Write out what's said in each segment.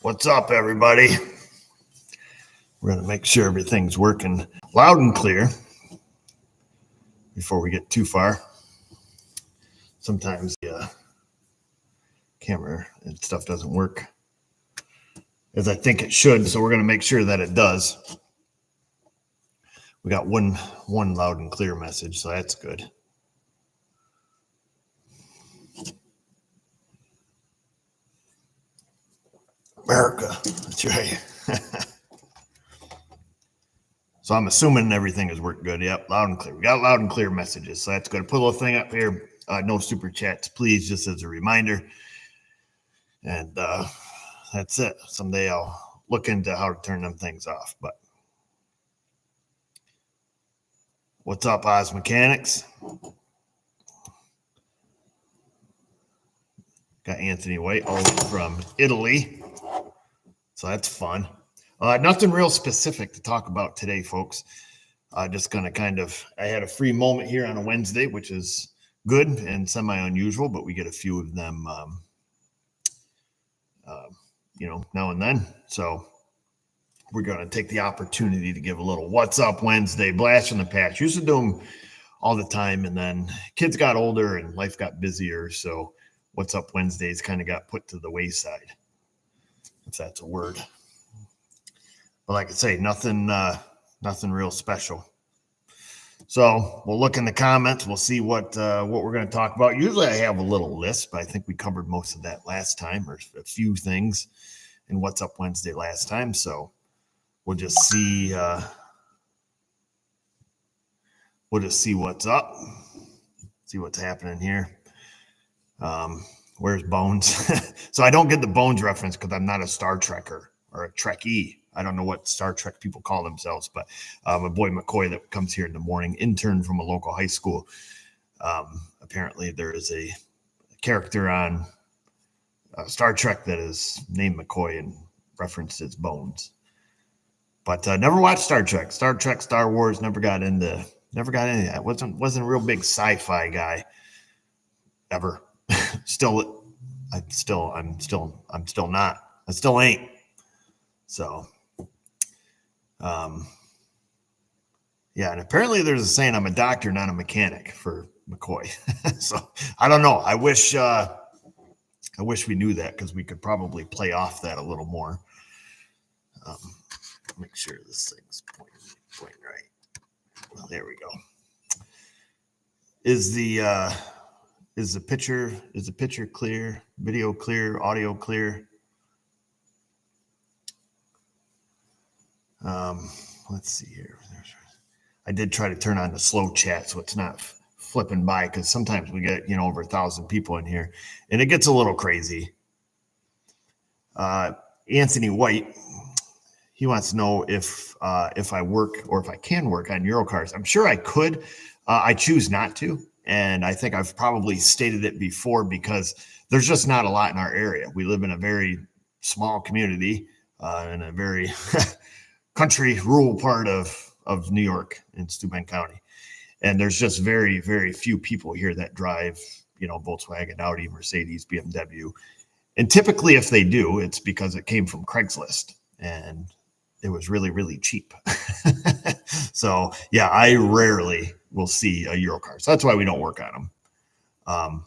What's up, everybody? We're going to make sure everything's working loud and clear before we get too far. Sometimes the camera and stuff doesn't work as I think it should, so we're going to make sure that it does. We got one loud and clear message, so that's good. America, that's right. So I'm assuming everything has worked good. Yep, loud and clear. We got loud and clear messages, so that's good. Put a little thing up here. No super chats, please, just as a reminder. And that's it. Someday I'll look into how to turn them things off. But what's up, Oz Mechanics? Got Anthony White all from Italy. So that's fun. Nothing real specific to talk about today, folks. Just going to I had a free moment here on a Wednesday, which is good and semi-unusual, but we get a few of them, now and then. So we're going to take the opportunity to give a little What's Up Wednesday blast from the past. Used to do them all the time, and then kids got older and life got busier. So What's Up Wednesdays kind of got put to the wayside, if that's a word. But like I say, nothing real special. So we'll look in the comments. We'll see what we're going to talk about. Usually I have a little list, but I think we covered most of that last time, or a few things in What's Up Wednesday last time. So we'll just see. What's up. See what's happening here. Where's Bones? So I don't get the Bones reference because I'm not a Star Trekker or a Trekkie. I don't know what Star Trek people call themselves, but my boy McCoy that comes here in the morning, intern from a local high school. Apparently there is a character on Star Trek that is named McCoy and referenced as Bones. But never watched Star Trek. Star Wars, never got into that. Wasn't a real big sci-fi guy ever. I'm still not. I still ain't. So, and apparently there's a saying I'm a doctor, not a mechanic for McCoy. So I don't know. I wish we knew that, because we could probably play off that a little more. Make sure this thing's pointing right. Well, there we go. Is the picture clear? Video clear? Audio clear? Let's see here. I did try to turn on the slow chat so it's not flipping by, because sometimes we get over 1,000 people in here and it gets a little crazy. Anthony White, he wants to know if I work, or if I can work on Eurocars. I'm sure I could. I choose not to, and I think I've probably stated it before, because there's just not a lot in our area. We live in a very small community in a very country, rural part of New York in Steuben County. And there's just very, very few people here that drive, Volkswagen, Audi, Mercedes, BMW. And typically if they do, it's because it came from Craigslist and it was really, really cheap. So yeah, I rarely will see a Eurocar. So that's why we don't work on them.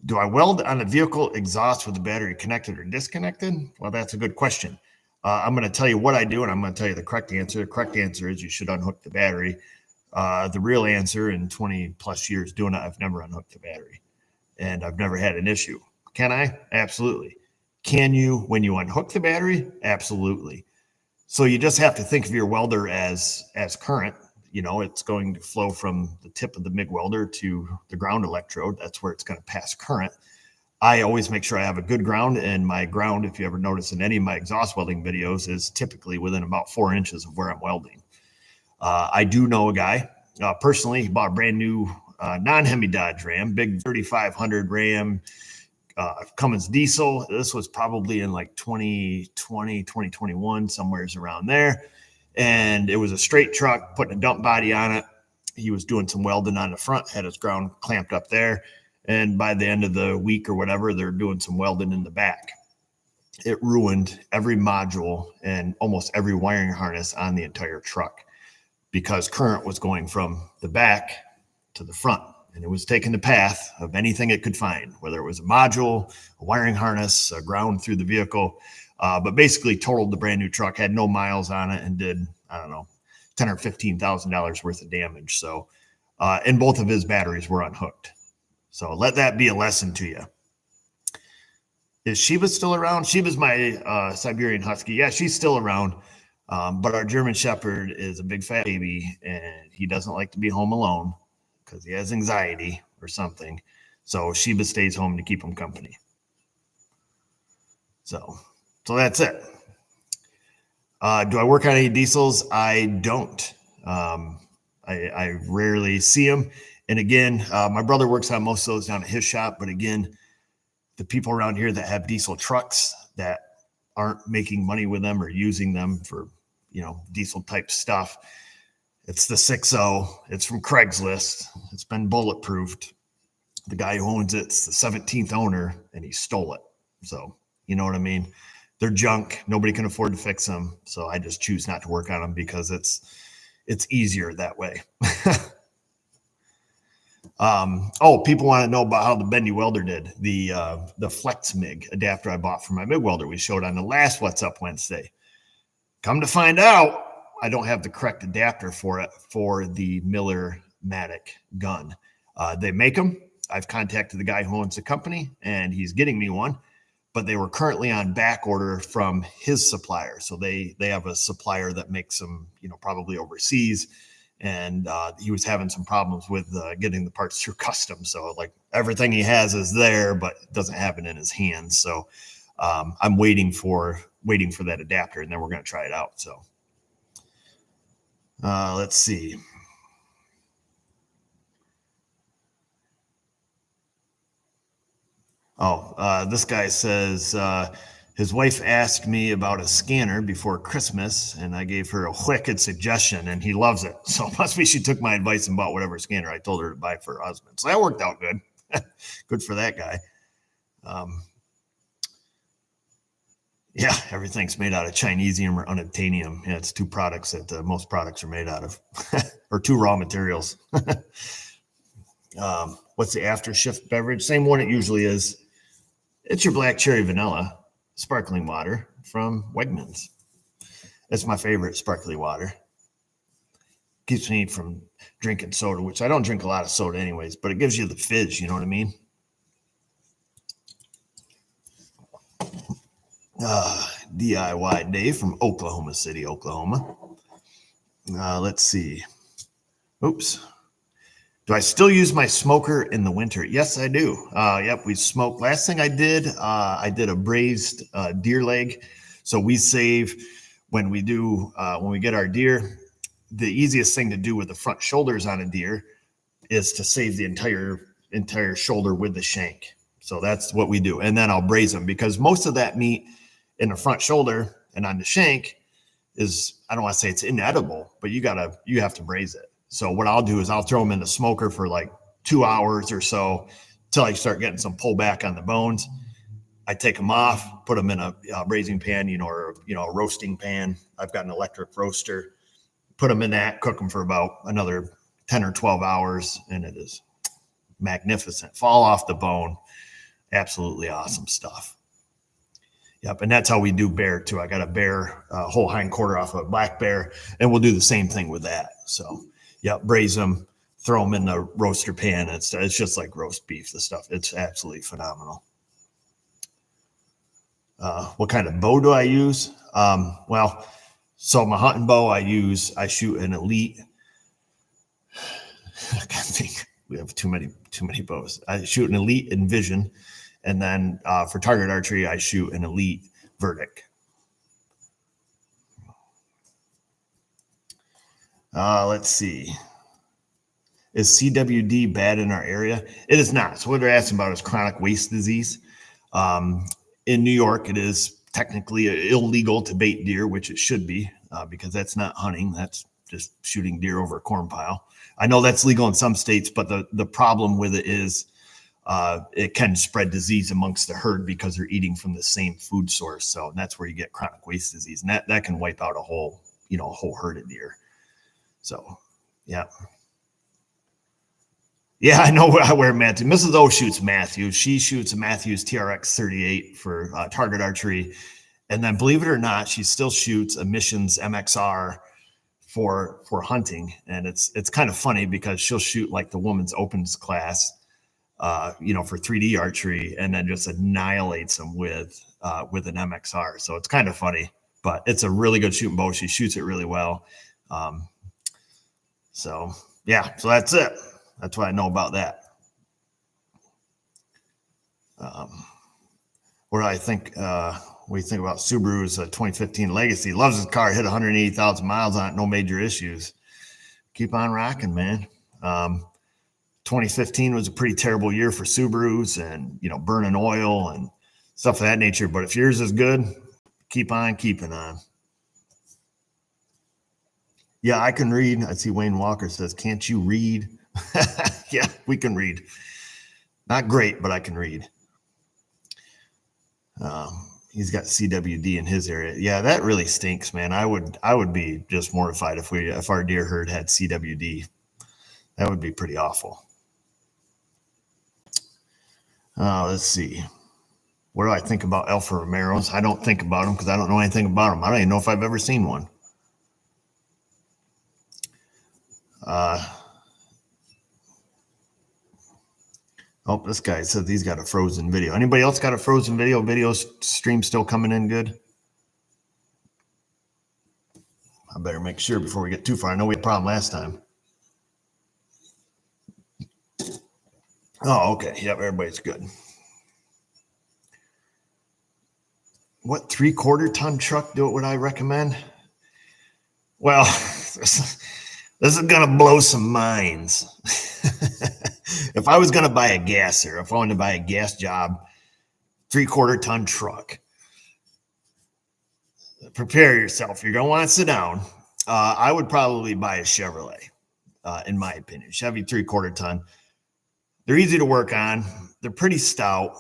Do I weld on a vehicle exhaust with the battery connected or disconnected? Well, that's a good question. I'm going to tell you what I do, and I'm going to tell you the correct answer. The correct answer is you should unhook the battery. The real answer, in 20 plus years doing it, I've never unhooked the battery, and I've never had an issue. Can I? Absolutely. Can you when you unhook the battery? Absolutely. So you just have to think of your welder as current. It's going to flow from the tip of the MIG welder to the ground electrode. That's where it's going to pass current. I always make sure I have a good ground, and my ground, if you ever notice in any of my exhaust welding videos, is typically within about 4 inches of where I'm welding. I do know a guy, personally, he bought a brand new non-Hemi Dodge Ram, big 3500 Ram, Cummins diesel. This was probably in like 2020, 2021, somewheres around there. And it was a straight truck, putting a dump body on it. He was doing some welding on the front, had his ground clamped up there. And by the end of the week or whatever, they're doing some welding in the back. it ruined every module and almost every wiring harness on the entire truck because current was going from the back to the front, and it was taking the path of anything it could find, whether it was a module, a wiring harness, a ground through the vehicle, but basically totaled the brand new truck, had no miles on it, and did, I don't know, $10,000 or $15,000 worth of damage. So, and both of his batteries were unhooked. So let that be a lesson to you. Is Sheba still around? Sheba's my Siberian Husky. Yeah, she's still around. But our German Shepherd is a big fat baby, and he doesn't like to be home alone because he has anxiety or something. So Sheba stays home to keep him company. So that's it. Do I work on any diesels? I don't. I rarely see them. And again, my brother works on most of those down at his shop. But again, the people around here that have diesel trucks that aren't making money with them or using them for, diesel type stuff. It's the 6.0. It's from Craigslist. It's been bulletproofed. The guy who owns it's the 17th owner, and he stole it. So, you know what I mean? They're junk. Nobody can afford to fix them. So I just choose not to work on them because it's easier that way. People want to know about how the bendy welder did. The Flex MIG adapter I bought for my MIG welder we showed on the last What's Up Wednesday. Come to find out, I don't have the correct adapter for it for the Miller-Matic gun. They make them. I've contacted the guy who owns the company, and he's getting me one, but they were currently on back order from his supplier. So they have a supplier that makes them, probably overseas. And he was having some problems with getting the parts through customs. So like everything he has is there, but doesn't have it in his hands. So I'm waiting for that adapter, and then we're going to try it out. So let's see. This guy says his wife asked me about a scanner before Christmas, and I gave her a wicked suggestion, and he loves it. So must be she took my advice and bought whatever scanner I told her to buy for her husband. So that worked out good. Good for that guy. Everything's made out of Chinesium or unobtainium. Yeah, it's two products that most products are made out of, or two raw materials. What's the after shift beverage? Same one it usually is. It's your black cherry vanilla sparkling water from Wegmans. That's my favorite sparkling water. Keeps me from drinking soda, which I don't drink a lot of soda anyways, but it gives you the fizz, you know what I mean? DIY Dave from Oklahoma City, Oklahoma. Let's see. Oops. Do I still use my smoker in the winter? Yes, I do. We smoke. Last thing I did a braised deer leg. So we save when we get our deer. The easiest thing to do with the front shoulders on a deer is to save the entire shoulder with the shank. So that's what we do. And then I'll braise them because most of that meat in the front shoulder and on the shank is, I don't want to say it's inedible, but you have to braise it. So what I'll do is I'll throw them in the smoker for like 2 hours or so till I start getting some pullback on the bones. I take them off, put them in a braising pan, or a roasting pan. I've got an electric roaster. Put them in that, cook them for about another 10 or 12 hours, and it is magnificent. Fall off the bone. Absolutely awesome stuff. Yep, and that's how we do bear too. I got a bear, whole hind quarter off of a black bear, and we'll do the same thing with that. So, braise them, throw them in the roaster pan. It's just like roast beef. The stuff, it's absolutely phenomenal. What kind of bow do I use? So my hunting bow I shoot an Elite. I can't think. We have too many bows. I shoot an Elite Envision, and then for target archery I shoot an Elite Verdict. Let's see. Is CWD bad in our area? It is not. So what they're asking about is chronic waste disease. In New York, it is technically illegal to bait deer, which it should be, because that's not hunting. That's just shooting deer over a corn pile. I know that's legal in some states, but the problem with it is it can spread disease amongst the herd because they're eating from the same food source. So that's where you get chronic waste disease, and that can wipe out a whole herd of deer. So, yeah. Yeah, I know I wear Matthews. Mrs. O shoots Matthews. She shoots a Matthews TRX 38 for target archery. And then, believe it or not, she still shoots a Missions MXR for hunting. And it's kind of funny because she'll shoot like the woman's opens class, for 3D archery, and then just annihilates them with an MXR. So it's kind of funny, but it's a really good shooting bow. She shoots it really well. So that's it. That's what I know about that. What do I think? What do you think about Subaru's 2015 Legacy? Loves his car, hit 180,000 miles on it, no major issues. Keep on rocking, man. 2015 was a pretty terrible year for Subarus and, burning oil and stuff of that nature. But if yours is good, keep on keeping on. Yeah, I can read. I see Wayne Walker says, can't you read? Yeah, we can read. Not great, but I can read. He's got CWD in his area. Yeah, that really stinks, man. I would be just mortified if our deer herd had CWD. That would be pretty awful. Let's see. What do I think about Alfa Romeros? I don't think about them because I don't know anything about them. I don't even know if I've ever seen one. Oh, this guy says he's got a frozen video. Anybody else got a frozen video? Video stream still coming in good? I better make sure before we get too far. I know we had a problem last time. Oh, okay. Yep, everybody's good. What 3/4 ton truck would I recommend? Well, this is going to blow some minds. If I was going to buy a gasser, if I wanted to buy a gas job, 3/4 ton truck, prepare yourself. You're going to want to sit down. I would probably buy a Chevrolet, in my opinion. Chevy 3/4 ton. They're easy to work on. They're pretty stout.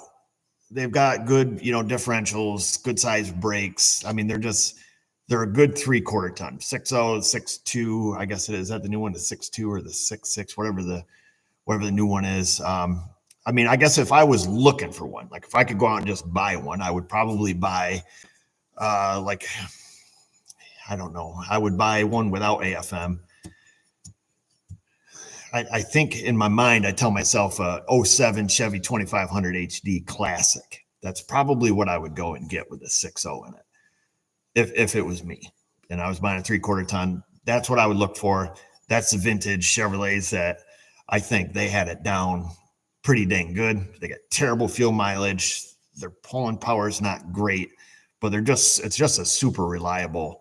They've got good, differentials, good sized brakes. I mean, they're a good 3/4 ton. 6.0, 6.2, I guess it is. Is that the new one, the 6.2 or the 6.6, whatever the new one is. I mean, I guess if I was looking for one, like if I could go out and just buy one, I would probably buy I don't know. I would buy one without AFM. I think in my mind, I tell myself 07 Chevy 2500 HD Classic. That's probably what I would go and get with a 6.0 in it. If it was me and I was buying a 3/4 ton, that's what I would look for. That's the vintage Chevrolets that I think they had it down pretty dang good. They got terrible fuel mileage. Their pulling power is not great, but it's just a super reliable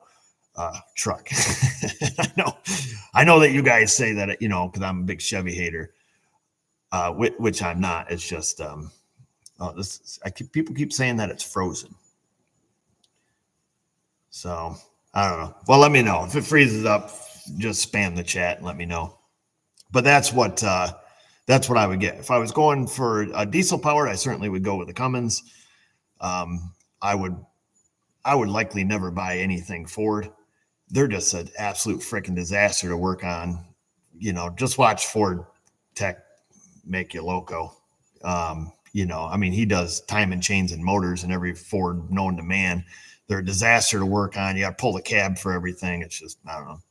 truck. I know that you guys say that, because I'm a big Chevy hater, which I'm not. It's just, people keep saying that it's frozen. So I don't know. Well, let me know if it freezes up. Just spam the chat and let me know. But that's what I would get if I was going for a diesel power. I certainly would go with the Cummins. I would likely never buy anything Ford. They're just an absolute freaking disaster to work on. Just watch Ford Tech make you loco. I mean, he does time and chains and motors and every Ford known to man. They're a disaster to work on. You got to pull the cab for everything. It's just, I don't know.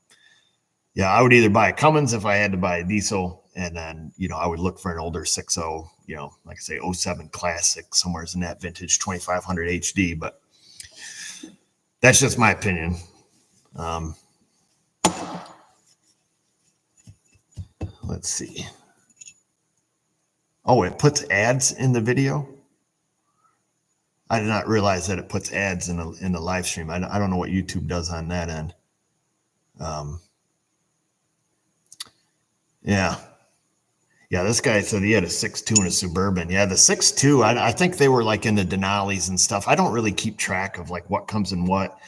Yeah, I would either buy a Cummins if I had to buy a diesel, and then, I would look for an older 6.0, like I say, 07 Classic, somewhere in that vintage 2500 HD, but that's just my opinion. Let's see. Oh, it puts ads in the video. I did not realize that it puts ads in the live stream. I don't know what YouTube does on that end. Yeah, this guy said he had a 6.2 and a Suburban. Yeah, the 6.2, I think they were like in the Denali's and stuff. I don't really keep track of like what comes in what.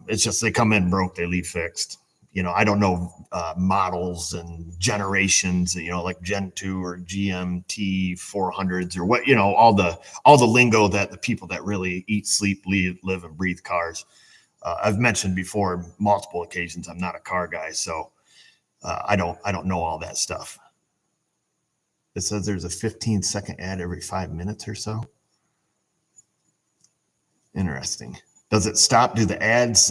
It's just they come in broke, they leave fixed. I don't know models and generations, like Gen 2 or GMT 400s or what, all the lingo that the people that really eat, sleep, live and breathe cars. I've mentioned before multiple occasions, I'm not a car guy, so I don't know all that stuff. It says there's a 15-second ad every 5 minutes or so. Interesting. Does it stop? Do the ads,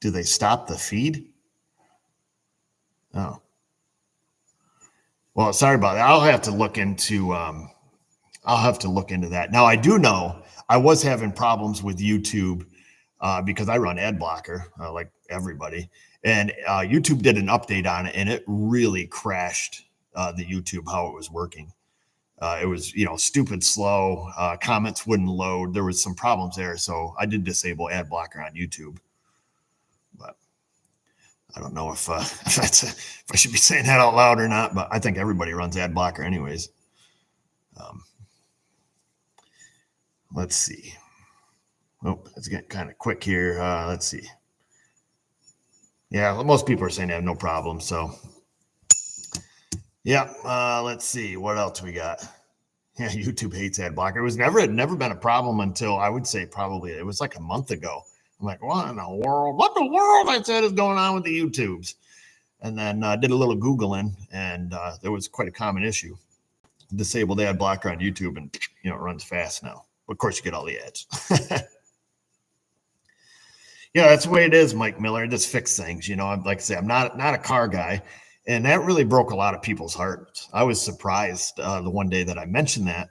do they stop the feed? Oh. Well, sorry about that. I'll have to look into that. Now, I do know I was having problems with YouTube because I run ad blocker like everybody. And YouTube did an update on it, and it really crashed the YouTube, how it was working. It was, stupid slow. Comments wouldn't load. There was some problems there. So I did disable ad blocker on YouTube. But I don't know if if I should be saying that out loud or not, but I think everybody runs ad blocker anyways. Let's see. Oh, it's getting kind of quick here. Let's see. Yeah, most people are saying they have no problem. So, yeah. Let's see what else we got. Yeah, YouTube hates ad blocker. It had never been a problem until I would say probably it was like a month ago. I'm like, what in the world? What the world? I said is going on with the YouTubes, and then did a little Googling, and there was quite a common issue. Disabled ad blocker on YouTube, and it runs fast now. Of course, you get all the ads. Yeah, that's the way it is, Mike Miller. Just fix things. Like I say, I'm not a car guy, and that really broke a lot of people's hearts. I was surprised the one day that I mentioned that.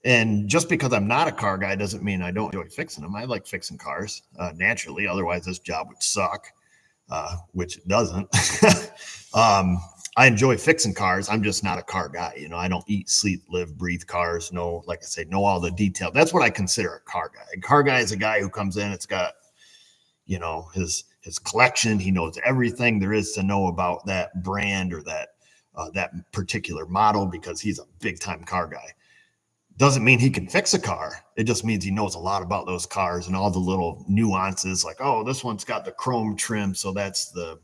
And just because I'm not a car guy doesn't mean I don't enjoy fixing them. I like fixing cars naturally. Otherwise, this job would suck, which it doesn't. I enjoy fixing cars. I'm just not a car guy. I don't eat, sleep, live, breathe cars. No, like I say, know all the detail. That's what I consider a car guy. A car guy is a guy who comes in. It's got, his collection. He knows everything there is to know about that brand or that particular model because he's a big time car guy. Doesn't mean he can fix a car. It just means he knows a lot about those cars and all the little nuances like, oh, this one's got the chrome trim. So that's the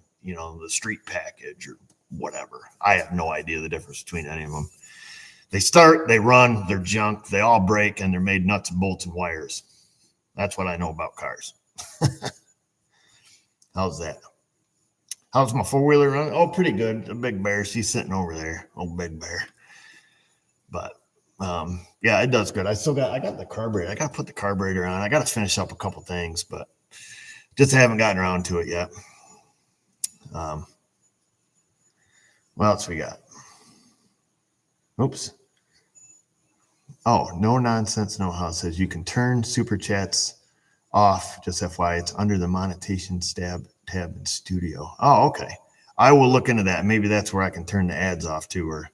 street package or whatever. I have no idea the difference between any of them. They start, they run, they're junk, they all break, and they're made nuts and bolts and wires. That's what I know about cars. How's that? How's my four-wheeler running? Oh, pretty good. The Big Bear, she's sitting over there. Old Big Bear. But yeah, it does good. I got the carburetor. I got to put the carburetor on. I got to finish up a couple things, but just haven't gotten around to it yet. What else we got? Oops. Oh, no nonsense, no how. It says you can turn super chats off. Just FYI, it's under the monetization tab in studio. Oh, okay. I will look into that. Maybe that's where I can turn the ads off too, or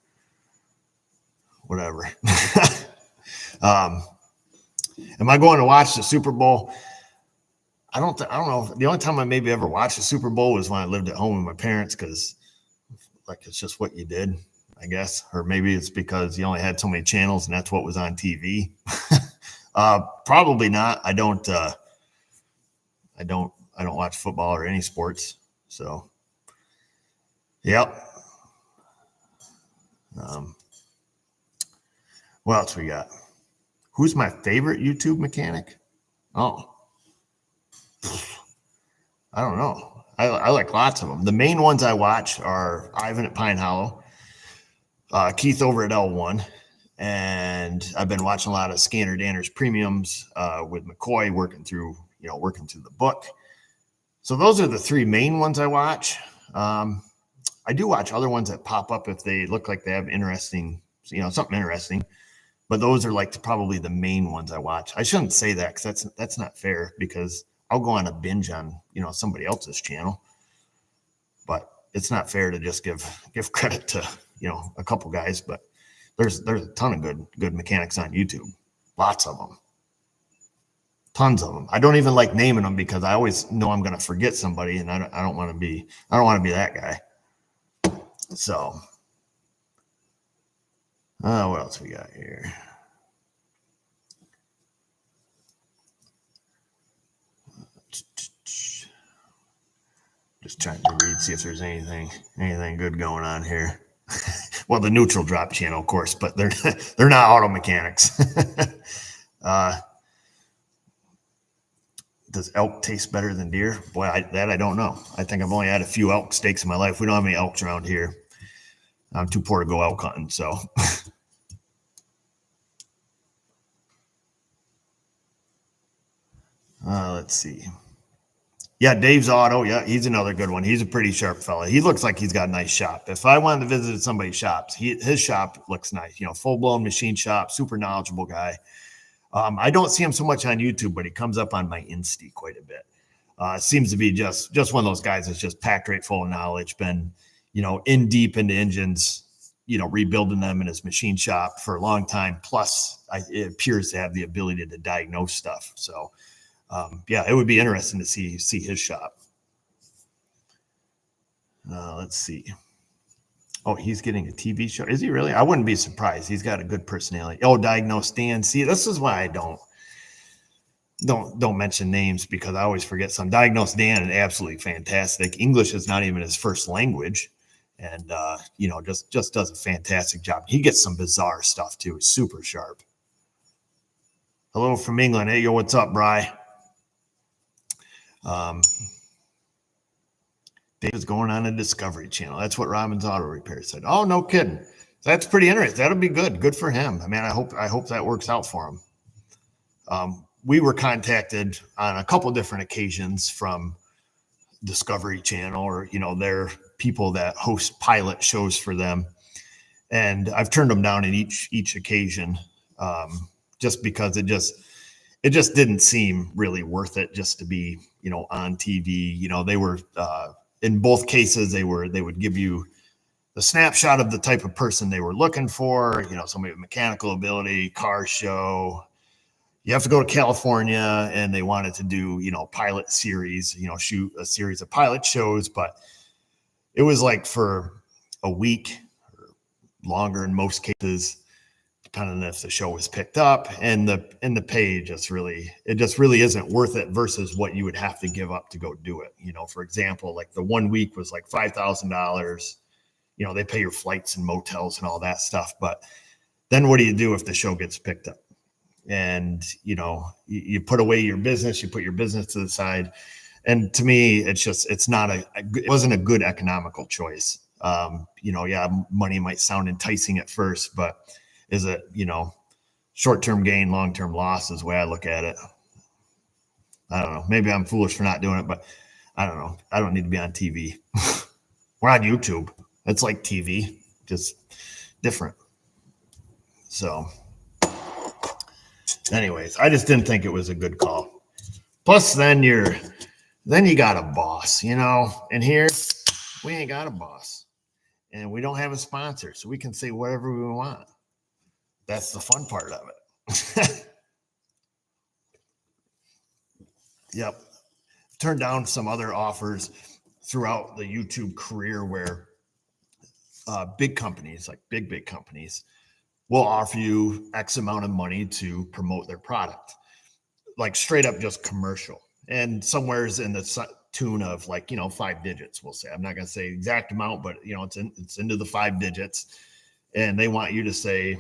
whatever. Am I going to watch the Super Bowl? I don't know. The only time I maybe ever watched the Super Bowl was when I lived at home with my parents, because it's just what you did, I guess. Or maybe it's because you only had so many channels and that's what was on TV. Probably not. I don't watch football or any sports. So, yep. What else we got? Who's my favorite YouTube mechanic? Oh, I don't know. I like lots of them. The main ones I watch are Ivan at Pine Hollow, Keith over at L1, and I've been watching a lot of Scanner Danner's premiums with McCoy working through the book. So those are the three main ones I watch. I do watch other ones that pop up if they look like they have something interesting. But those are like probably the main ones I watch. I shouldn't say that because that's not fair, because I'll go on a binge on somebody else's channel. But it's not fair to just give credit to a couple guys. But there's a ton of good mechanics on YouTube. Lots of them. Tons of them. I don't even like naming them because I always know I'm going to forget somebody, and I don't want to be that guy. So, what else we got here? Just trying to read, see if there's anything good going on here. Well, the neutral drop channel, of course, but they're not auto mechanics. Does elk taste better than deer? Boy, I don't know. I think I've only had a few elk steaks in my life. We don't have any elks around here. I'm too poor to go elk hunting, so. Let's see. Yeah, Dave's Auto. Yeah, he's another good one. He's a pretty sharp fella. He looks like he's got a nice shop. If I wanted to visit somebody's shops, his shop looks nice. You know, full-blown machine shop, super knowledgeable guy. I don't see him so much on YouTube, but he comes up on my Insta quite a bit. Seems to be just one of those guys that's just packed right full of knowledge, been, in deep into engines, rebuilding them in his machine shop for a long time. Plus, it appears to have the ability to diagnose stuff. So, yeah, it would be interesting to see his shop. Let's see. Oh, he's getting a TV show. Is he really? I wouldn't be surprised. He's got a good personality. Oh, Diagnose Dan. See, this is why I don't mention names, because I always forget some. Diagnose Dan is absolutely fantastic. English is not even his first language. And, just does a fantastic job. He gets some bizarre stuff, too. It's super sharp. Hello from England. Hey, yo, what's up, Bri? Dave is going on a Discovery Channel. That's what Robbins Auto Repair said. Oh, no kidding. That's pretty interesting. That'll be good. Good for him. I mean, I hope that works out for him. We were contacted on a couple different occasions from Discovery Channel, or, they're people that host pilot shows for them. And I've turned them down in each occasion, just because it just didn't seem really worth it just to be, on TV. They were, in both cases, they would give you the snapshot of the type of person they were looking for, somebody with mechanical ability, car show. You have to go to California, and they wanted to do, pilot series, shoot a series of pilot shows, but it was like for a week or longer in most cases, depending on if the show was picked up, and the pay just really isn't worth it versus what you would have to give up to go do it. For example, like the 1 week was like $5,000. They pay your flights and motels and all that stuff. But then what do you do if the show gets picked up? And, you put away your business, you put your business to the side. And to me, it wasn't a good economical choice. Yeah, money might sound enticing at first, but is it, short-term gain, long-term loss is the way I look at it. I don't know. Maybe I'm foolish for not doing it, but I don't know. I don't need to be on TV. We're on YouTube. It's like TV, just different. So anyways, I just didn't think it was a good call. Plus, then you got a boss, and here we ain't got a boss, and we don't have a sponsor, so we can say whatever we want. That's the fun part of it. Yep. Turned down some other offers throughout the YouTube career where big companies, like big companies, will offer you X amount of money to promote their product, like straight up just commercial. And somewhere's in the tune of like, 5 digits, we'll say. I'm not going to say exact amount, but it's into the 5 digits. And they want you to say,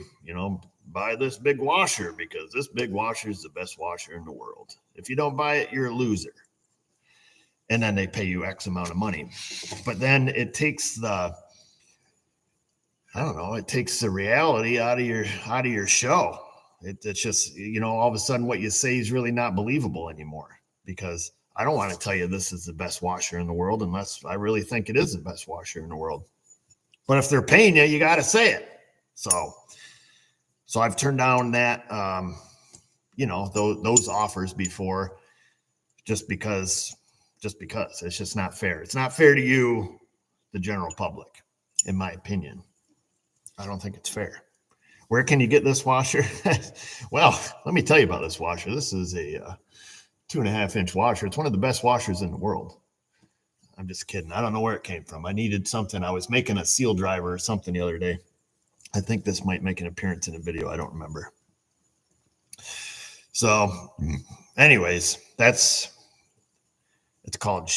buy this big washer because this big washer is the best washer in the world. If you don't buy it, you're a loser. And then they pay you X amount of money. But then it takes the reality out of your show. It's just, all of a sudden what you say is really not believable anymore, because I don't want to tell you this is the best washer in the world unless I really think it is the best washer in the world. But if they're paying you, you got to say it. So I've turned down that, those offers before, just because it's just not fair. It's not fair to you, the general public, in my opinion. I don't think it's fair. Where can you get this washer? Well, let me tell you about this washer. This is a 2.5-inch washer. It's one of the best washers in the world. I'm just kidding. I don't know where it came from. I needed something. I was making a seal driver or something the other day. I think this might make an appearance in a video. I don't remember. So anyways, it's called,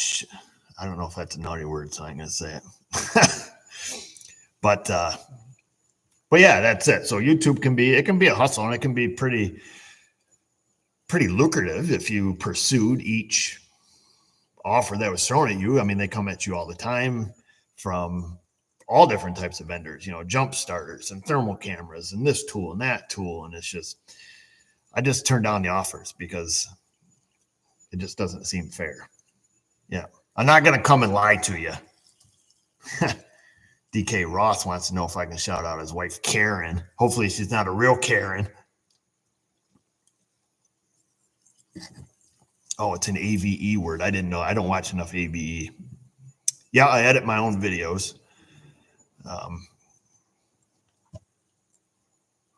I don't know if that's a naughty word, so I'm going to say it. But yeah, that's it. So YouTube can be a hustle, and it can be pretty lucrative if you pursued each offer that was thrown at you. I mean, they come at you all the time from all different types of vendors, jump starters and thermal cameras and this tool and that tool. And it's just, I just turn down the offers because it just doesn't seem fair. Yeah. I'm not going to come and lie to you. DK Ross wants to know if I can shout out his wife, Karen. Hopefully she's not a real Karen. Oh, it's an AVE word. I didn't know. I don't watch enough AVE. Yeah, I edit my own videos.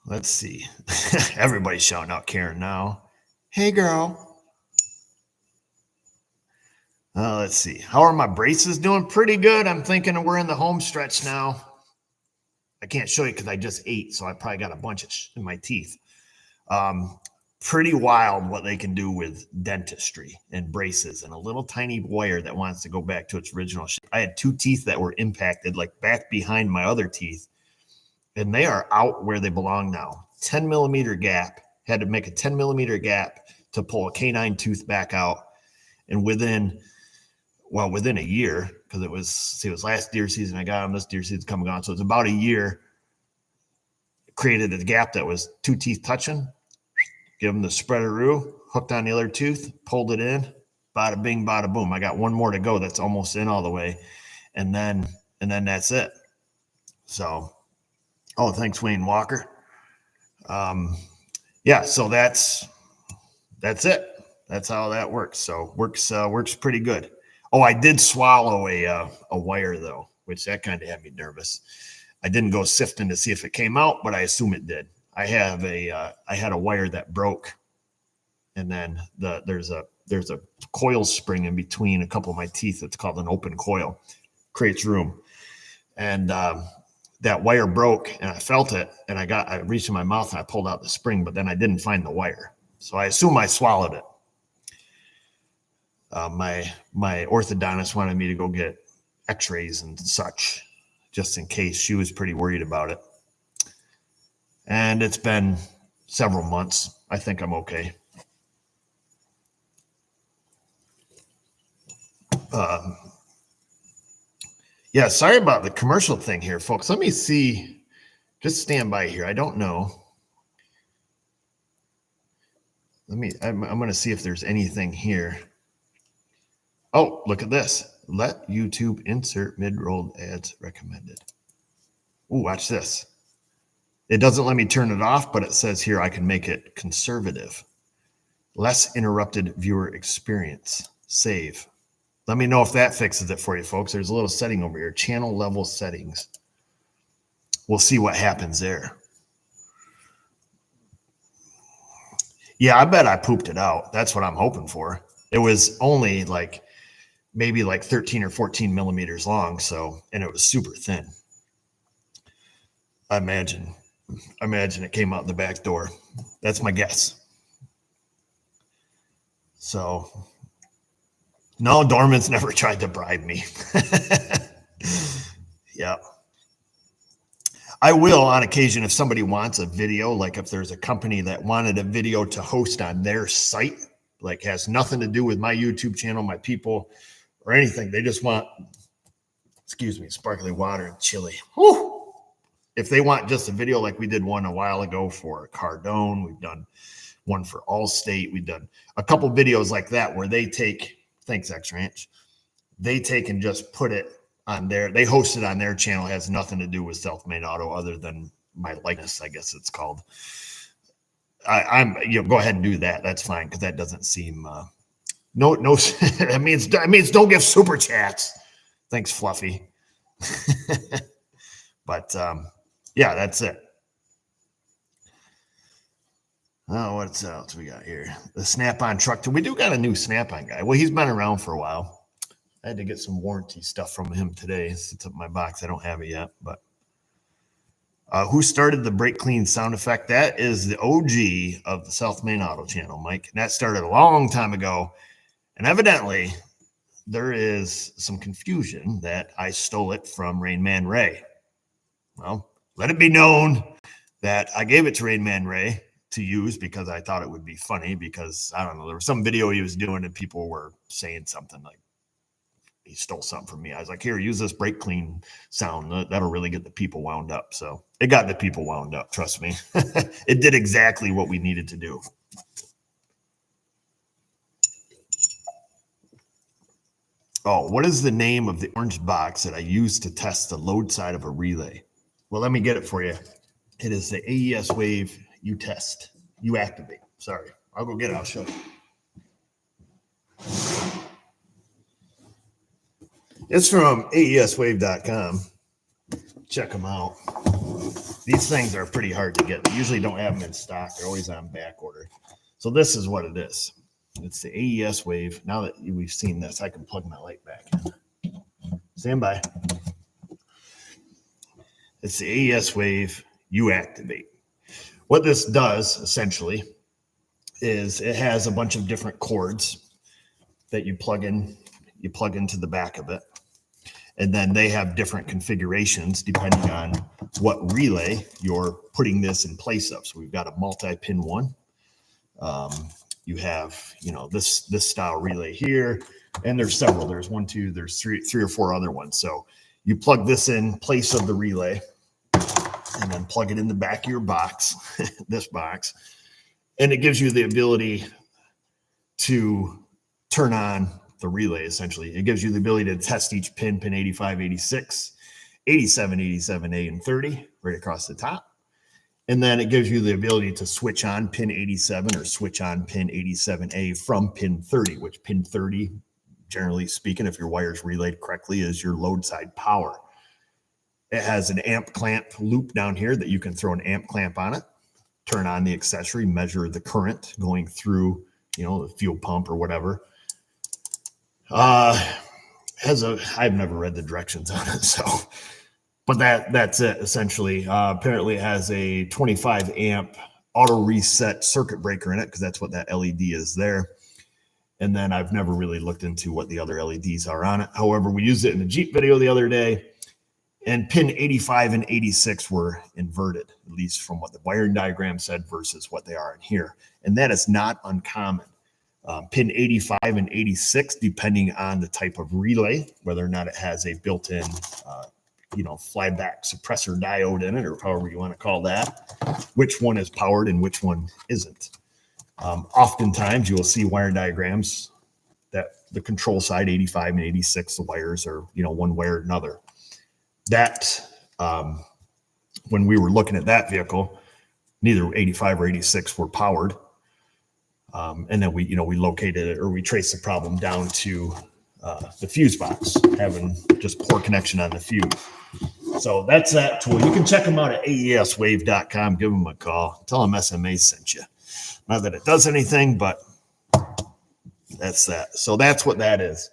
Let's see. Everybody's shouting out Karen now. Hey, girl. Let's see. How are my braces doing? Pretty good. I'm thinking we're in the home stretch now. I can't show you because I just ate, so I probably got a bunch in my teeth. Pretty wild what they can do with dentistry and braces and a little tiny wire that wants to go back to its original shape. I had 2 teeth that were impacted, like back behind my other teeth, and they are out where they belong now. 10 millimeter gap. Had to make a 10 millimeter gap to pull a canine tooth back out. And within a year, because it was last deer season I got them, this deer season's coming on. So it's about a year, created a gap that was 2 teeth touching. Give them the spreadaroo, hooked on the other tooth, pulled it in, bada bing, bada boom. I got one more to go that's almost in all the way. And then that's it. So, thanks, Wayne Walker. Yeah, so that's it. That's how that works. So works pretty good. Oh, I did swallow a wire though, which that kind of had me nervous. I didn't go sifting to see if it came out, but I assume it did. I had a wire that broke, and then there's a coil spring in between a couple of my teeth. It's called an open coil, creates room, and that wire broke, and I felt it, and I reached in my mouth and I pulled out the spring, but then I didn't find the wire, so I assume I swallowed it. My orthodontist wanted me to go get X-rays and such, just in case. She was pretty worried about it. And it's been several months. I think I'm okay. Yeah, sorry about the commercial thing here, folks. Let me see. Just stand by here. I don't know. I'm going to see if there's anything here. Oh, look at this. Let YouTube insert mid-rolled ads recommended. Ooh, watch this. It doesn't let me turn it off, but it says here I can make it conservative. Less interrupted viewer experience. Save. Let me know if that fixes it for you, folks. There's a little setting over here. Channel level settings. We'll see what happens there. Yeah, I bet I pooped it out. That's what I'm hoping for. It was only maybe 13 or 14 millimeters long, and it was super thin. I imagine it came out the back door. That's my guess. So, no, Dorman's never tried to bribe me. Yeah. I will on occasion if somebody wants a video, like if there's a company that wanted a video to host on their site, like has nothing to do with my YouTube channel, my people, or anything. They just want, sparkling water and chili. Whew. If they want just a video, like we did one a while ago for Cardone, we've done one for Allstate. We've done a couple videos like that where they take, thanks X Ranch, they take and just put it on they host it on their channel. It has nothing to do with Self-Made Auto other than my likeness, I guess it's called. Go ahead and do that. That's fine, because that doesn't seem no that means don't give super chats. Thanks, Fluffy. But yeah, that's it. Oh, what else we got here? The Snap-on truck. We do got a new Snap-on guy. Well, he's been around for a while. I had to get some warranty stuff from him today. It's up in my box. I don't have it yet. But who started the brake clean sound effect? That is the OG of the Self-Made Auto channel, Mike. And that started a long time ago. And evidently, there is some confusion that I stole it from Rain Man Ray. Well, let it be known that I gave it to Rain Man Ray to use because I thought it would be funny because, I don't know, there was some video he was doing and people were saying something like, he stole something from me. I was like, here, use this brake clean sound. That'll really get the people wound up. So it got the people wound up. Trust me. It did exactly what we needed to do. Oh, what is the name of the orange box that I used to test the load side of a relay? Well, let me get it for you. It is the AES Wave U-Test, U-Activate. Sorry, I'll go get it. I'll show you. It's from AESWave.com. Check them out. These things are pretty hard to get. They usually don't have them in stock. They're always on back order. So this is what it is. It's the AES Wave. Now that we've seen this, I can plug my light back in. Stand by. It's the AES Wave U-Activate. What this does, essentially, is it has a bunch of different cords that you plug in. You plug into the back of it. And then they have different configurations depending on what relay you're putting this in place of. So we've got a multi-pin one. You have, this style relay here, and there's several. There's one, two, there's three or four other ones. So you plug this in place of the relay and then plug it in the back of your box, this box, and it gives you the ability to turn on the relay. Essentially, it gives you the ability to test each pin 85, 86, 87, 87A, and 30 right across the top. And then it gives you the ability to switch on pin 87 or switch on pin 87A from pin 30, which pin 30, generally speaking, if your wire's relayed correctly, is your load side power. It has an amp clamp loop down here that you can throw an amp clamp on it, turn on the accessory, measure the current going through, the fuel pump or whatever. I've never read the directions on it, but that's it essentially. Apparently it has a 25 amp auto reset circuit breaker in it because that's what that LED is there. And then I've never really looked into what the other LEDs are on it. However, we used it in a Jeep video the other day, and pin 85 and 86 were inverted, at least from what the wiring diagram said versus what they are in here. And that is not uncommon. Pin 85 and 86, depending on the type of relay, whether or not it has a built-in, flyback suppressor diode in it, or however you want to call that, which one is powered and which one isn't. Oftentimes, you will see wire diagrams that the control side, 85 and 86, the wires are, one way or another. That, when we were looking at that vehicle, neither 85 or 86 were powered. And then we located it, or we traced the problem down to the fuse box, having just poor connection on the fuse. So that's that tool. You can check them out at AESWave.com. Give them a call. Tell them SMA sent you. Not that it does anything, but that's that. So that's what that is.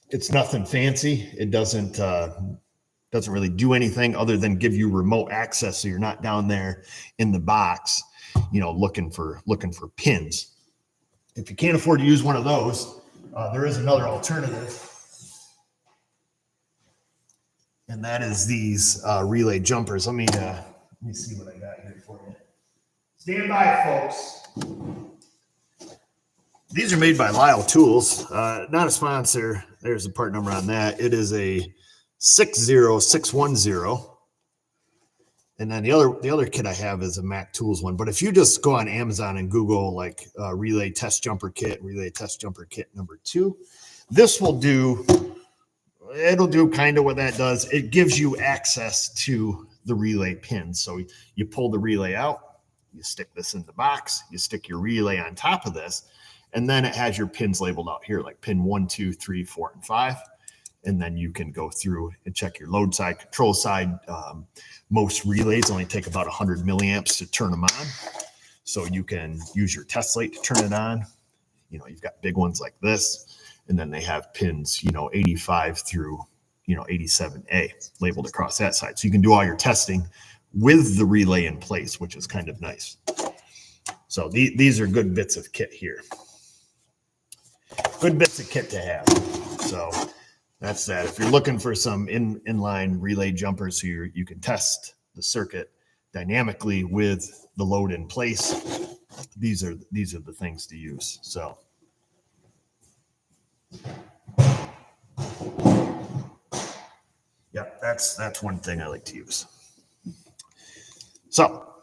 It's nothing fancy. It doesn't really do anything other than give you remote access, so you're not down there in the box, looking for pins. If you can't afford to use one of those, there is another alternative, and that is these relay jumpers. Let me see what I got here for you. Stand by, folks. These are made by Lyle Tools, not a sponsor. There's the part number on that. It is a 60610. And then the other kit I have is a Mac Tools one. But if you just go on Amazon and Google like relay test jumper kit number 2, this will do kind of what that does. It gives you access to the relay pins. So you pull the relay out, you stick this in the box, you stick your relay on top of this, and then it has your pins labeled out here, like pin 1, 2, 3, 4, and 5. And then you can go through and check your load side, control side. Most relays only take about 100 milliamps to turn them on. So you can use your test light to turn it on. You've got big ones like this. And then they have pins, 85 through, 87A labeled across that side. So you can do all your testing with the relay in place, which is kind of nice. So these are good bits of kit here. good bits of kit to have. So that's that. If you're looking for some inline relay jumpers so you can test the circuit dynamically with the load in place, these are the things to use. So yeah, that's one thing I like to use. So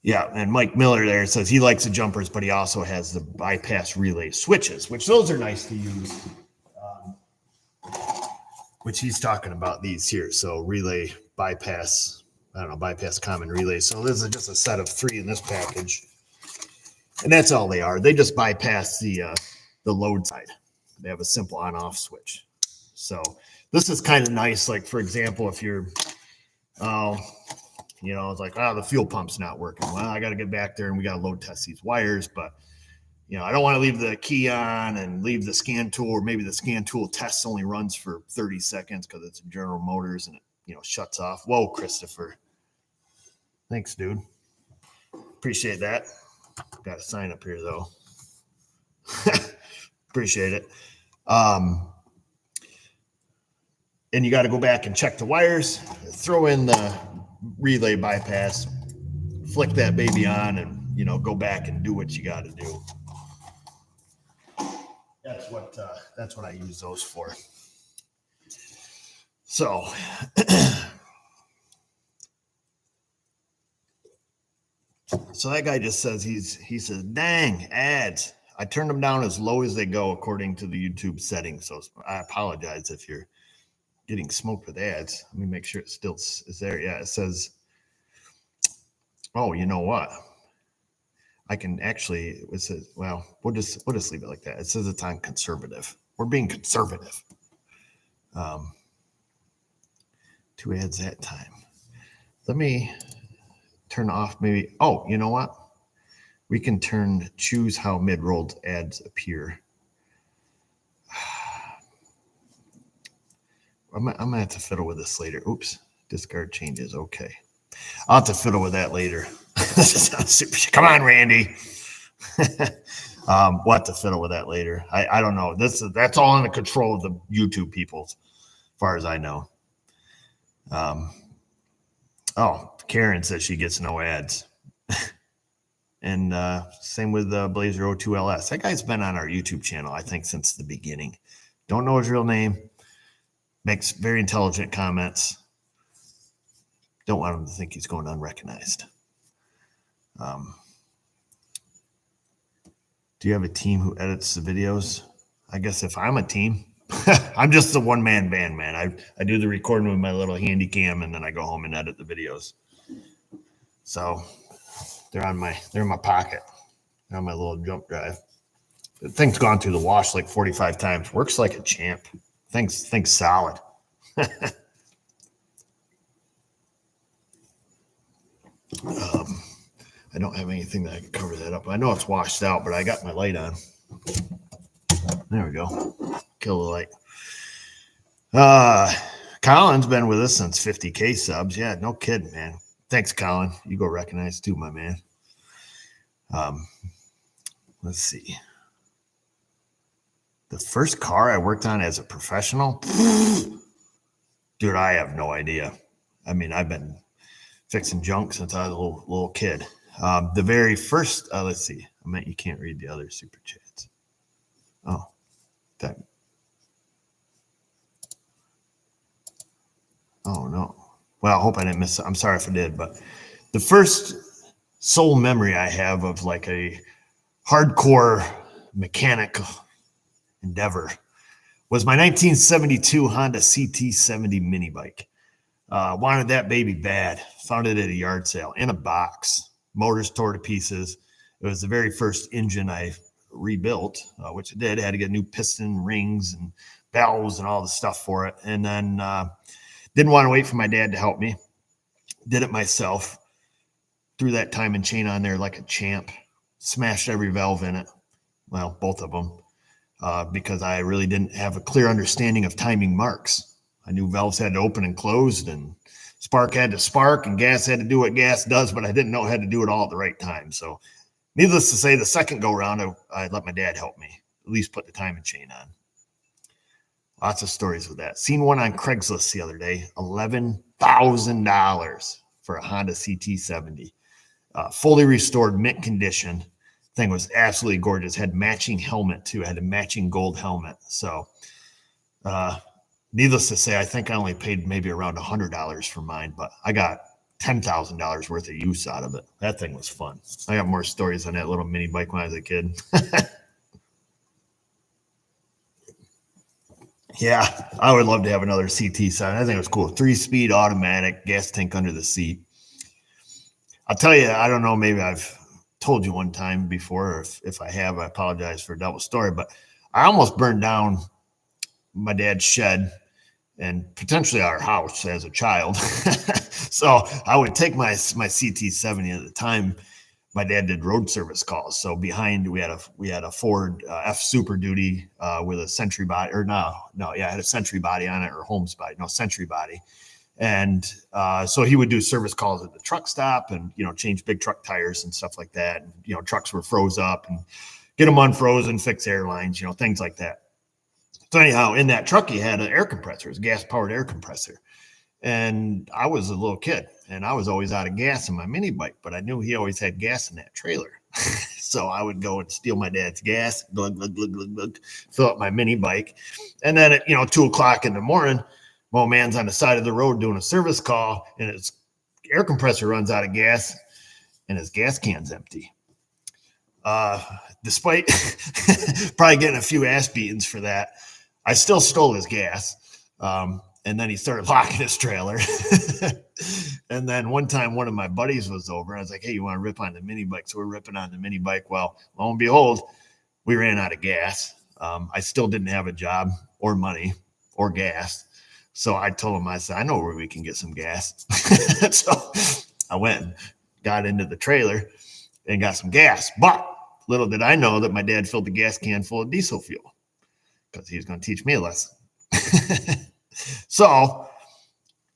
yeah, and Mike Miller there says he likes the jumpers, but he also has the bypass relay switches, which those are nice to use. Which he's talking about these here. So relay bypass, I don't know, bypass common relay. So this is just a set of 3 in this package. And that's all they are. They just bypass the load side. They have a simple on-off switch. So this is kind of nice. Like, for example, if you're, it's like, the fuel pump's not working. Well, I got to get back there and we got to load test these wires. But, I don't want to leave the key on and leave the scan tool, or maybe the scan tool test only runs for 30 seconds because it's General Motors and it, shuts off. Whoa, Christopher. Thanks, dude. Appreciate that. Got a sign up here, though. Appreciate it. And you got to go back and check the wires, throw in the relay bypass, flick that baby on, and, go back and do what you got to do. That's what I use those for. So so that guy just says he says, dang, ads. I turned them down as low as they go according to the YouTube settings. So I apologize if you're getting smoked with ads. Let me make sure it still is there. Yeah, it says, oh, you know what? I can actually, it says, well, we'll just leave it like that. It says it's on conservative. We're being conservative. 2 ads that time. Let me turn off maybe. Oh, you know what? We can choose how mid-rolled ads appear. I'm going to have to fiddle with this later. Oops. Discard changes. Okay. I'll have to fiddle with that later. Come on, Randy. We'll have to fiddle with that later. I don't know. That's all in the control of the YouTube people, as far as I know. Karen says she gets no ads. And same with Blazer 02 LS. That guy's been on our YouTube channel, I think, since the beginning. Don't know his real name. Makes very intelligent comments. Don't want him to think he's going unrecognized. Do you have a team who edits the videos? I guess if I'm a team, I'm just a one-man band, man. I do the recording with my little handy cam, and then I go home and edit the videos. So they're in my pocket. They're on my little jump drive. The thing's gone through the wash like 45 times. Works like a champ. Thing's solid. I don't have anything that I can cover that up. I know it's washed out, but I got my light on. There we go. Kill the light. Colin's been with us since 50K subs. Yeah, no kidding, man. Thanks, Colin. You go recognize too, my man. Let's see. The first car I worked on as a professional, dude, I have no idea. I mean, I've been fixing junk since I was a little kid. The very first, let's see. I meant you can't read the other super chats. Oh, that. Oh, no. Well, I hope I didn't miss it. I'm sorry if I did, but the first sole memory I have of like a hardcore mechanical endeavor was my 1972 Honda CT70 mini bike. Wanted that baby bad. Found it at a yard sale in a box. Motors tore to pieces. It was the very first engine I rebuilt, which I did. I had to get new piston rings and valves and all the stuff for it. And then didn't want to wait for my dad to help me. Did it myself. Threw that time and chain on there like a champ. Smashed every valve in it. Well, both of them. Because I really didn't have a clear understanding of timing marks. I knew valves had to open and closed, and spark had to spark, and gas had to do what gas does, but I didn't know how to do it all at the right time. So Needless to say, the second go round, I let my dad help me, at least put the timing chain on. Lots of stories with that. Seen one on Craigslist the other day, $11,000 for a Honda CT70. Fully restored, mint condition. Thing was absolutely gorgeous. Had matching helmet too. Had a matching gold helmet. So, needless to say, I think I only paid maybe around $100 for mine, but I got $10,000 worth of use out of it. That thing was fun. I got more stories on that little mini bike when I was a kid. Yeah, I would love to have another CT sign. I think it was cool. 3-speed automatic, gas tank under the seat. I'll tell you, I don't know, maybe I've told you one time before, or if I have, I apologize for a double story, but I almost burned down my dad's shed and potentially our house as a child. So I would take my CT70 at the time. My dad did road service calls. So behind we had a Ford F Super Duty with a Century body, or it had a Century body on it, or Holmes body, no, Century body. And so he would do service calls at the truck stop and, change big truck tires and stuff like that. And, trucks were froze up and get them unfrozen, fix airlines, things like that. So anyhow, in that truck, he had an air compressor, a gas-powered air compressor. And I was a little kid, and I was always out of gas in my mini bike, but I knew he always had gas in that trailer. So I would go and steal my dad's gas, glug, glug, glug, glug, glug, fill up my mini bike. And then at, 2 o'clock in the morning, my old man's on the side of the road doing a service call, and his air compressor runs out of gas, and his gas can's empty. Despite probably getting a few ass beatings for that, I still stole his gas. And then he started locking his trailer. And then one time, one of my buddies was over. I was like, hey, you want to rip on the mini bike? So we're ripping on the mini bike. Well, lo and behold, we ran out of gas. I still didn't have a job or money or gas. So I told him, I said, I know where we can get some gas. So I went and got into the trailer and got some gas. But little did I know that my dad filled the gas can full of diesel fuel because he was going to teach me a lesson. So,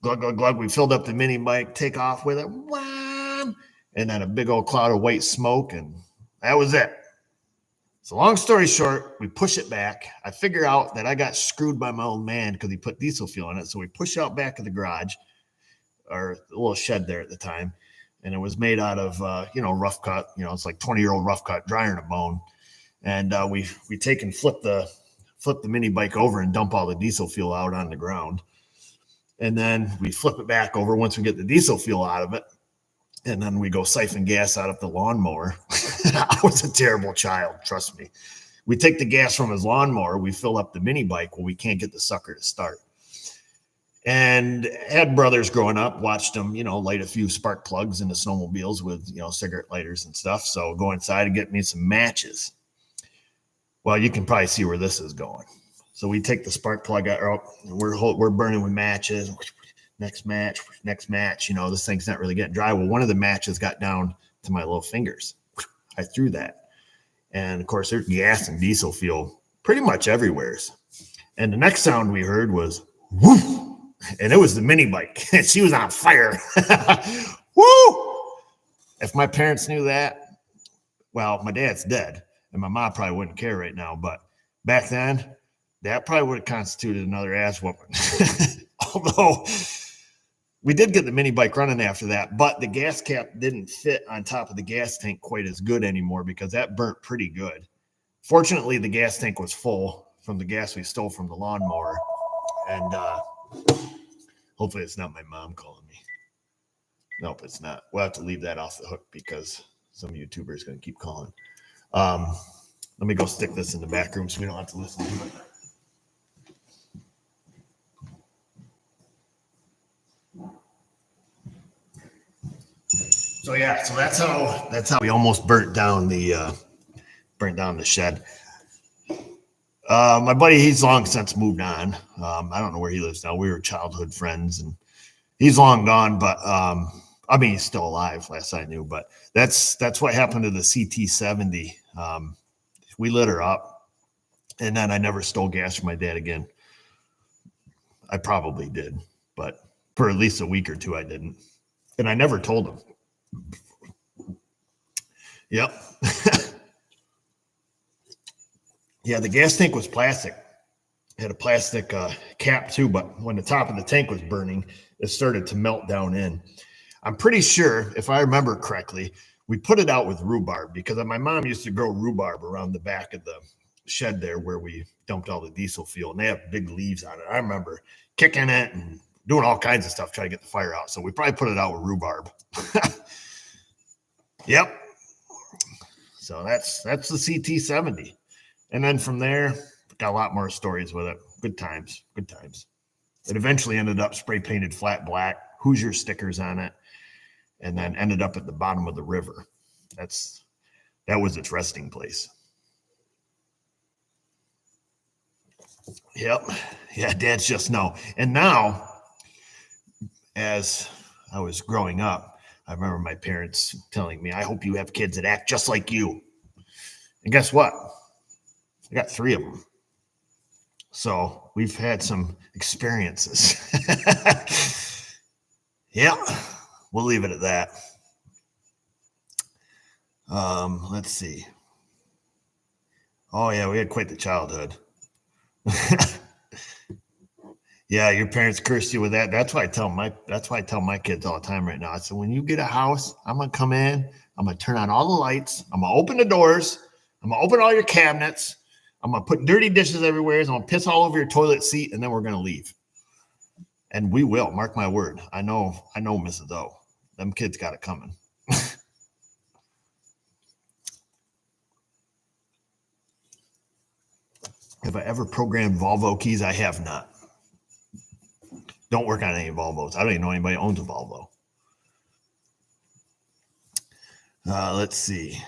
glug, glug, glug, we filled up the mini bike, take off with it, wham, and then a big old cloud of white smoke, and that was it. So long story short, we push it back. I figure out that I got screwed by my old man because he put diesel fuel in it. So we push out back of the garage, or a little shed there at the time, and it was made out of, rough cut. It's like 20-year-old rough cut, drier than a bone. And we take and flip the mini bike over and dump all the diesel fuel out on the ground. And then we flip it back over once we get the diesel fuel out of it. And then we go siphon gas out of the lawnmower. I was a terrible child, trust me. We take the gas from his lawnmower, we fill up the mini bike. Well, we can't get the sucker to start. And had brothers growing up, watched them, light a few spark plugs into snowmobiles with, cigarette lighters and stuff. So go inside and get me some matches. Well, you can probably see where this is going. So we take the spark plug out. We're burning with matches. Next match. This thing's not really getting dry. Well, one of the matches got down to my little fingers. I threw that. And, of course, there's gas and diesel fuel pretty much everywhere. And the next sound we heard was, woof. And it was the mini bike. And she was on fire. Woo! If my parents knew that, well, my dad's dead. And my mom probably wouldn't care right now. But back then, that probably would have constituted another ass whooping. Although we did get the mini bike running after that, but the gas cap didn't fit on top of the gas tank quite as good anymore because that burnt pretty good. Fortunately, the gas tank was full from the gas we stole from the lawnmower. And hopefully it's not my mom calling me. Nope, it's not. We'll have to leave that off the hook because some YouTuber is going to keep calling. Let me go stick this in the back room so we don't have to listen to it. So that's how we almost burnt down the shed. My buddy, he's long since moved on. I don't know where he lives now. We were childhood friends, and he's long gone. But he's still alive, last I knew. But that's what happened to the CT70. We lit her up, and then I never stole gas from my dad again. I probably did, but for at least a week or two, I didn't, and I never told him. Yep. Yeah, the gas tank was plastic. It had a plastic cap too, but when the top of the tank was burning, it started to melt down in. I'm pretty sure, if I remember correctly, we put it out with rhubarb because my mom used to grow rhubarb around the back of the shed there where we dumped all the diesel fuel, and they have big leaves on it. I remember kicking it and doing all kinds of stuff trying to get the fire out. So we probably put it out with rhubarb. Yep. So that's the CT70. And then from there, got a lot more stories with it. Good times. Good times. It eventually ended up spray painted flat black, Hoosier stickers on it, and then ended up at the bottom of the river. That was its resting place. Yep. Yeah, dads just know. And now, as I was growing up, I remember my parents telling me, I hope you have kids that act just like you. And guess what? I got 3 of them. So we've had some experiences. Yeah, we'll leave it at that. Let's see. Oh yeah, we had quite the childhood. Yeah, your parents cursed you with that. That's why I tell my kids all the time right now. I said, when you get a house, I'm gonna come in, I'm gonna turn on all the lights, I'm gonna open the doors, I'm gonna open all your cabinets, I'm gonna put dirty dishes everywhere, I'm gonna piss all over your toilet seat, and then we're gonna leave. And we will, mark my word. I know, Mrs. O. Them kids got it coming. Have I ever programmed Volvo keys? I have not. Don't work on any Volvos. I don't even know anybody owns a Volvo. Let's see.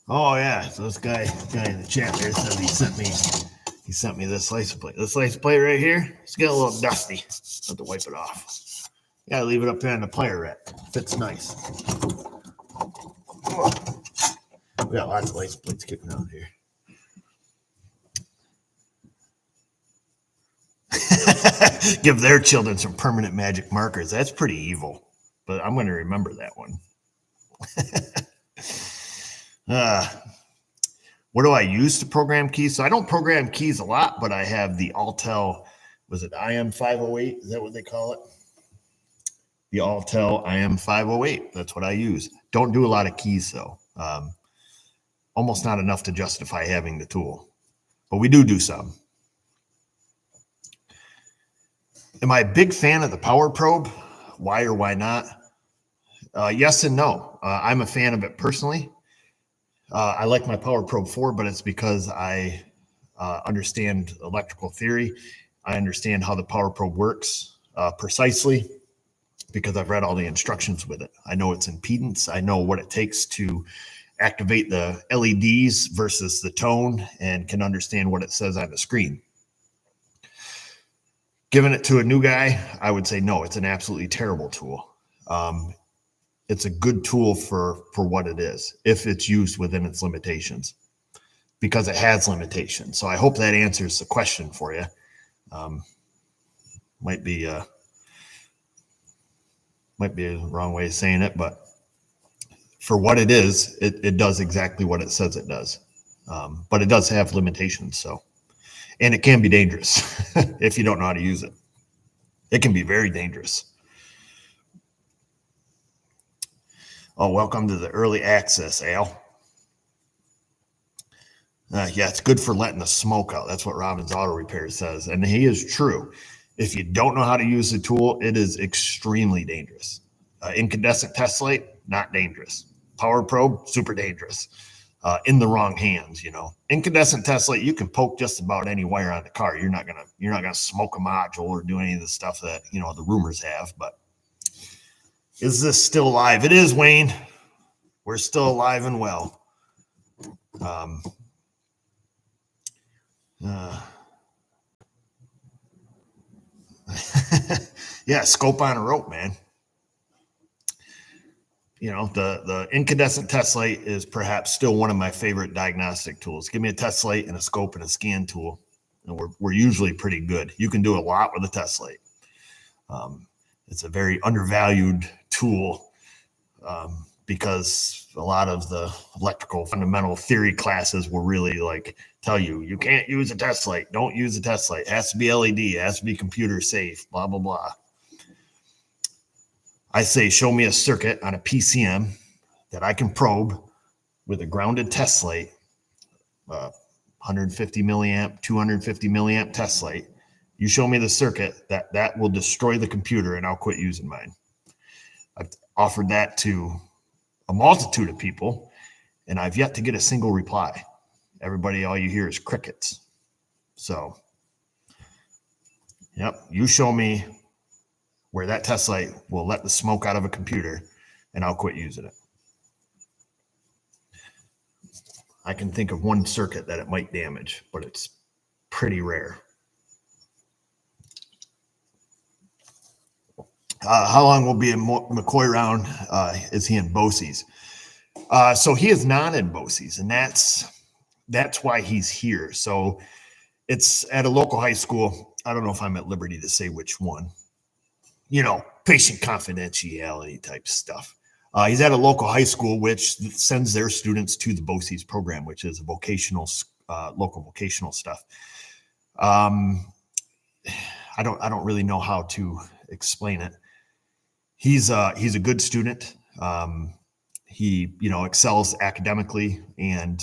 Oh yeah, so this guy in the chat there said he sent me this license plate. This license plate right here, it's getting a little dusty. I have to wipe it off. Gotta leave it up there in the player rack. Fits nice. We got lots of license plates kicking out here. Give their children some permanent magic markers. That's pretty evil, but I'm going to remember that one. What do I use to program keys? So I don't program keys a lot, but I have the Autel, was it IM508? Is that what they call it? The Autel IM508. That's what I use. Don't do a lot of keys though. Almost not enough to justify having the tool, but we do some. Am I a big fan of the Power Probe? Why or why not? Yes and no. I'm a fan of it personally. I like my Power Probe 4, but it's because I understand electrical theory. I understand how the Power Probe works precisely because I've read all the instructions with it. I know its impedance. I know what it takes to activate the LEDs versus the tone and can understand what it says on the screen. Giving it to a new guy, I would say no, it's an absolutely terrible tool. It's a good tool for what it is, if it's used within its limitations, because it has limitations. So I hope that answers the question for you. Might be a wrong way of saying it, but for what it is, it does exactly what it says it does. But it does have limitations. So, and it can be dangerous if you don't know how to use it. It can be very dangerous. Oh, welcome to the early access, Al. Yeah, it's good for letting the smoke out. That's what Robin's Auto Repair says. And he is true. If you don't know how to use the tool, it is extremely dangerous. Incandescent test light, not dangerous. Power Probe, super dangerous. In the wrong hands, you know. Incandescent test light, you can poke just about any wire on the car. You're not gonna smoke a module or do any of the stuff that, you know, the rumors have. But is this still alive? It is, Wayne. We're still alive and well. Yeah, scope on a rope, man. You know, the incandescent test light is perhaps still one of my favorite diagnostic tools. Give me a test light and a scope and a scan tool, and we're usually pretty good. You can do a lot with a test light. It's a very undervalued tool, because a lot of the electrical fundamental theory classes will really like tell you, you can't use a test light. Don't use a test light. It has to be LED. It has to be computer safe, blah, blah, blah. I say, show me a circuit on a PCM that I can probe with a grounded test light, 150 milliamp, 250 milliamp test light. You show me the circuit that will destroy the computer and I'll quit using mine. I've offered that to a multitude of people and I've yet to get a single reply. Everybody, all you hear is crickets. So, yep, you show me where that test light will let the smoke out of a computer and I'll quit using it. I can think of one circuit that it might damage, but it's pretty rare. How long will be in McCoy round? Is he in BOCES? So he is not in BOCES, and that's why he's here. So it's at a local high school. I don't know if I'm at liberty to say which one. You know, patient confidentiality type stuff. He's at a local high school, which sends their students to the BOCES program, which is a vocational, local vocational stuff. I don't really know how to explain it. He's a good student. He, excels academically and,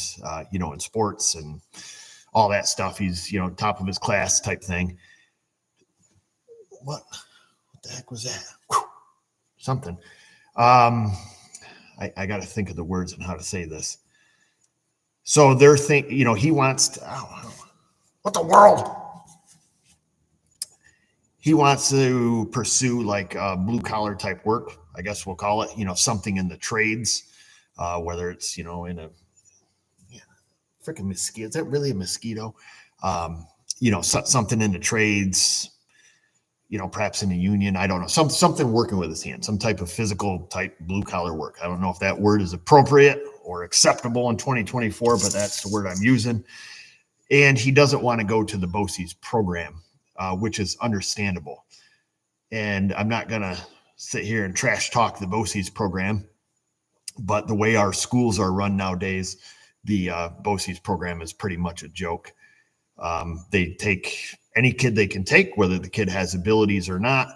in sports and all that stuff. He's, top of his class type thing. What the heck was that? Whew. Something. I got to think of the words and how to say this. So they're he wants to, what the world? He wants to pursue like blue collar type work, I guess we'll call it, something in the trades, whether it's, in a freaking mosquito. Is that really a mosquito? Something in the trades, perhaps in a union. I don't know, something working with his hands, some type of physical type blue collar work. I don't know if that word is appropriate or acceptable in 2024, but that's the word I'm using. And he doesn't want to go to the BOCES program, which is understandable. And I'm not going to sit here and trash talk the BOCES program, but the way our schools are run nowadays, the BOCES program is pretty much a joke. They take any kid they can take, whether the kid has abilities or not,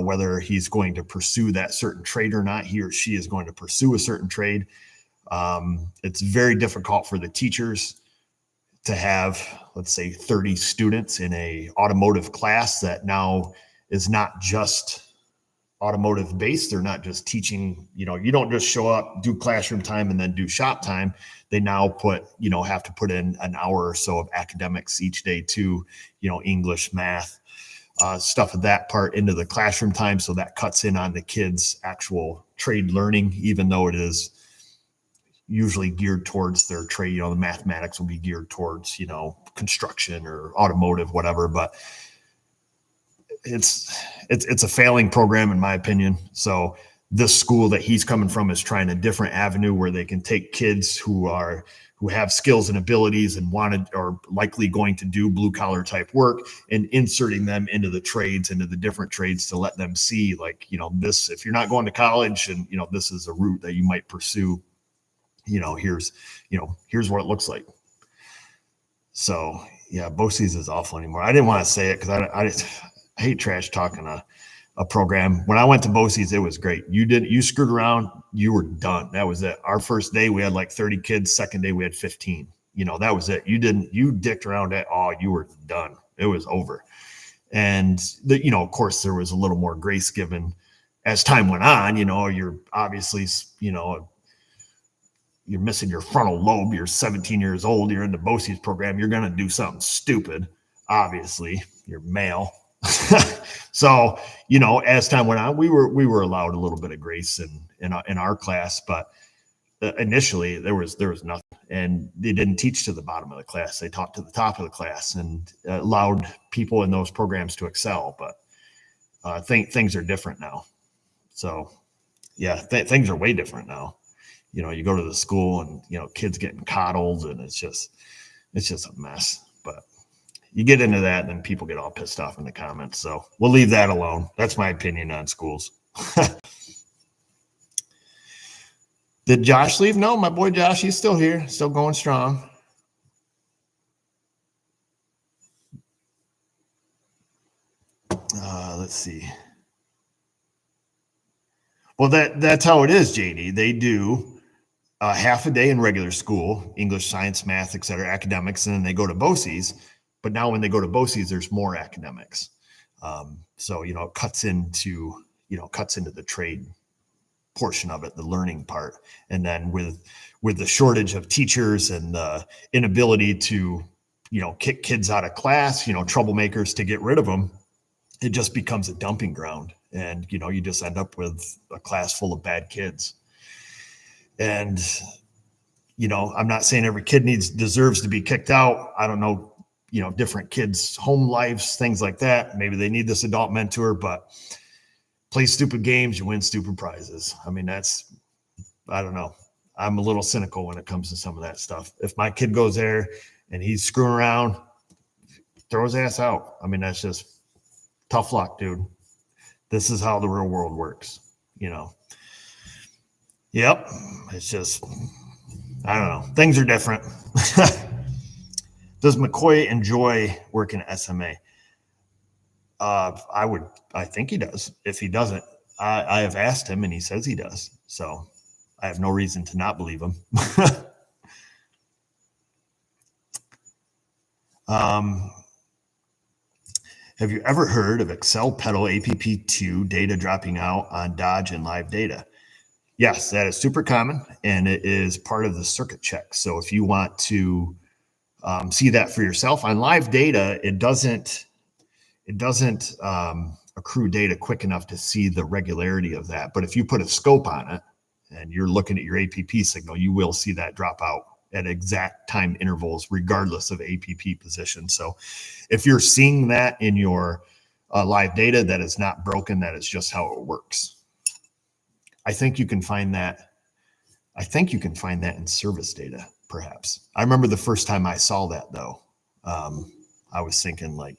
whether he's going to pursue that certain trade or not, he or she is going to pursue a certain trade. It's very difficult for the teachers to have, let's say, 30 students in a automotive class that now is not just automotive based. They're not just teaching, you don't just show up, do classroom time and then do shop time. They now have to put in an hour or so of academics each day too, English, math, stuff of that part into the classroom time. So that cuts in on the kids' actual trade learning, even though it is usually geared towards their trade. The mathematics will be geared towards, construction or automotive, whatever, but it's a failing program in my opinion. So this school that he's coming from is trying a different avenue where they can take kids who have skills and abilities and wanted or likely going to do blue collar type work and inserting them into the trades, into the different trades to let them see this, if you're not going to college and, this is a route that you might pursue, here's what it looks like. So yeah, BOCES is awful anymore. I didn't want to say it because I hate trash talking a program. When I went to BOCES, it was great. You screwed around, you were done. That was it. Our first day we had like 30 kids. Second day we had 15. That was it. You dicked around at all. You were done. It was over. And of course there was a little more grace given as time went on. You're obviously, you're missing your frontal lobe. You're 17 years old. You're in the BOCES program. You're going to do something stupid. Obviously you're male. So, as time went on, we were allowed a little bit of grace in our class, but initially there was nothing, and they didn't teach to the bottom of the class. They taught to the top of the class and allowed people in those programs to excel. But things are different now. So yeah, things are way different now. You go to the school and, kids getting coddled and it's just a mess. But you get into that and then people get all pissed off in the comments. So we'll leave that alone. That's my opinion on schools. Did Josh leave? No, my boy Josh, he's still here, still going strong. Let's see. Well, that's how it is, JD. They do half a day in regular school, English, science, math, et cetera, academics, and then they go to BOCES. But now when they go to BOCES, there's more academics. So, you know, it cuts into the trade portion of it, the learning part. And then with the shortage of teachers and the inability to, you know, kick kids out of class, you know, troublemakers to get rid of them, it just becomes a dumping ground. And, you know, you just end up with a class full of bad kids. And, you know, I'm not saying every kid deserves to be kicked out. I don't know, you know, different kids' home lives, things like that. Maybe they need this adult mentor, but play stupid games, you win stupid prizes. I mean, I don't know. I'm a little cynical when it comes to some of that stuff. If my kid goes there and he's screwing around, throw his ass out. I mean, that's just tough luck, dude. This is how the real world works, you know. Yep. It's just, I don't know. Things are different. Does McCoy enjoy working at SMA? I think he does. If he doesn't, I have asked him and he says he does. So I have no reason to not believe him. Have you ever heard of Excel Pedal APP2 data dropping out on Dodge and live data? Yes, that is super common, and it is part of the circuit check. So if you want to see that for yourself on live data, it doesn't accrue data quick enough to see the regularity of that. But if you put a scope on it and you're looking at your APP signal, you will see that drop out at exact time intervals, regardless of APP position. So if you're seeing that in your live data, that is not broken. That is just how it works. I think you can find that. I think you can find that in service data, perhaps. I remember the first time I saw that, though. I was thinking like,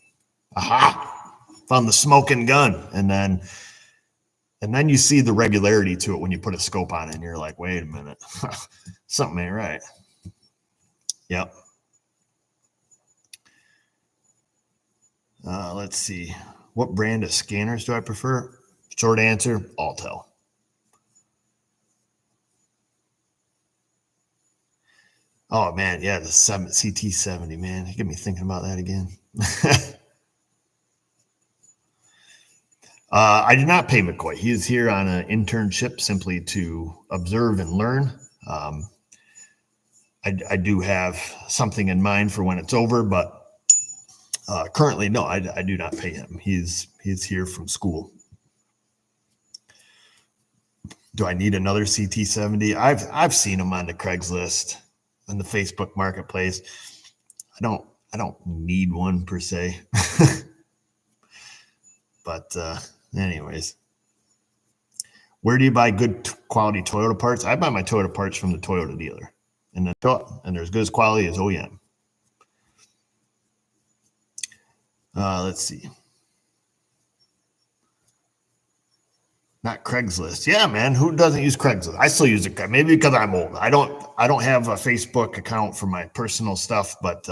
aha, found the smoking gun. And then you see the regularity to it when you put a scope on it and you're like, wait a minute, something ain't right. Yep. Let's see. What brand of scanners do I prefer? Short answer, Autel. Oh, man. Yeah, the CT70, man. You get me thinking about that again. I did not pay McCoy. He is here on an internship simply to observe and learn. I do have something in mind for when it's over, but currently, no, I do not pay him. He's here from school. Do I need another CT70? I've seen them on the Craigslist and the Facebook Marketplace. I don't need one per se. But anyways, where do you buy good quality Toyota parts? I buy my Toyota parts from the Toyota dealer, and they're as good as quality as OEM. Let's see. Not Craigslist. Yeah, man. Who doesn't use Craigslist? I still use it. Maybe because I'm old. I don't have a Facebook account for my personal stuff, but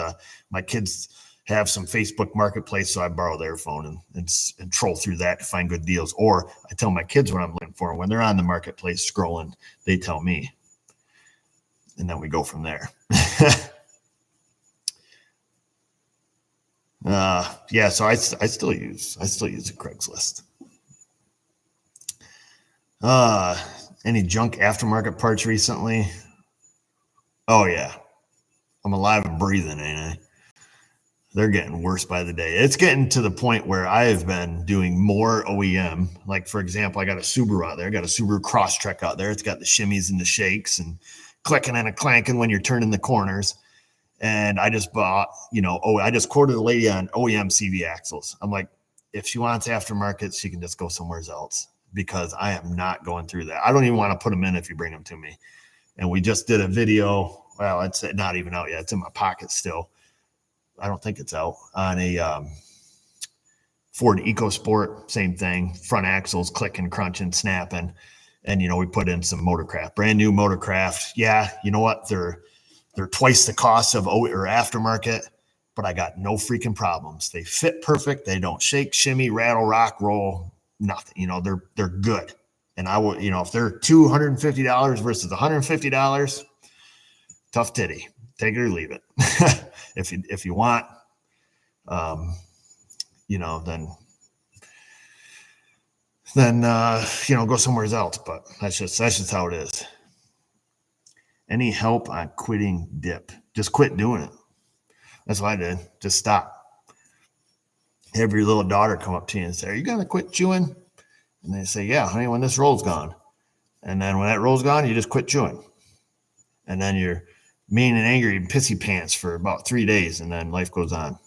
my kids have some Facebook Marketplace, so I borrow their phone and troll through that to find good deals. Or I tell my kids what I'm looking for. When they're on the Marketplace scrolling, they tell me. And then we go from there. Yeah, so I still use the Craigslist. Any junk aftermarket parts recently? Oh yeah. I'm alive and breathing, ain't I? They're getting worse by the day. It's getting to the point where I have been doing more OEM. Like, for example, I got a Subaru out there. I got a Subaru Crosstrek out there. It's got the shimmies and the shakes and clicking and a clanking when you're turning the corners. And I just bought, I just quoted a lady on OEM CV axles. I'm like, if she wants aftermarket, she can just go somewhere else, because I am not going through that. I don't even want to put them in if you bring them to me. And we just did a video. Well, it's not even out yet. It's in my pocket still. I don't think it's out, on a Ford EcoSport. Same thing. Front axles clicking, crunching, snapping. And, we put in some Motorcraft, brand new Motorcraft. Yeah, you know what? They're twice the cost of or aftermarket, but I got no freaking problems. They fit perfect. They don't shake, shimmy, rattle, rock, roll, nothing. They're good. And I will, if they're $250 versus $150, tough titty. Take it or leave it. if you want, then go somewhere else. But that's just how it is. Any help on quitting dip? Just quit doing it. That's what I did. Just stop. Have your little daughter come up to you and say, "Are you gonna quit chewing?" And they say, "Yeah, honey, when this roll's gone." And then when that roll's gone, you just quit chewing. And then you're mean and angry and pissy pants for about 3 days, and then life goes on.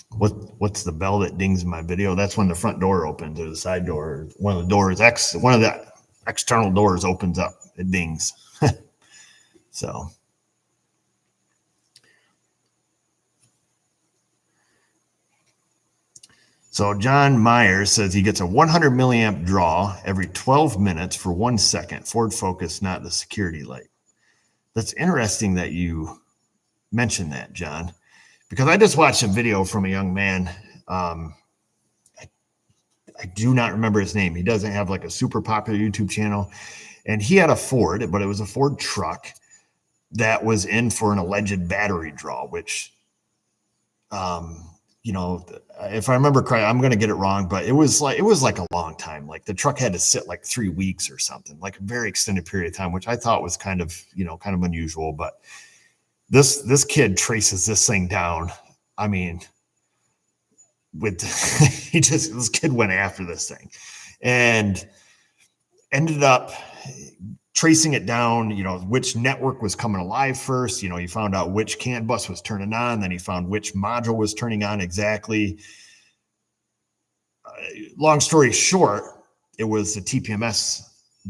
What's the bell that dings in my video? That's when the front door opens or the side door. One of the external doors opens up. It dings. So John Myers says he gets a 100 milliamp draw every 12 minutes for 1 second. Ford Focus, not the security light. That's interesting that you mentioned that, John, because I just watched a video from a young man. I do not remember his name. He doesn't have like a super popular YouTube channel. And he had a Ford, but it was a Ford truck that was in for an alleged battery draw, which, if I remember correctly, I'm going to get it wrong, but it was like a long time. Like the truck had to sit like 3 weeks or something, like a very extended period of time, which I thought was kind of unusual. But this kid traces this thing down. I mean, this kid went after this thing and ended up tracing it down, which network was coming alive first. He found out which CAN bus was turning on. Then he found which module was turning on exactly. Long story short, it was the TPMS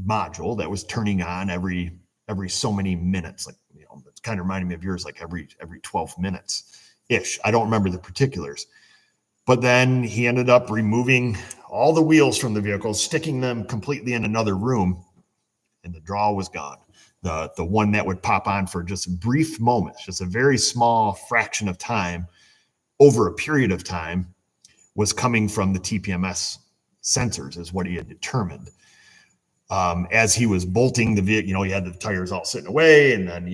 module that was turning on every so many minutes. Like, it's kind of reminding me of yours, like every 12 minutes ish. I don't remember the particulars. But then he ended up removing all the wheels from the vehicle, sticking them completely in another room, and the draw was gone. The one that would pop on for just brief moments, just a very small fraction of time over a period of time, was coming from the TPMS sensors, is what he had determined. As he was bolting the vehicle, he had the tires all sitting away, and then,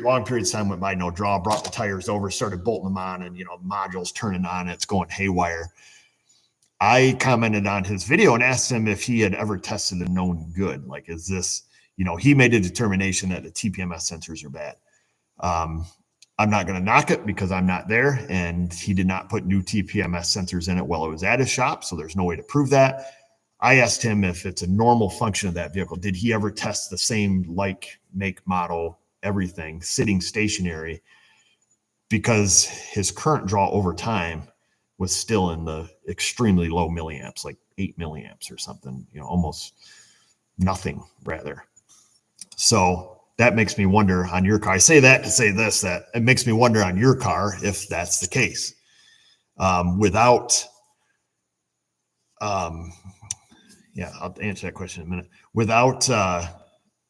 long periods of time went by, no draw, brought the tires over, started bolting them on, and, modules turning on, it's going haywire. I commented on his video and asked him if he had ever tested a known good. Like, is this, he made a determination that the TPMS sensors are bad. I'm not going to knock it because I'm not there, and he did not put new TPMS sensors in it while it was at his shop, so there's no way to prove that. I asked him if it's a normal function of that vehicle. Did he ever test the same make, model, everything, sitting stationary? Because his current draw over time was still in the extremely low milliamps, like 8 milliamps or something, almost nothing rather. So that makes me wonder on your car. I say that to say this, that it makes me wonder on your car if that's the case. I'll answer that question in a minute.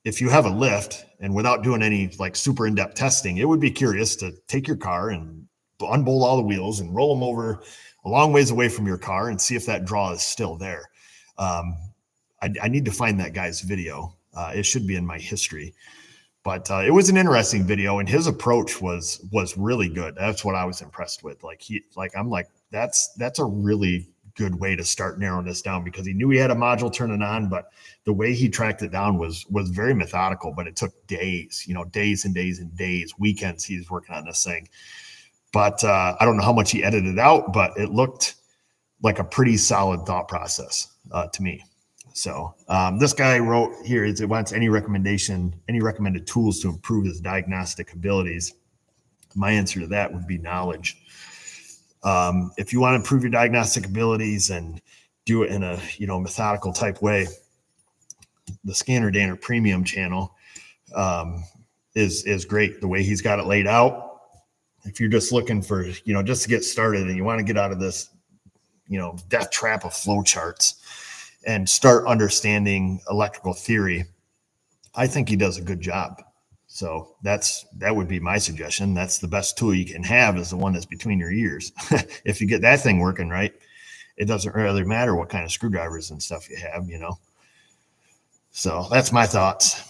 If you have a lift and without doing any like super in-depth testing, it would be curious to take your car and unbolt all the wheels and roll them over a long ways away from your car and see if that draw is still there. I need to find that guy's video. It should be in my history, but it was an interesting video, and his approach was really good. That's what I was impressed with. That's a really good way to start narrowing this down, because he knew he had a module turning on, but the way he tracked it down was very methodical, but it took days, days and days and days, weekends he was working on this thing. But I don't know how much he edited out, but it looked like a pretty solid thought process to me. So this guy wrote here, it wants any recommended tools to improve his diagnostic abilities. My answer to that would be knowledge. If you want to improve your diagnostic abilities and do it in a methodical type way, the Scanner Danner Premium channel is great. The way he's got it laid out. If you're just looking for, just to get started and you want to get out of this death trap of flow charts and start understanding electrical theory, I think he does a good job. So that would be my suggestion. That's the best tool you can have, is the one that's between your ears. If you get that thing working right, it doesn't really matter what kind of screwdrivers and stuff you have, So that's my thoughts.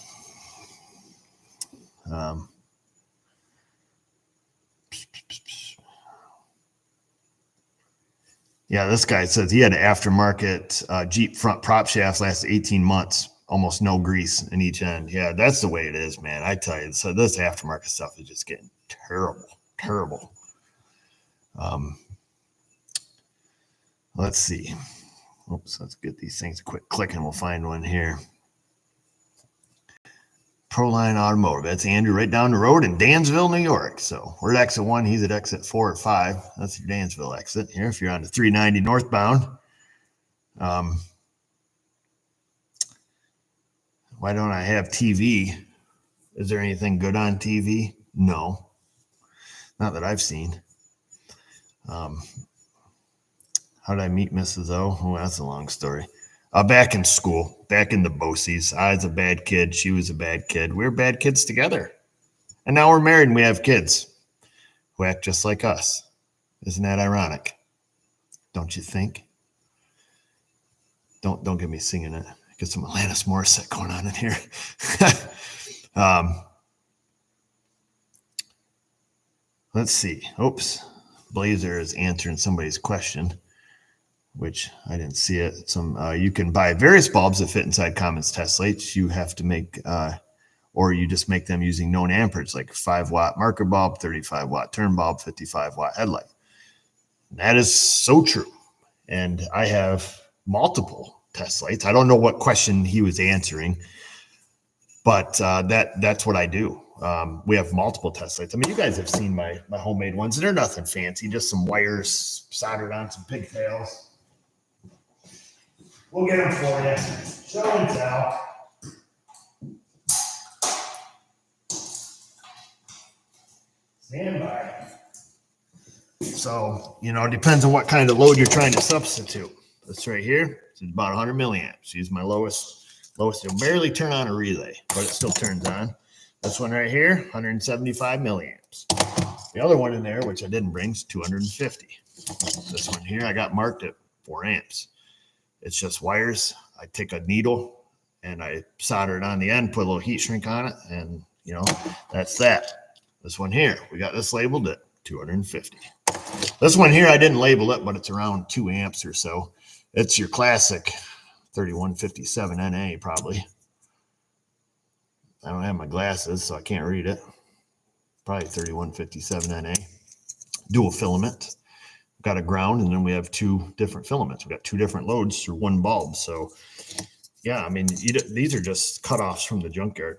Yeah, this guy says he had an aftermarket Jeep front prop shafts last 18 months. Almost no grease in each end. Yeah, that's the way it is, man. I tell you. So this aftermarket stuff is just getting terrible. Let's see. Oops, let's get these things a quick click and we'll find one here. Proline Automotive. That's Andrew right down the road in Dansville, New York. So we're at exit 1. He's at exit 4 or 5. That's your Dansville exit here. If you're on the 390 northbound. Why don't I have TV? Is there anything good on TV? No. Not that I've seen. How did I meet Mrs. O? Oh, that's a long story. Back in school, back in the BOCES. I was a bad kid. She was a bad kid. We were bad kids together. And now we're married and we have kids who act just like us. Isn't that ironic? Don't you think? Don't get me singing it. Get some Alanis Morissette going on in here. Let's see. Oops. Blazer is answering somebody's question, which I didn't see it. You can buy various bulbs that fit inside Cummins test lights. You have to make, or you just make them using known amperage, like 5-watt marker bulb, 35-watt turn bulb, 55-watt headlight. And that is so true. And I have multiple test lights. I don't know what question he was answering, but that's what I do. We have multiple test lights. I mean, you guys have seen my homemade ones. They're nothing fancy, just some wires soldered on some pigtails. We'll get them for you. Show and tell. Stand by. So, it depends on what kind of load you're trying to substitute. This right here is about 100 milliamps. Use my lowest. It'll barely turn on a relay, but it still turns on. This one right here, 175 milliamps. The other one in there, which I didn't bring, is 250. This one here, I got marked at 4 amps. It's just wires. I take a needle and I solder it on the end, put a little heat shrink on it, and that's that. This one here, we got this labeled at 250. This one here, I didn't label it, but it's around 2 amps or so. It's your classic 3157 NA probably. I don't have my glasses, so I can't read it. Probably 3157 NA. Dual filament. We've got a ground, and then we have 2 different filaments. We've got 2 different loads through one bulb. So, yeah, I mean, these are just cutoffs from the junkyard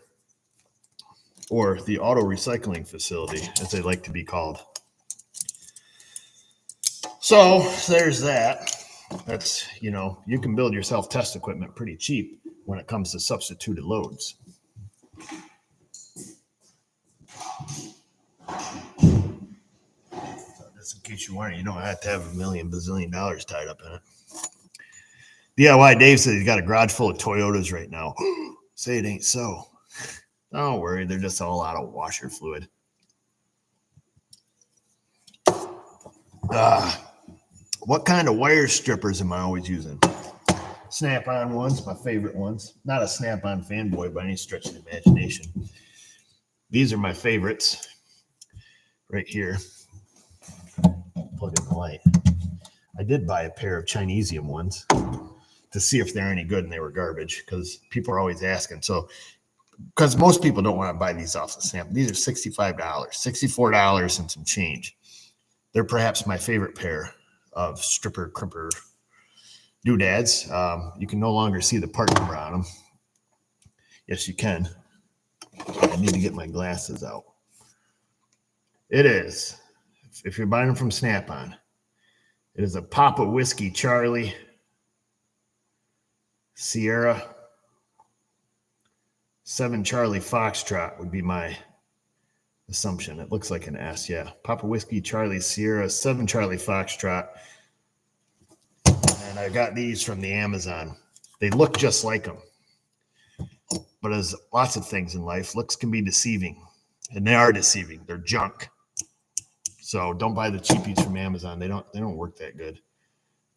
or the auto recycling facility, as they like to be called. So there's that. That's, you can build yourself test equipment pretty cheap when it comes to substituted loads. Just in case you wondering, you don't have to have $1 million bazillion tied up in it. DIY Dave says he's got a garage full of Toyotas right now. Say it ain't so. Don't worry, they're just all out of washer fluid. What kind of wire strippers am I always using? Snap-on ones, my favorite ones. Not a Snap-on fanboy by any stretch of the imagination. These are my favorites right here. Plug in the light. I did buy a pair of Chinesium ones to see if they're any good, and they were garbage because people are always asking. So, because most people don't want to buy these off the Snap. These are $65, $64 and some change. They're perhaps my favorite pair of stripper crimper doodads. You can no longer see the part number on them. Yes, you can. I need to get my glasses out. It is, if you're buying them from Snap-on, it is a Papa Whiskey Charlie Sierra 7 Charlie Foxtrot would be my assumption. It looks like an S, yeah. Papa Whiskey Charlie Sierra 7 Charlie Foxtrot and I got these from the Amazon. They look just like them. But as lots of things in life, looks can be deceiving. And they are deceiving. They're junk. So don't buy the cheapies from Amazon. They don't work that good.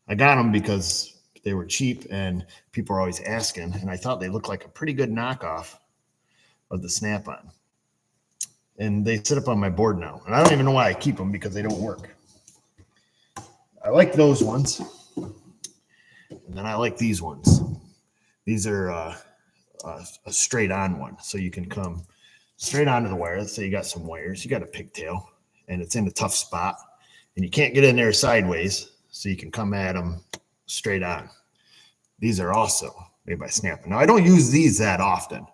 I got them because they were cheap and people are always asking. And I thought they looked like a pretty good knockoff of the Snap-on. And they sit up on my board now. And I don't even know why I keep them because they don't work. I like those ones. And then I like these ones. These are a straight on one. So you can come straight onto the wire. Let's say you got some wires. You got a pigtail and it's in a tough spot. And you can't get in there sideways. So you can come at them straight on. These are also made by Snap-on. Now, I don't use these that often.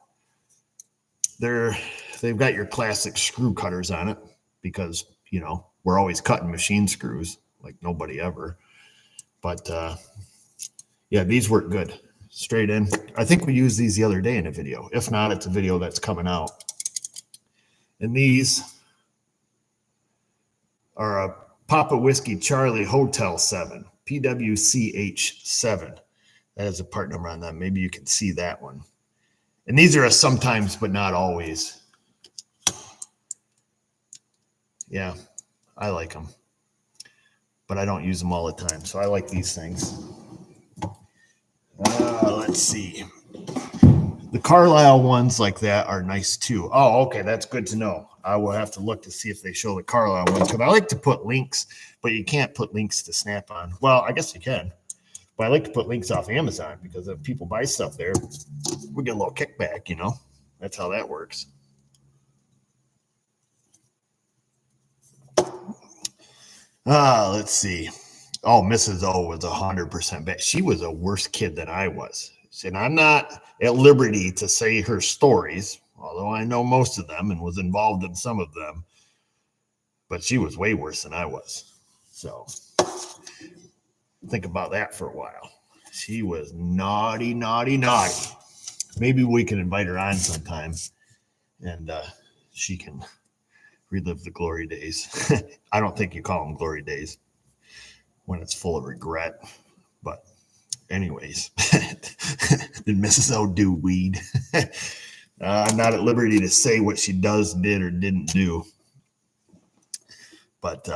They've got your classic screw cutters on it because, you know, we're always cutting machine screws like nobody ever. But, yeah, these work good. Straight in. I think we used these the other day in a video. If not, it's a video that's coming out. And these are a Papa Whiskey Charlie Hotel 7, PWCH7. That is a part number on that. Maybe you can see that one. And these are a sometimes, but not always. Yeah, I like them. But I don't use them all the time. So I like these things. Let's see. The Carlisle ones like that are nice too. Oh, okay. That's good to know. I will have to look to see if they show the Carlisle ones. Because I like to put links, but you can't put links to Snap-on. Well, I guess you can. But I like to put links off Amazon because if people buy stuff there, we get a little kickback, you know. That's how that works. Let's see. Oh, Mrs. O was 100% bad. She was a worse kid than I was. And I'm not at liberty to say her stories, although I know most of them and was involved in some of them. But she was way worse than I was. So think about that for a while. She was naughty, naughty, naughty. Maybe we can invite her on sometime and she can relive the glory days. I don't think you call them glory days when it's full of regret. But anyways, did Mrs. O do weed? I'm not at liberty to say what she did or didn't do. But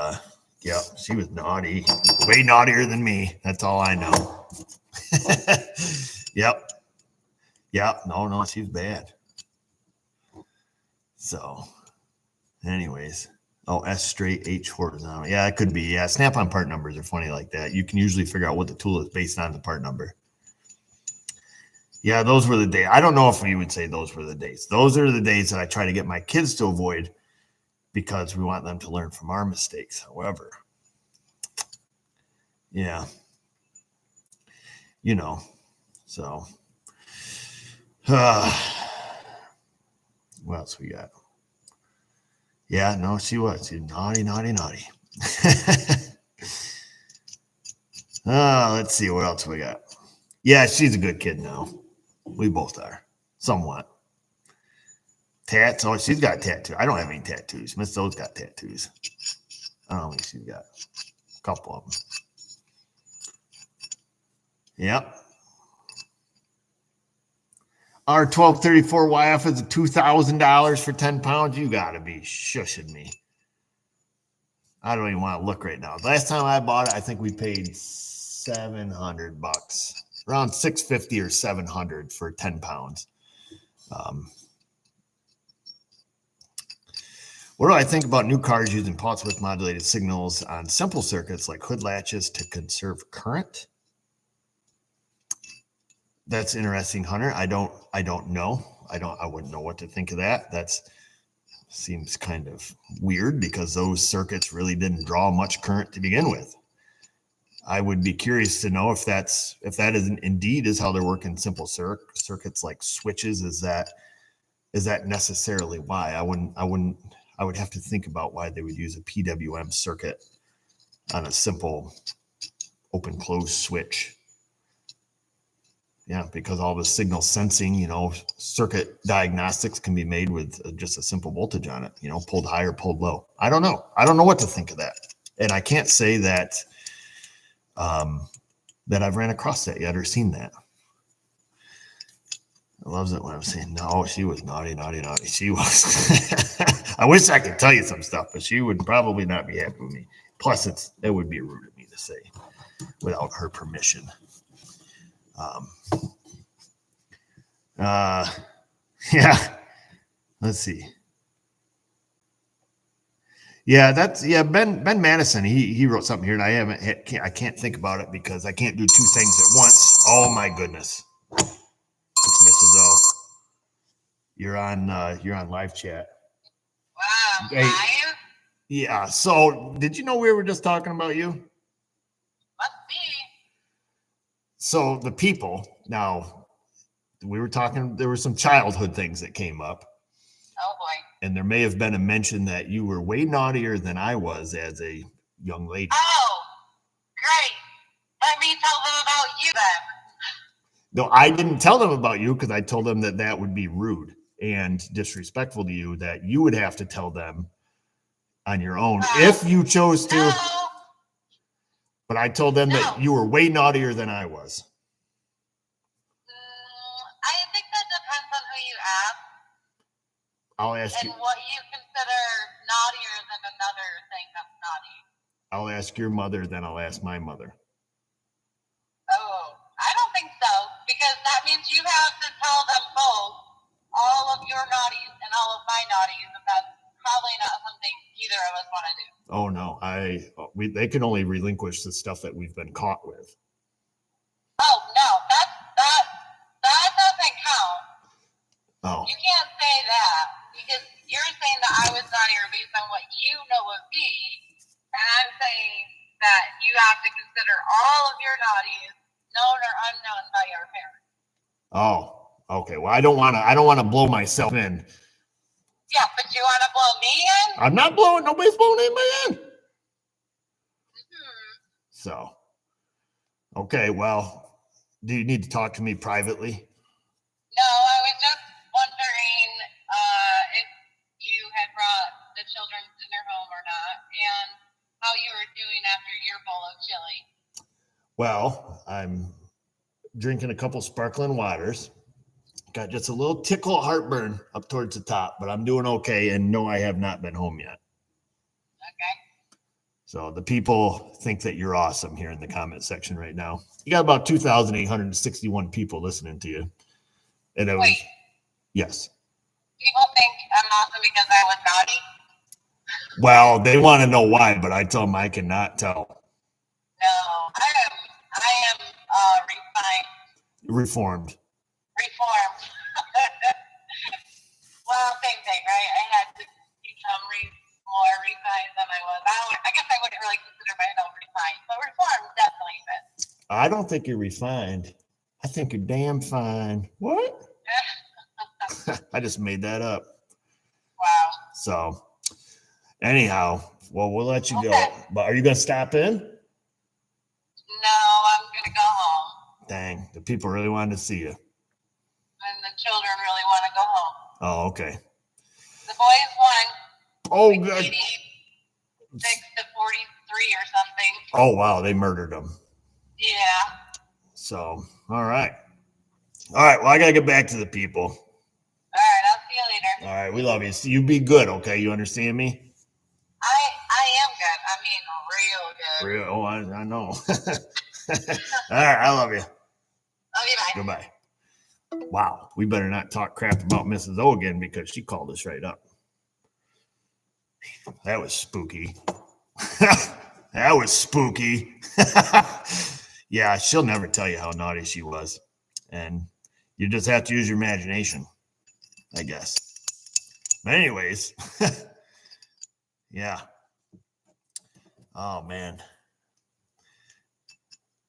yeah, she was naughty. Way naughtier than me. That's all I know. Yep. No, she's bad. So, anyways. Oh, S straight, H horizontal. Yeah, it could be. Yeah, Snap-on part numbers are funny like that. You can usually figure out what the tool is based on the part number. Yeah, those were the days. I don't know if we would say those were the days. Those are the days that I try to get my kids to avoid because we want them to learn from our mistakes. However, yeah, you know, so what else we got? Yeah, no, she was. She's naughty, naughty, naughty. Let's see what else we got. Yeah, she's a good kid now. We both are, somewhat. Tats. Oh, she's got tattoos. I don't have any tattoos. Miss O's got tattoos. I don't think she's got a couple of them. Yep. Our 1234 YF is $2,000 for 10 pounds. You got to be shushing me. I don't even want to look right now. Last time I bought it, I think we paid $700, around $650 or $700 for 10 pounds. What do I think about new cars using pulse width modulated signals on simple circuits like hood latches to conserve current? That's interesting, Hunter. I don't know. I wouldn't know what to think of that. That's seems kind of weird because those circuits really didn't draw much current to begin with. I would be curious to know if that is indeed is how they're working simple circuits like switches. Is that necessarily why? I would have to think about why they would use a PWM circuit on a simple open close switch. Yeah, because all the signal sensing, circuit diagnostics can be made with just a simple voltage on it, pulled high or pulled low. I don't know. I don't know what to think of that. And I can't say that that I've ran across that yet or seen that. I loves it when I'm saying, no, she was naughty. She was. I wish I could tell you some stuff, but she would probably not be happy with me. Plus, it would be rude of me to say without her permission. Yeah. Let's see. Yeah, Ben Madison. He wrote something here, and I can't think about it because I can't do two things at once. Oh my goodness. It's Mrs. O. You're on live chat. Wow. Hey, Live? Yeah. So did you know we were just talking about you? Must be. So the people, now we were talking, there were some childhood things that came up. Oh boy. And there may have been a mention that you were way naughtier than I was as a young lady. Oh, great. Let me tell them about you then. No, I didn't tell them about you because I told them that would be rude and disrespectful to you, that you would have to tell them on your own if you chose to. No. But I told them that you were way naughtier than I was. I think that depends on who you ask. I'll ask you. And what you consider naughtier than another thing that's naughty. I'll ask your mother, then I'll ask my mother. Oh, I don't think so, because that means you have to tell them both all of your naughties and all of my naughties, and that's probably not something either of us want to do. Oh no, they can only relinquish the stuff that we've been caught with. Oh no, that doesn't count. Oh. You can't say that because you're saying that I was naughtier based on what you know of me, and I'm saying that you have to consider all of your naughties, known or unknown, by your parents. Oh, okay. Well, I don't want to blow myself in. Yeah, but you want to blow me in? I'm not blowing. Nobody's blowing anybody in. Mm-hmm. So, okay. Well, do you need to talk to me privately? No, I was just wondering if you had brought the children's dinner home or not, and how you were doing after your bowl of chili. Well, I'm drinking a couple sparkling waters. Got just a little tickle of heartburn up towards the top, but I'm doing okay. And no, I have not been home yet. Okay. So the people think that you're awesome here in the comment section right now. You got about 2,861 people listening to you. And it was, wait. Yes. People think I'm awesome because I was naughty? Well, they want to know why, but I tell them I cannot tell. No, I am refined. Reformed. Well, same thing, right? I had to become more refined than I was. I guess I wouldn't really consider myself refined, but reformed definitely fits. I don't think you're refined. I think you're damn fine. What? I just made that up. Wow. So, anyhow, well, we'll let you go. But are you going to stop in? No, I'm going to go home. Dang, the people really wanted to see you. And the children really want to go home. Oh, okay. The boys won. Oh, like good. 86 to 43 or something. Oh, wow, they murdered them. Yeah. So, all right. All right, well, I got to get back to the people. All right, I'll see you later. All right, we love you. So you be good, okay? You understand me? I am good. I mean, real good. Real? Oh, I know. All right, I love you. Love you, bye. Goodbye. Wow, we better not talk crap about Mrs. O again because she called us right up. That was spooky. That was spooky. Yeah, she'll never tell you how naughty she was. And you just have to use your imagination, I guess. But anyways, yeah. Oh, man.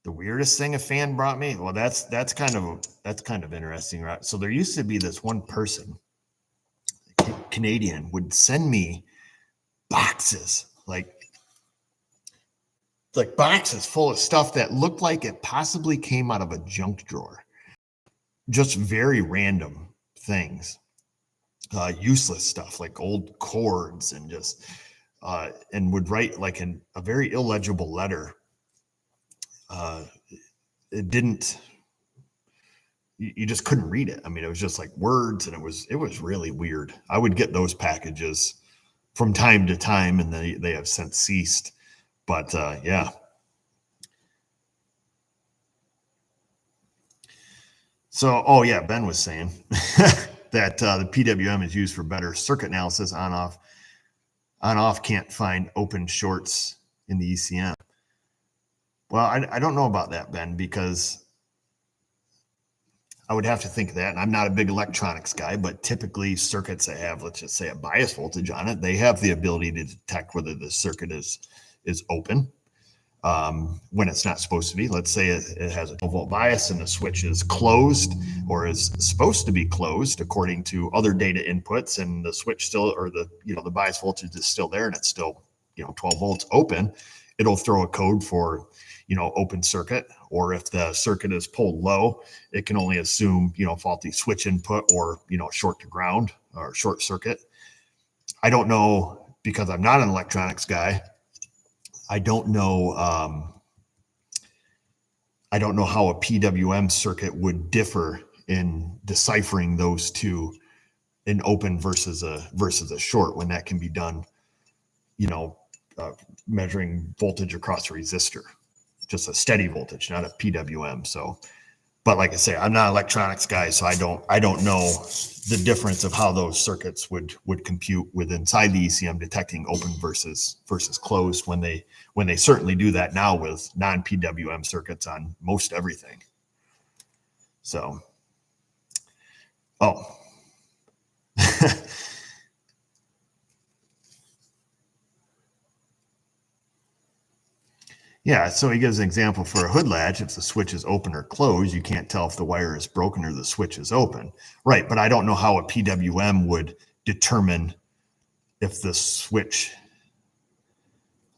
The weirdest thing a fan brought me. Well, that's kind of interesting, right? So there used to be this one person, Canadian, would send me boxes, like boxes full of stuff that looked like it possibly came out of a junk drawer. Just very random things, useless stuff like old cords and just and would write like a very illegible letter. it didn't, you just couldn't read it. I mean, it was just like words, and it was really weird. I would get those packages from time to time, and they have since ceased. But yeah. So, oh yeah, Ben was saying that the PWM is used for better circuit analysis. On off can't find open shorts in the ECM. Well, I don't know about that, Ben, because I would have to think of that. And I'm not a big electronics guy, but typically circuits that have, let's just say, a bias voltage on it, they have the ability to detect whether the circuit is open when it's not supposed to be. Let's say it has a 12 volt bias and the switch is closed or is supposed to be closed according to other data inputs, and the switch still, or the bias voltage is still there and it's still 12 volts open. It'll throw a code for open circuit, or if the circuit is pulled low, it can only assume faulty switch input or short to ground or short circuit. I don't know, because I'm not an electronics guy. I don't know how a PWM circuit would differ in deciphering those two, an open versus a short, when that can be done measuring voltage across a resistor, just a steady voltage, not a PWM. So, but like I say, I'm not an electronics guy, so I don't know the difference of how those circuits would compute with inside the ECM, detecting open versus closed, when they certainly do that now with non-PWM circuits on most everything. So, oh. Yeah, so he gives an example for a hood latch. If the switch is open or closed, you can't tell if the wire is broken or the switch is open. Right, but I don't know how a PWM would determine if the switch...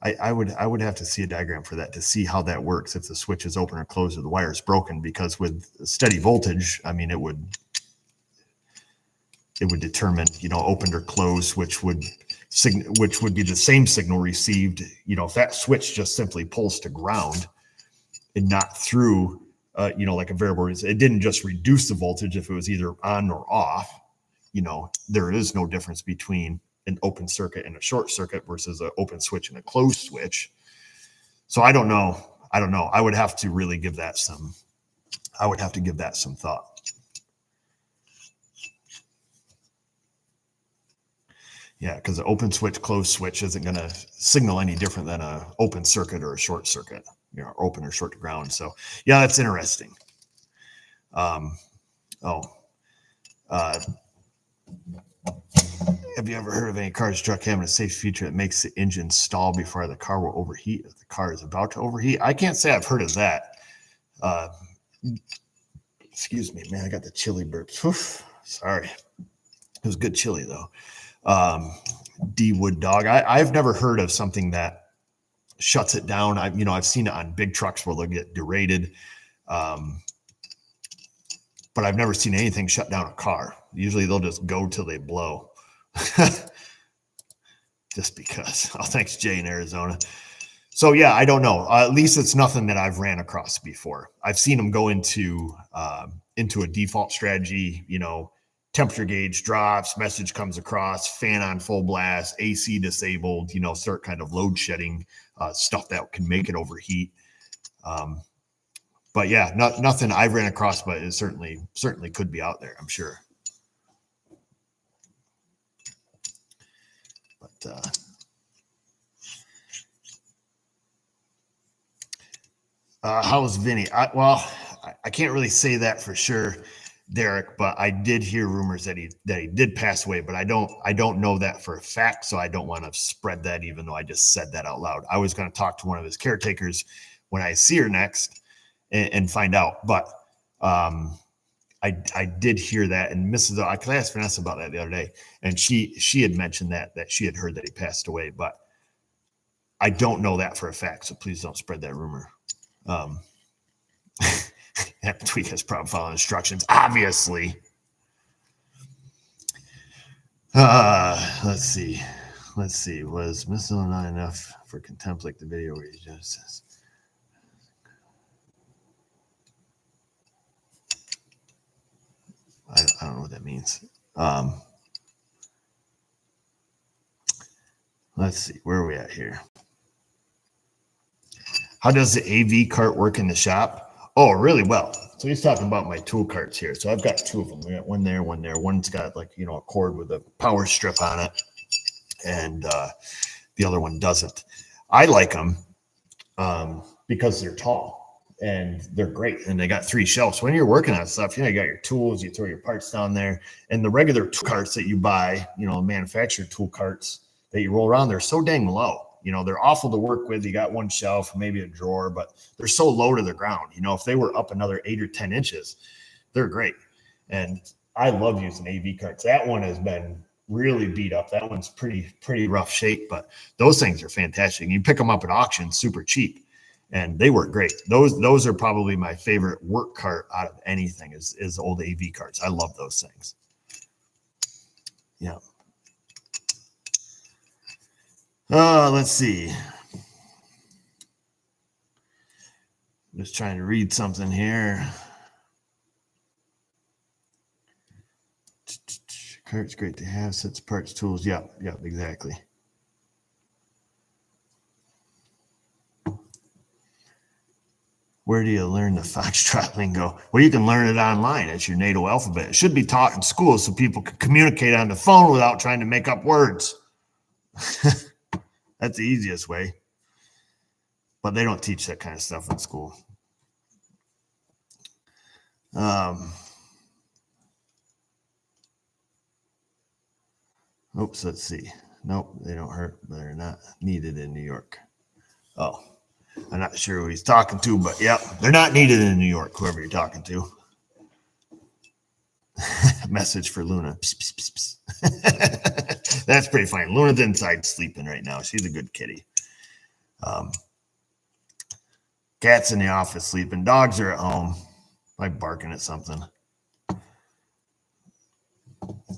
I would have to see a diagram for that to see how that works, if the switch is open or closed or the wire is broken, because with steady voltage, I mean, it would determine, opened or closed, which would be the same signal received. If that switch just simply pulls to ground and not through, like a variable, it didn't just reduce the voltage if it was either on or off. There is no difference between an open circuit and a short circuit versus an open switch and a closed switch. So I don't know. I would have to really give that some thought. Yeah, because an open switch, closed switch isn't going to signal any different than an open circuit or a short circuit, open or short to ground. So yeah, that's interesting. Have you ever heard of any car's truck having a safety feature that makes the engine stall before the car will overheat if the car is about to overheat? I can't say I've heard of that. Excuse me, man, I got the chili burps. Oof, sorry. It was good chili, though. D Wood Dog. I've never heard of something that shuts it down. I've seen it on big trucks where they'll get derated. But I've never seen anything shut down a car. Usually they'll just go till they blow. Just because. Oh, thanks, Jay in Arizona. So yeah, I don't know. At least it's nothing that I've ran across before. I've seen them go into a default strategy, temperature gauge drops, message comes across, fan on full blast, AC disabled, start kind of load shedding stuff that can make it overheat. But yeah, nothing I've ran across, but it certainly could be out there, I'm sure. But how's Vinny? I can't really say that for sure, Derek, but I did hear rumors that he did pass away, but I don't know that for a fact, so I don't want to spread that, even though I just said that out loud. I was going to talk to one of his caretakers when I see her next and find out, but I did hear that, and I asked Vanessa about that the other day, and she had mentioned that she had heard that he passed away, but I don't know that for a fact, so please don't spread that rumor. That tweak has problem following instructions, obviously. Let's see. Was missile not enough for contempt like the video where he just says? I don't know what that means. Let's see, where are we at here? How does the AV cart work in the shop? Oh, really well. So he's talking about my tool carts here. So I've got two of them. We got one there, one there. One's got like, a cord with a power strip on it. And the other one doesn't. I like them because they're tall and they're great. And they got 3 shelves. When you're working on stuff, you got your tools, you throw your parts down there. And the regular tool carts that you buy, manufactured tool carts that you roll around, they're so dang low. They're awful to work with. You got one shelf, maybe a drawer, but they're so low to the ground. If they were up another 8 or 10 inches, they're great. And I love using AV carts. That one has been really beat up. That one's pretty rough shape, but those things are fantastic. You pick them up at auction, super cheap, and they work great. Those are probably my favorite work cart out of anything is old AV carts. I love those things. Yeah. Let's see. Just trying to read something here. Cart's great to have. Sets, parts, tools. Yeah, exactly. Where do you learn the foxtrot lingo? Well, you can learn it online. It's your NATO alphabet. It should be taught in schools so people can communicate on the phone without trying to make up words. That's the easiest way. But they don't teach that kind of stuff in school. Oops, let's see. Nope, they don't hurt. They're not needed in New York. Oh, I'm not sure who he's talking to, but yeah, they're not needed in New York, whoever you're talking to. Message for Luna. Psst, psst, psst. That's pretty funny. Luna's inside sleeping right now. She's a good kitty. Cat's in the office sleeping. Dogs are at home, like barking at something.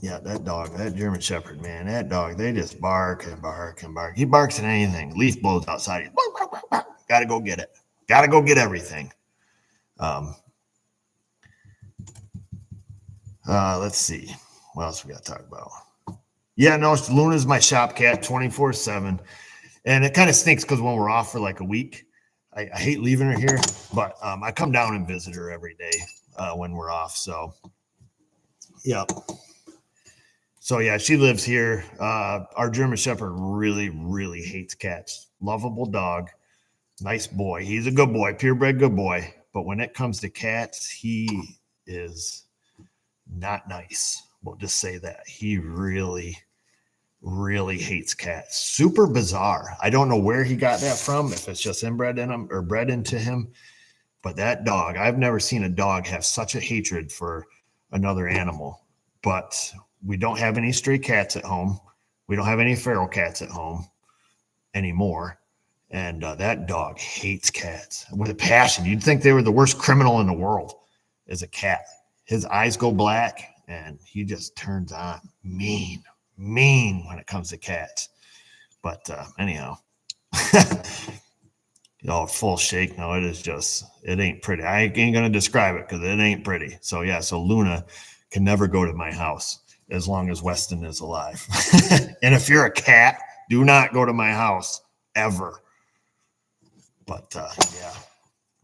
Yeah, that dog, that German Shepherd, man, that dog, they just bark and bark and bark. He barks at anything. Leaf blows outside. He's bark, bark, bark, bark. Got to go get it. Got to go get everything. Let's see. What else we got to talk about? Yeah, no, Luna's my shop cat 24/7. And it kind of stinks because when we're off for like a week, I hate leaving her here, but I come down and visit her every day when we're off. So, yeah. So, yeah, she lives here. Our German Shepherd really, really hates cats. Lovable dog. Nice boy. He's a good boy, purebred good boy. But when it comes to cats, he is not nice. We'll just say that. He really, really hates cats. Super bizarre. I don't know where he got that from, if it's just inbred in him or bred into him. But that dog, I've never seen a dog have such a hatred for another animal. But we don't have any stray cats at home. We don't have any feral cats at home anymore. And that dog hates cats with a passion. You'd think they were the worst criminal in the world as a cat. His eyes go black and he just turns on mean when it comes to cats. But anyhow, full shake. No, it ain't pretty. I ain't going to describe it because it ain't pretty. So yeah, so Luna can never go to my house as long as Weston is alive. And if you're a cat, do not go to my house ever. But yeah.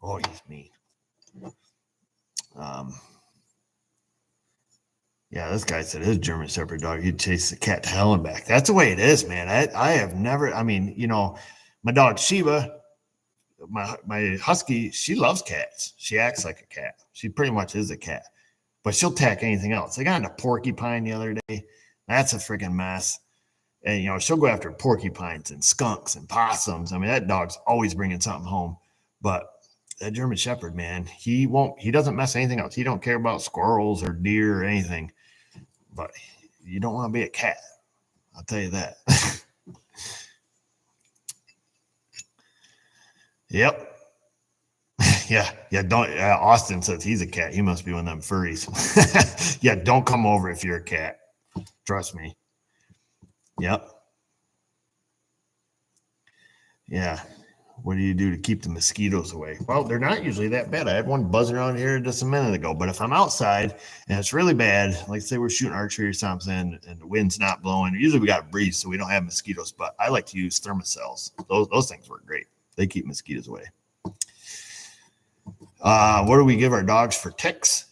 Oh, he's mean. Yeah, this guy said his German Shepherd dog, he'd chase the cat to hell and back. That's the way it is, man. I have never, my dog Sheba, my husky, she loves cats. She acts like a cat. She pretty much is a cat. But she'll attack anything else. They got in a porcupine the other day. That's a freaking mess. And, she'll go after porcupines and skunks and possums. I mean, that dog's always bringing something home. But that German Shepherd, man, he doesn't mess anything else. He don't care about squirrels or deer or anything. But you don't want to be a cat. I'll tell you that. Yep. Yeah. Don't. Austin says he's a cat. He must be one of them furries. Yeah. Don't come over if you're a cat. Trust me. Yep. Yeah. What do you do to keep the mosquitoes away? Well, they're not usually that bad. I had one buzzing around here just a minute ago, but if I'm outside and it's really bad, like say we're shooting archery or something and the wind's not blowing, usually we got a breeze, so we don't have mosquitoes, but I like to use thermocells. Those things work great. They keep mosquitoes away. What do we give our dogs for ticks?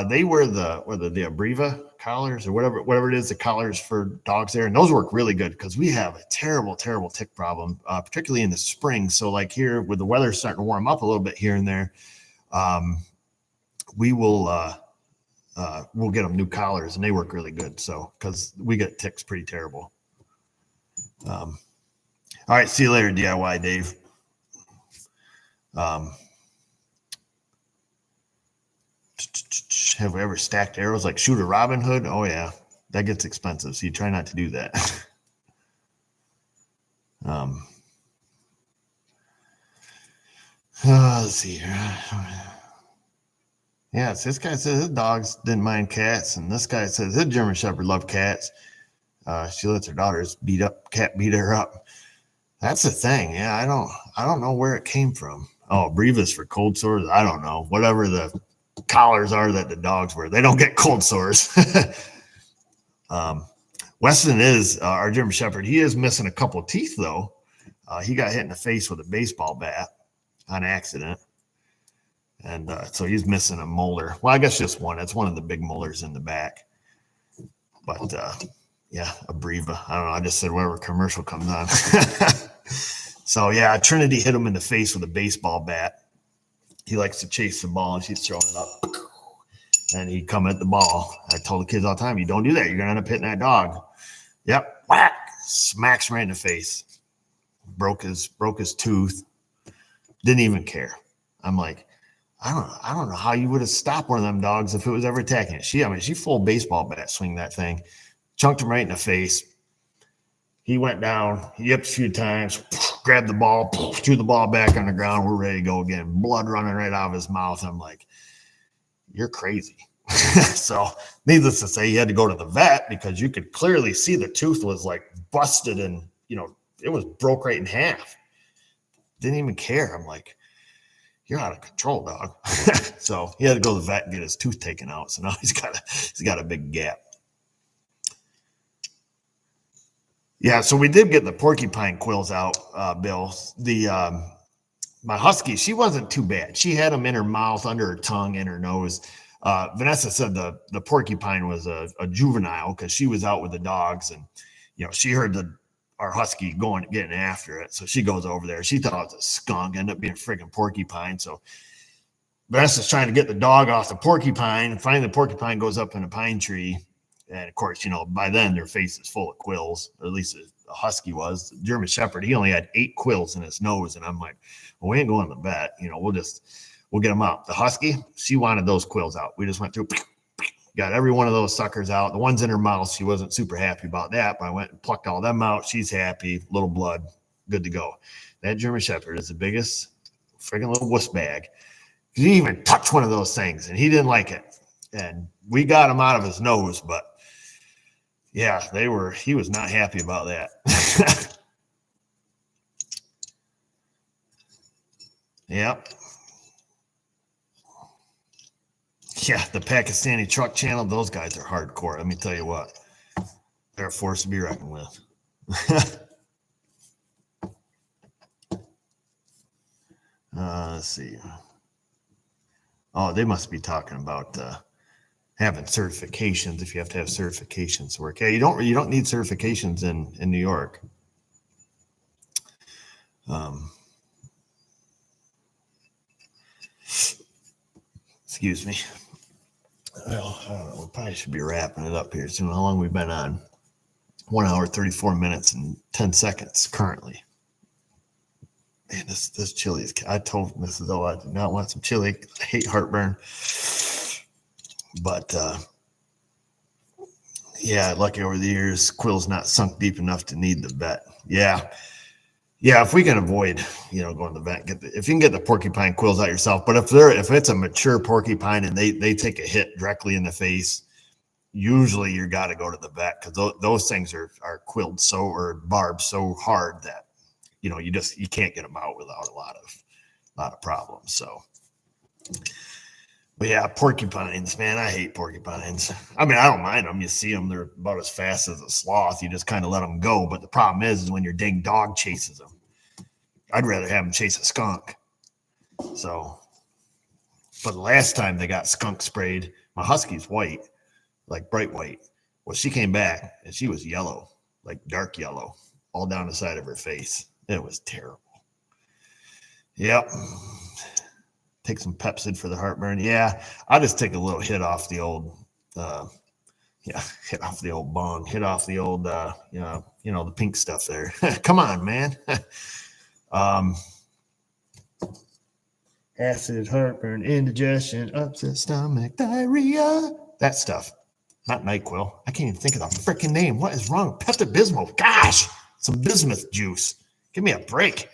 They wear the Abreva collars or whatever it is, the collars for dogs there. And those work really good because we have a terrible tick problem, particularly in the spring. So like here with the weather starting to warm up a little bit here and there, we will, we'll get them new collars and they work really good. So, cause we get ticks pretty terrible. All right. See you later, DIY Dave. Have we ever stacked arrows like shoot a Robin Hood? Oh yeah, that gets expensive. So you try not to do that. Let's see here. Yeah, so this guy says his dogs didn't mind cats, and this guy says his German Shepherd loved cats. She lets her daughters cat beat her up. That's the thing. Yeah, I don't know where it came from. Oh, Brevis for cold sores. I don't know. Whatever the collars are that the dogs wear, they don't get cold sores. Weston is our German Shepherd. He is missing a couple of teeth though. He got hit in the face with a baseball bat on accident, and so he's missing a molar. Well, I guess just one. It's one of the big molars in the back. But yeah, Abreva. I don't know. I just said whatever commercial comes on. So yeah, Trinity hit him in the face with a baseball bat. He likes to chase the ball and she's throwing it up and he'd come at the ball. I told the kids all the time, you don't do that. You're going to end up hitting that dog. Yep. Whack, smacks right in the face. Broke his tooth. Didn't even care. I'm like, I don't know how you would have stopped one of them dogs if it was ever attacking it. She full baseball bat swing that thing, chunked him right in the face. He went down, he yipped a few times, grabbed the ball, threw the ball back on the ground. We're ready to go again. Blood running right out of his mouth. I'm like, you're crazy. So needless to say, he had to go to the vet because you could clearly see the tooth was like busted and, it was broke right in half. Didn't even care. I'm like, you're out of control, dog. So he had to go to the vet and get his tooth taken out. So now he's got a big gap. Yeah, so we did get the porcupine quills out, Bill. My husky, she wasn't too bad. She had them in her mouth, under her tongue, in her nose. Vanessa said the porcupine was a juvenile because she was out with the dogs, and she heard our husky getting after it. So she goes over there. She thought it was a skunk, ended up being a freaking porcupine. So Vanessa's trying to get the dog off the porcupine, and finally the porcupine goes up in a pine tree. And of course, by then their face is full of quills, or at least a husky was. The German Shepherd, he only had 8 quills in his nose. And I'm like, well, we ain't going to the vet. We'll get them out. The husky, she wanted those quills out. We just went through, got every one of those suckers out. The ones in her mouth, she wasn't super happy about that, but I went and plucked all them out. She's happy, little blood, good to go. That German Shepherd is the biggest freaking little wuss bag. He didn't even touch one of those things, and he didn't like it. And we got him out of his nose, but yeah, he was not happy about that. Yep. Yeah, the Pakistani truck channel, those guys are hardcore. Let me tell you what. They're a force to be reckoned with. Let's see. Oh, they must be talking about having certifications. If you have to have certifications to work, yeah, you don't need certifications in New York. Excuse me. Well, I don't know. We probably should be wrapping it up here soon. How long we've been on? 1 hour, 34 minutes and 10 seconds currently. Man, this chili is. I told Mrs. O I do not want some chili. I hate heartburn. But yeah, lucky over the years, quill's not sunk deep enough to need the vet. Yeah. If we can avoid, going to the vet, if you can get the porcupine quills out yourself. But if it's a mature porcupine and they take a hit directly in the face, usually you got to go to the vet because those things are quilled or barbed so hard that you can't get them out without a lot of problems. So, but yeah, porcupines, man, I hate porcupines. I mean, I don't mind them. You see them, they're about as fast as a sloth. You just kind of let them go. But the problem is when your dang dog chases them. I'd rather have them chase a skunk. So, but the last time they got skunk sprayed, my husky's white, like bright white. Well, she came back and she was yellow, like dark yellow, all down the side of her face. It was terrible. Yep. Take some Pepsid for the heartburn. Yeah, I'll just take a little hit off the old, hit off the old bong, hit off the old, the pink stuff there. Come on, man. Acid, heartburn, indigestion, upset stomach, diarrhea. That stuff. Not NyQuil. I can't even think of the freaking name. What is wrong? Pepto-Bismol. Gosh, some bismuth juice. Give me a break.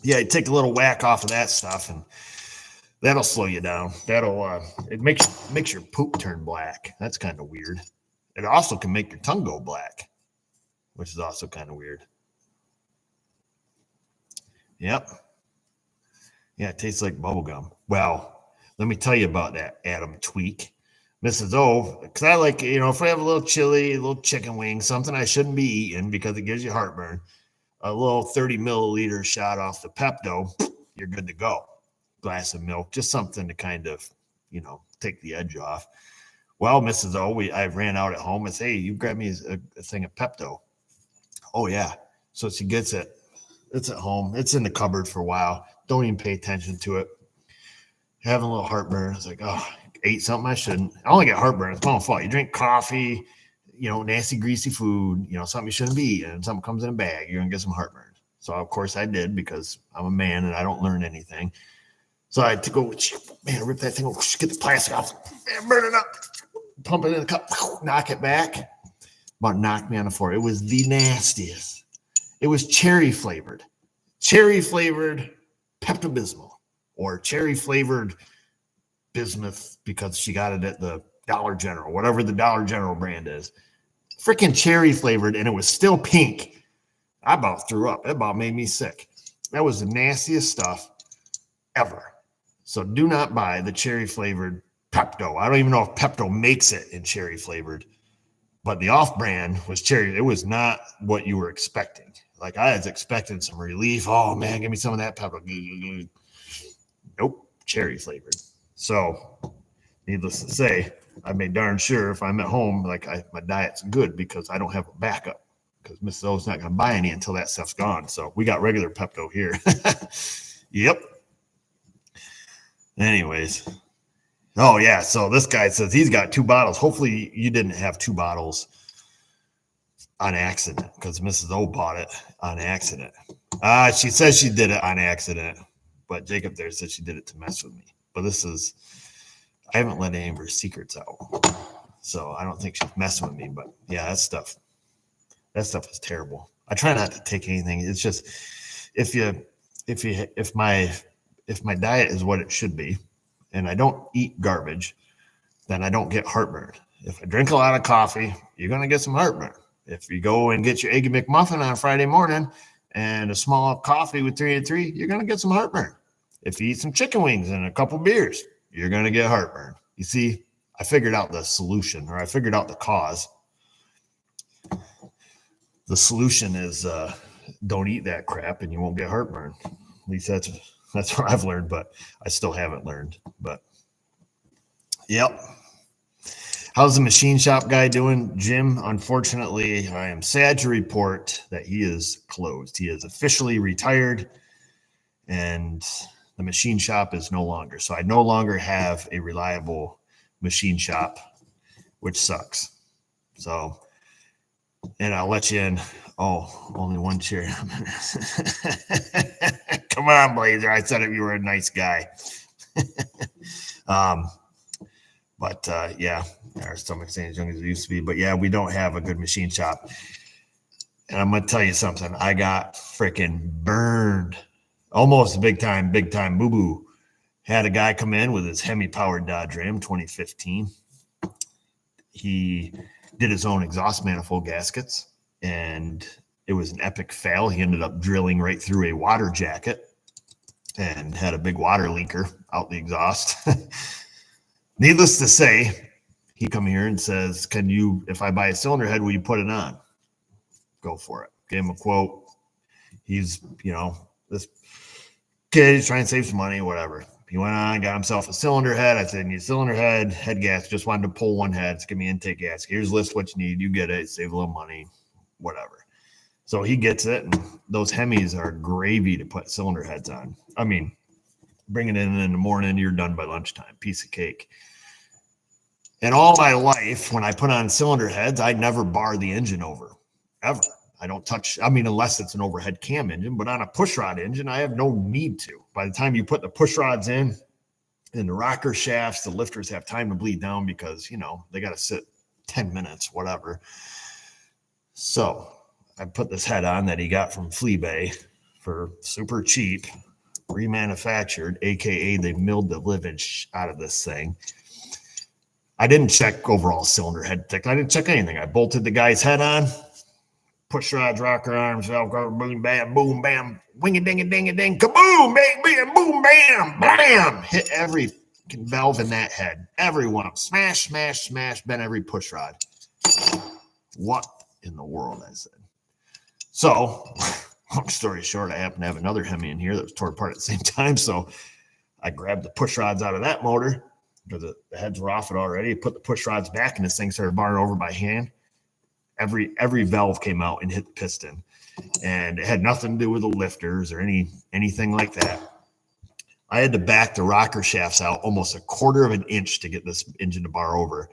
Yeah, take a little whack off of that stuff, and that'll slow you down. It makes your poop turn black. That's kind of weird. It also can make your tongue go black, which is also kind of weird. Yep. Yeah, it tastes like bubble gum. Well, let me tell you about that, Adam Tweak. Mrs. O, because I like, if I have a little chili, a little chicken wing, something I shouldn't be eating because it gives you heartburn, a little 30 milliliter shot off the Pepto, you're good to go. Glass of milk, just something to kind of, take the edge off. Well, Mrs. O, I ran out at home and said, hey, you grab me a thing of Pepto. Oh, yeah. So she gets it. It's at home. It's in the cupboard for a while. Don't even pay attention to it. Having a little heartburn. It's like, oh, ate something I shouldn't. I only get heartburn. It's my own fault. You drink coffee, nasty, greasy food, something you shouldn't be eating, and something comes in a bag, you're going to get some heartburn. So, of course, I did because I'm a man and I don't learn anything. So I had to go, rip that thing over, get the plastic off, burn it up, pump it in a cup, knock it back. About knocked me on the floor. It was the nastiest. It was cherry flavored Pepto-Bismol, or cherry flavored bismuth because she got it at the Dollar General, whatever the Dollar General brand is. Freaking cherry flavored, and it was still pink. I about threw up. It about made me sick. That was the nastiest stuff ever. So do not buy the cherry flavored Pepto. I don't even know if Pepto makes it in cherry flavored, but the off brand was cherry. It was not what you were expecting. Like I was expecting some relief. Oh man, give me some of that Pepto. Nope, cherry flavored. So, needless to say, I made darn sure if I'm at home, my diet's good because I don't have a backup. Because Mrs. O's not going to buy any until that stuff's gone. So we got regular Pepto here. Yep. Anyways. Oh yeah. So this guy says he's got 2 bottles. Hopefully you didn't have 2 bottles on accident because Mrs. O bought it on accident. She says she did it on accident, but Jacob there said she did it to mess with me. But I haven't let any of her secrets out, so I don't think she's messing with me. But yeah, that stuff is terrible. I try not to take anything. It's just if my diet is what it should be, and I don't eat garbage, then I don't get heartburn. If I drink a lot of coffee, you're gonna get some heartburn. If you go and get your Eggy McMuffin on Friday morning and a small coffee with 3 and 3, you're gonna get some heartburn. If you eat some chicken wings and a couple beers, you're going to get heartburn. You see, I figured out the solution, or I figured out the cause. The solution is don't eat that crap and you won't get heartburn. At least that's what I've learned, but I still haven't learned. But, yep. How's the machine shop guy doing, Jim? Unfortunately, I am sad to report that he is closed. He is officially retired, and the machine shop is no longer. So I no longer have a reliable machine shop, which sucks. So, and I'll let you in. Oh, only 1 chair. Come on, Blazer. I said you were a nice guy. Yeah, our stomachs ain't as young as it used to be. But yeah, we don't have a good machine shop. And I'm going to tell you something. I got freaking burned. Almost big time boo-boo. Had a guy come in with his Hemi-powered Dodge Ram 2015. He did his own exhaust manifold gaskets, and it was an epic fail. He ended up drilling right through a water jacket and had a big water leaker out the exhaust. Needless to say, he come here and says, can you, if I buy a cylinder head, will you put it on? Go for it. Gave him a quote. He's, this kid, he's trying to save some money, whatever. He went on, got himself a cylinder head. I said, need a cylinder head, head gas. Just wanted to pull one head. Give me intake gas. Here's a list what you need. You get it. Save a little money, whatever. So he gets it. And those Hemis are gravy to put cylinder heads on. I mean, bring it in the morning, you're done by lunchtime. Piece of cake. And all my life, when I put on cylinder heads, I never bar the engine over, ever. I don't touch, unless it's an overhead cam engine, but on a pushrod engine, I have no need to. By the time you put the pushrods in and the rocker shafts, the lifters have time to bleed down because, they got to sit 10 minutes, whatever. So I put this head on that he got from Fleabay for super cheap, remanufactured, AKA they milled the living out of this thing. I didn't check overall cylinder head thickness. I didn't check anything. I bolted the guy's head on. Push rods, rocker arms, Velcro, boom, bam, boom, bam, wingy, dingy, dingy, ding, kaboom, bang, bam, boom, bam, bam. Hit every valve in that head. Every one of them. Smash, smash, smash, bent every push rod. What in the world, I said. So, long story short, I happen to have another Hemi in here that was torn apart at the same time. So I grabbed the push rods out of that motor because the heads were off it already. Put the push rods back and this thing started barring over by hand. Every valve came out and hit the piston, and it had nothing to do with the lifters or anything like that. I had to back the rocker shafts out almost a quarter of an inch to get this engine to bar over.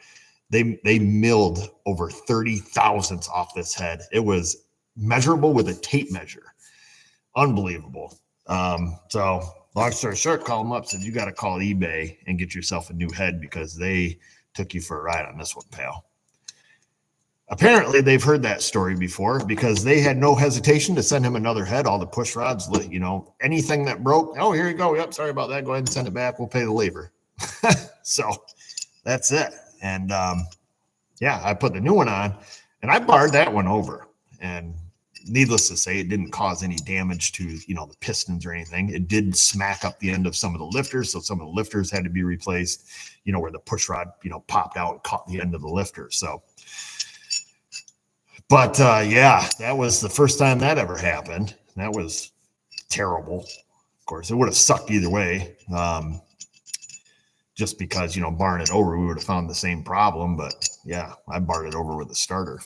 They milled over 30 thousandths off this head. It was measurable with a tape measure. Unbelievable. So long story short, call them up, said, you got to call eBay and get yourself a new head because they took you for a ride on this one, pal. Apparently, they've heard that story before because they had no hesitation to send him another head. All the push rods, anything that broke. Oh, here you go. Yep, sorry about that. Go ahead and send it back. We'll pay the labor. So that's it. And I put the new one on, and I barred that one over. And needless to say, it didn't cause any damage to the pistons or anything. It did smack up the end of some of the lifters, so some of the lifters had to be replaced. Where the push rod popped out and caught the end of the lifter. So. But that was the first time that ever happened. That was terrible. Of course, it would have sucked either way. Just because, barring it over, we would have found the same problem. But yeah, I barred it over with a starter.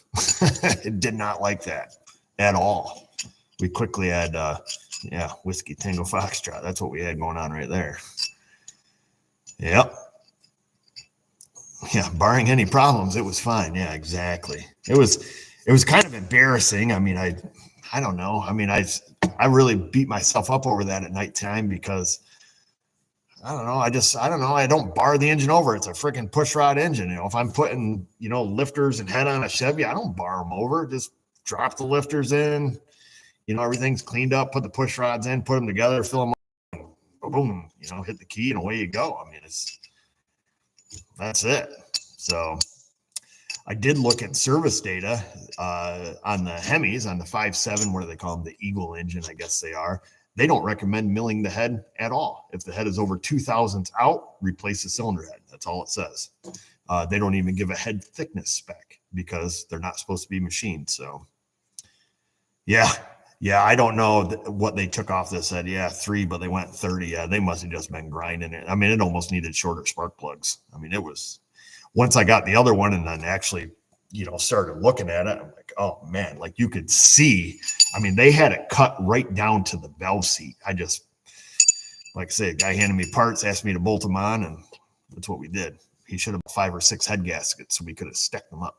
It did not like that at all. We quickly had, Whiskey Tango Foxtrot. That's what we had going on right there. Yep. Yeah, barring any problems, it was fine. Yeah, exactly. It was kind of embarrassing. I mean, I don't know. I mean, I really beat myself up over that at nighttime because I don't know. I don't know. I don't bar the engine over. It's a freaking push rod engine. If I'm putting, lifters and head on a Chevy, I don't bar them over. Just drop the lifters in, everything's cleaned up, put the push rods in, put them together, fill them up, boom, hit the key and away you go. I mean, that's it. So I did look at service data on the Hemis, on the 5.7, what do they call them? The Eagle engine, I guess they are. They don't recommend milling the head at all. If the head is over 2 thousandths out, replace the cylinder head. That's all it says. They don't even give a head thickness spec because they're not supposed to be machined. So, yeah, I don't know what they took off this head. Yeah, 3, but they went 30. Yeah, they must have just been grinding it. I mean, it almost needed shorter spark plugs. I mean, it was... Once I got the other one and then actually, started looking at it, I'm like, oh man, like you could see, I mean, they had it cut right down to the valve seat. I just, like I say, a guy handed me parts, asked me to bolt them on, and that's what we did. He should have 5 or 6 head gaskets so we could have stacked them up.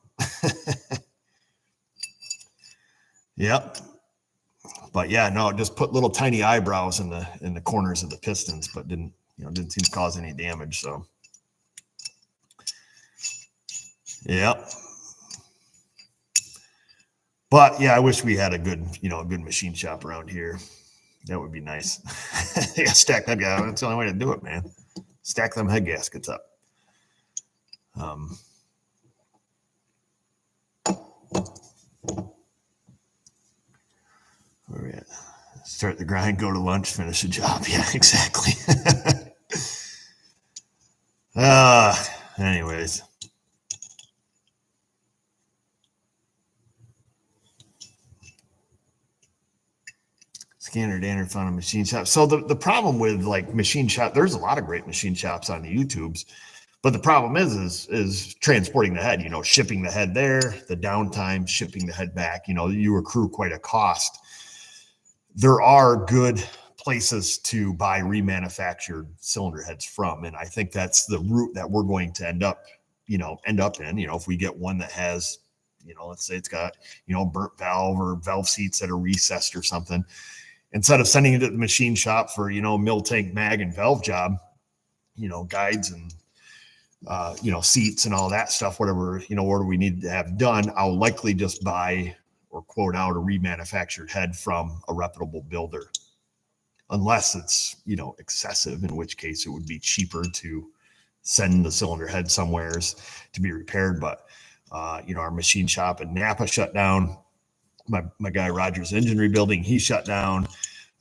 Yep. But yeah, no, just put little tiny eyebrows in the corners of the pistons, but didn't seem to cause any damage. So. Yep. But yeah, I wish we had a good machine shop around here. That would be nice. Yeah, stack that guy. That's the only way to do it, man. Stack them head gaskets up. Where we at? Start the grind, go to lunch, finish the job. Yeah, exactly. Anyways. Scanner Danner found a machine shop. So the problem with like machine shop, there's a lot of great machine shops on the YouTubes, but the problem is transporting the head, shipping the head there, the downtime, shipping the head back, you accrue quite a cost. There are good places to buy remanufactured cylinder heads from. And I think that's the route that we're going to end up in, if we get one that has, let's say it's got, burnt valve or valve seats that are recessed or something. Instead of sending it to the machine shop for, mill tank, mag, and valve job, guides and, seats and all that stuff, whatever, what do we need to have done, I'll likely just buy or quote out a remanufactured head from a reputable builder. Unless it's, excessive, in which case it would be cheaper to send the cylinder head somewheres to be repaired. But, our machine shop in Napa shut down. My guy Rogers Engine Rebuilding, he shut down.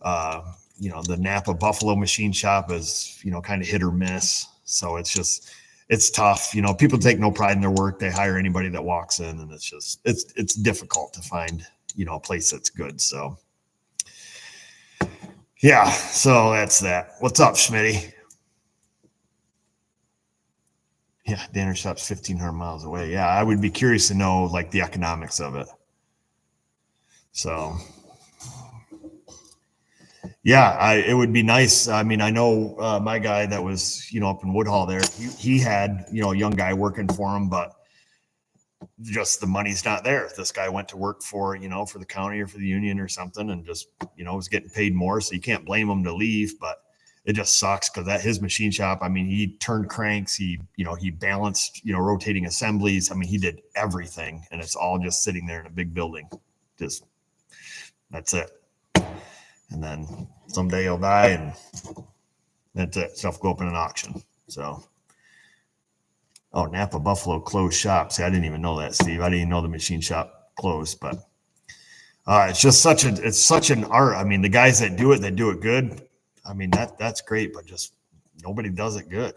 The Napa Buffalo machine shop is, kind of hit or miss. So it's tough. People take no pride in their work. They hire anybody that walks in, and it's difficult to find, a place that's good. So yeah, so that's that. What's up, Schmitty? Yeah, Danner shop's 1,500 miles away. Yeah, I would be curious to know like the economics of it. So, yeah, it would be nice. I mean, I know my guy that was, up in Woodhall there, he had, a young guy working for him, but just the money's not there. This guy went to work for, for the county or for the union or something and just, was getting paid more. So you can't blame him to leave, but it just sucks because at his machine shop, I mean, he turned cranks, he balanced, rotating assemblies. I mean, he did everything, and it's all just sitting there in a big building. Just, that's it. And then someday he'll die, and that's it. Stuff go up in an auction. So, Napa Buffalo closed shop. See, I didn't even know that, Steve. I didn't even know the machine shop closed, but it's just such an art. I mean, the guys that do it good. I mean, that's great, but just nobody does it good.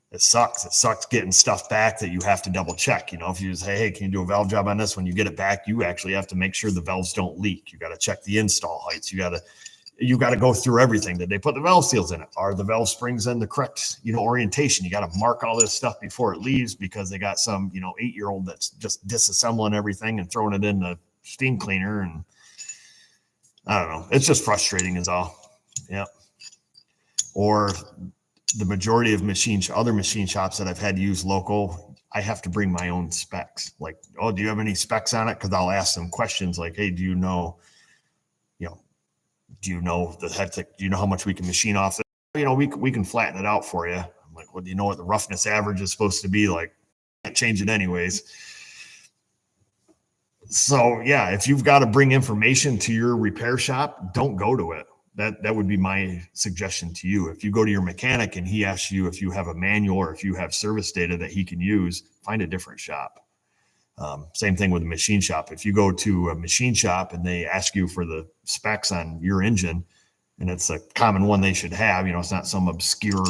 It sucks. It sucks getting stuff back that you have to double check. If you say, hey, can you do a valve job on this? When you get it back, you actually have to make sure the valves don't leak. You got to check the install heights. You got to go through everything. Did they put the valve seals in it? Are the valve springs in the correct, orientation? You got to mark all this stuff before it leaves because they got some, 8-year-old that's just disassembling everything and throwing it in the steam cleaner. And I don't know. It's just frustrating is all. Yeah. Or the majority of other machine shops that I've had use local, I have to bring my own specs. Like, do you have any specs on it? Because I'll ask them questions like, hey, do you know the head? Do you know how much we can machine off? We can flatten it out for you. I'm like, well, do you know what the roughness average is supposed to be? Like, can't change it anyways. So yeah, if you've got to bring information to your repair shop, don't go to it. That would be my suggestion to you. If you go to your mechanic and he asks you if you have a manual or if you have service data that he can use, find a different shop. Same thing with a machine shop. If you go to a machine shop and they ask you for the specs on your engine, and it's a common one they should have, it's not some obscure,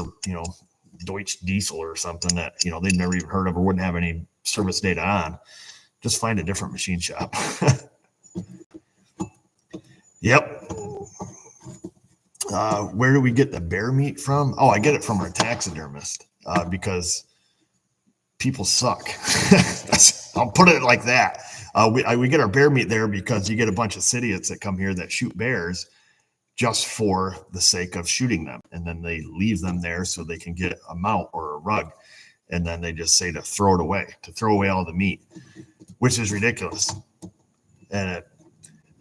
Deutsch Diesel or something that, they've never even heard of or wouldn't have any service data on, just find a different machine shop. Yep. Where do we get the bear meat from? Oh, I get it from our taxidermist because people suck. I'll put it like that. We get our bear meat there because you get a bunch of idiots that come here that shoot bears just for the sake of shooting them. And then they leave them there so they can get a mount or a rug. And then they just say to throw away all the meat, which is ridiculous. And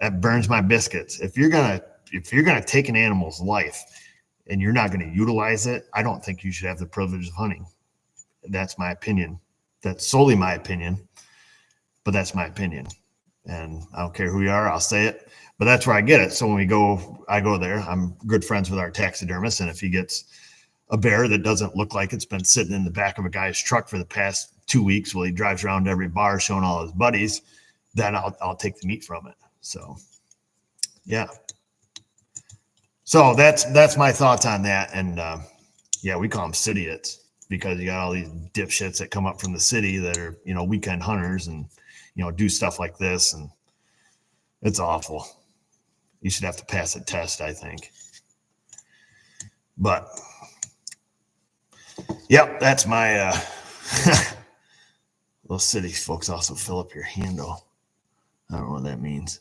it burns my biscuits. If you're going to take an animal's life and you're not going to utilize it, I don't think you should have the privilege of hunting. That's my opinion. That's solely my opinion, but that's my opinion. And I don't care who you are, I'll say it, but that's where I get it. So when I go there, I'm good friends with our taxidermist. And if he gets a bear that doesn't look like it's been sitting in the back of a guy's truck for the past 2 weeks while he drives around to every bar showing all his buddies, then I'll take the meat from it. So Yeah. So that's my thoughts on that. And yeah, we call them citydiots because you got all these dipshits that come up from the city that are, weekend hunters and, do stuff like this. And it's awful. You should have to pass a test, I think. But, yep, that's my those city folks also fill up your handle. I don't know what that means.